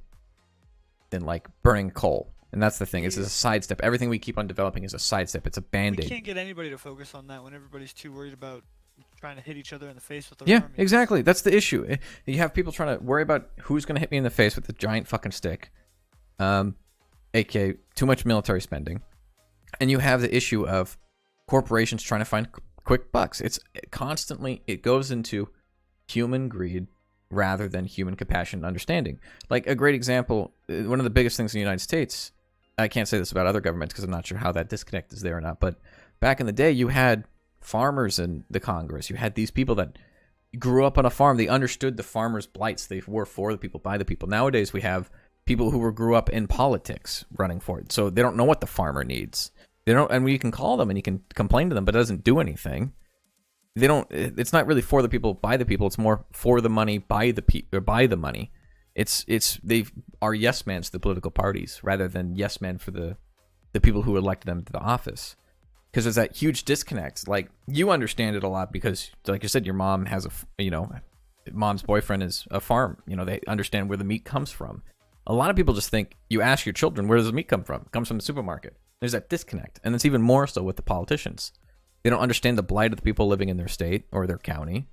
than like burning coal, and that's the thing. It's a sidestep. Everything we keep on developing is a sidestep. It's a band-aid. We can't get anybody to focus on that when everybody's too worried about trying to hit each other in the face with their armies. Exactly. That's the issue. You have people trying to worry about who's going to hit me in the face with a giant fucking stick, aka too much military spending, and you have the issue of corporations trying to find quick bucks. It goes into human greed rather than human compassion and understanding. Like a great example, one of the biggest things in the United States, I can't say this about other governments because I'm not sure how that disconnect is there or not, but back in the day, you had farmers in the Congress. You had these people that grew up on a farm. They understood the farmers' blights. They were for the people, by the people. Nowadays, we have people who grew up in politics running for it. So they don't know what the farmer needs. They don't, and you can call them and you can complain to them, but it doesn't do anything. They don't. It's not really for the people, by the people. It's more for the money, by the money. They are yes men to the political parties rather than yes men for the people who elected them to the office. Because there's that huge disconnect. Like, you understand it a lot because, like you said, your mom has mom's boyfriend is a farm. They understand where the meat comes from. A lot of people just think, you ask your children, where does the meat come from? It comes from the supermarket. There's that disconnect. And it's even more so with the politicians. They don't understand the plight of the people living in their state or their county.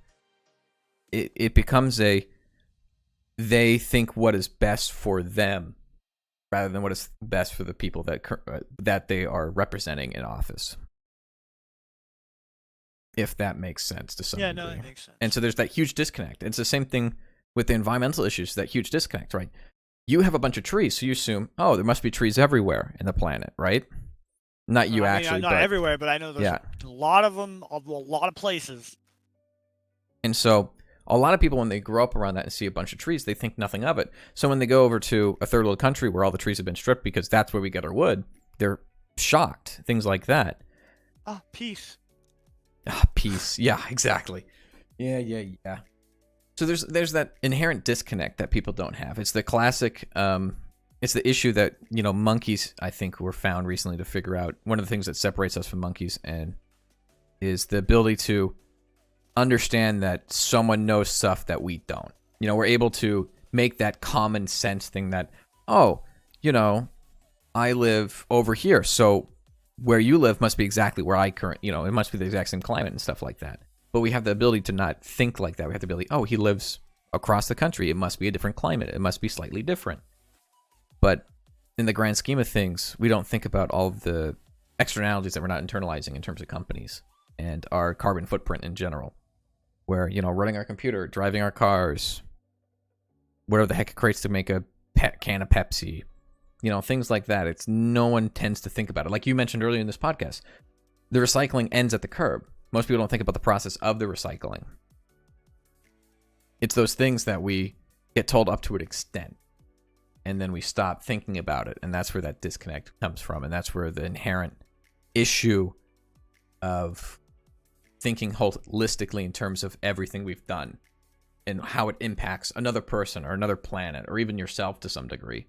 It becomes they think what is best for them rather than what is best for the people that they are representing in office. If that makes sense to some degree. Yeah, no, it makes sense. And so there's that huge disconnect. It's the same thing with the environmental issues, that huge disconnect, right? You have a bunch of trees, so you assume, oh, there must be trees everywhere in the planet, right? Not you actually. Not everywhere, but I know there's a lot of them, a lot of places. And so a lot of people, when they grow up around that and see a bunch of trees, they think nothing of it. So when they go over to a third world country where all the trees have been stripped because that's where we get our wood, they're shocked. Things like that. Ah, peace. Peace. Yeah, exactly. Yeah. So there's that inherent disconnect that people don't have. It's the classic. It's the issue that monkeys, I think, were found recently to figure out. One of the things that separates us from monkeys and is the ability to understand that someone knows stuff that we don't. We're able to make that common sense thing that, I live over here, so where you live must be exactly where it must be the exact same climate and stuff like that. But we have the ability to not think like that. We have the ability, he lives across the country. It must be a different climate. It must be slightly different. But in the grand scheme of things, we don't think about all of the externalities that we're not internalizing in terms of companies and our carbon footprint in general. Where, running our computer, driving our cars, whatever the heck it creates to make a can of Pepsi, things like that. No one tends to think about it. Like you mentioned earlier in this podcast, the recycling ends at the curb. Most people don't think about the process of the recycling. It's those things that we get told up to an extent, and then we stop thinking about it, and that's where that disconnect comes from, and that's where the inherent issue of thinking holistically in terms of everything we've done and how it impacts another person or another planet or even yourself to some degree.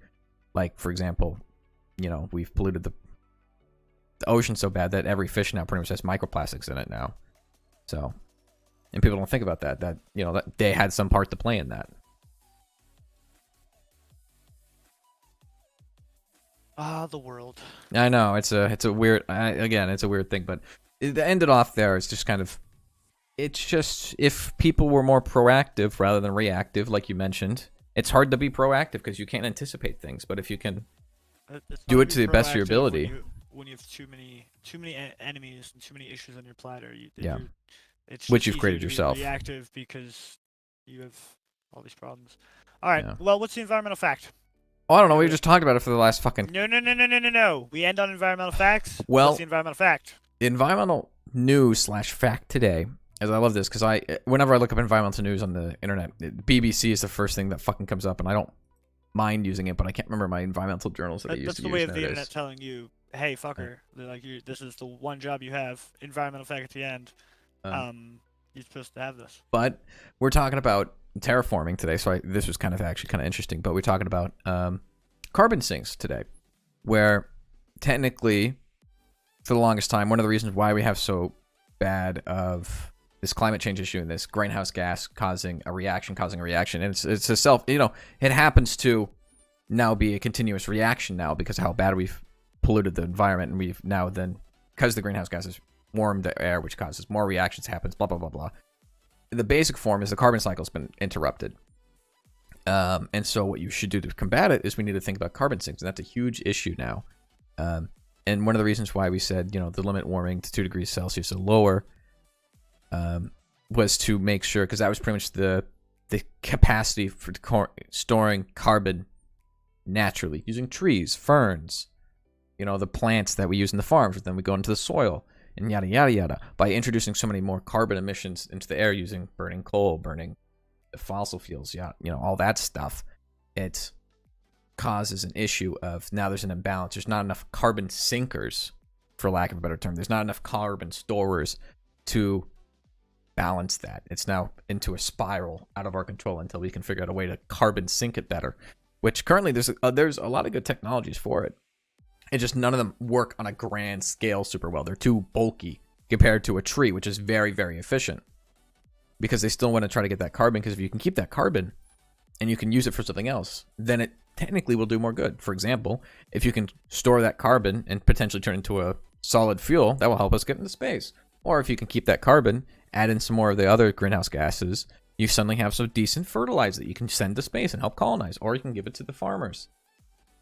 Like, for example, we've polluted the ocean so bad that every fish now pretty much has microplastics in it now. So, and people don't think about that that they had some part to play in that. The world. I know it's a weird it's a weird thing, but to end it off there is just kind of, it's just, if people were more proactive rather than reactive, like you mentioned. It's hard to be proactive because you can't anticipate things, but if you can do it to the best of your ability. When you have too many enemies and too many issues on your platter, which you've created yourself. Reactive because you have all these problems. All right. Yeah. Well, what's the environmental fact? Oh, I don't know. We just talked about it for the last fucking. No. We end on environmental facts. Well, what's the environmental fact? The environmental news/fact today. As I love this, because whenever I look up environmental news on the internet, BBC is the first thing that fucking comes up, and I don't mind using it, but I can't remember my environmental journals that I used to use. That's the way of the internet telling you, hey, fucker, this is the one job you have, environmental fact at the end. You're supposed to have this. But we're talking about terraforming today, so this was kind of interesting, but we're talking about carbon sinks today, where technically, for the longest time, one of the reasons why we have so bad of this climate change issue and this greenhouse gas causing a reaction, and it's a self, it happens to now be a continuous reaction now because of how bad we've polluted the environment, and we've now then, because the greenhouse gases warm the air, which causes more reactions, happens, blah, blah, blah, blah. The basic form is the carbon cycle has been interrupted. And so what you should do to combat it is we need to think about carbon sinks, and that's a huge issue now. And one of the reasons why we said, the limit warming to 2 degrees Celsius or lower was to make sure, because that was pretty much the capacity for storing carbon naturally, using trees, ferns, the plants that we use in the farms, but then we go into the soil, and yada, yada, yada. By introducing so many more carbon emissions into the air using burning coal, burning the fossil fuels, all that stuff, it's causes an issue of now there's an imbalance. There's not enough carbon sinkers, for lack of a better term. There's not enough carbon storers to balance that. It's now into a spiral out of our control until we can figure out a way to carbon sink it better, which currently there's a lot of good technologies for it. It's just none of them work on a grand scale super well. They're too bulky compared to a tree, which is very, very efficient, because they still want to try to get that carbon, because if you can keep that carbon and you can use it for something else, then it technically will do more good. For example, if you can store that carbon and potentially turn it into a solid fuel, that will help us get into space. Or if you can keep that carbon, add in some more of the other greenhouse gases, you suddenly have some decent fertilizer that you can send to space and help colonize, or you can give it to the farmers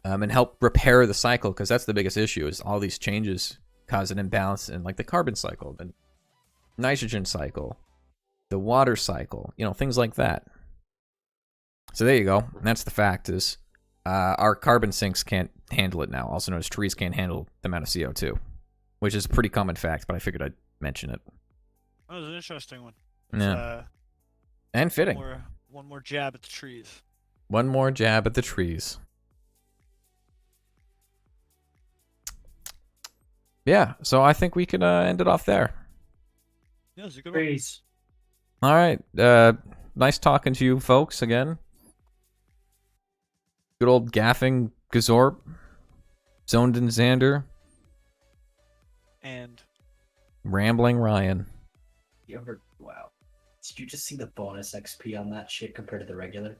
and help repair the cycle, because that's the biggest issue, is all these changes cause an imbalance in like the carbon cycle, the nitrogen cycle, the water cycle, things like that. So there you go. And that's the fact, is our carbon sinks can't handle it now. Also known as trees can't handle the amount of CO2, which is a pretty common fact, but I figured I'd mention it. That was an interesting one. Yeah. And fitting. One more jab at the trees. One more jab at the trees. Yeah, so I think we could end it off there. Yeah, it's a good one. All right. Nice talking to you folks again. Good old gaffing Gazorp, Zoned and Xander, And Rambling Ryan. Wow. Did you just see the bonus XP on that shit compared to the regular?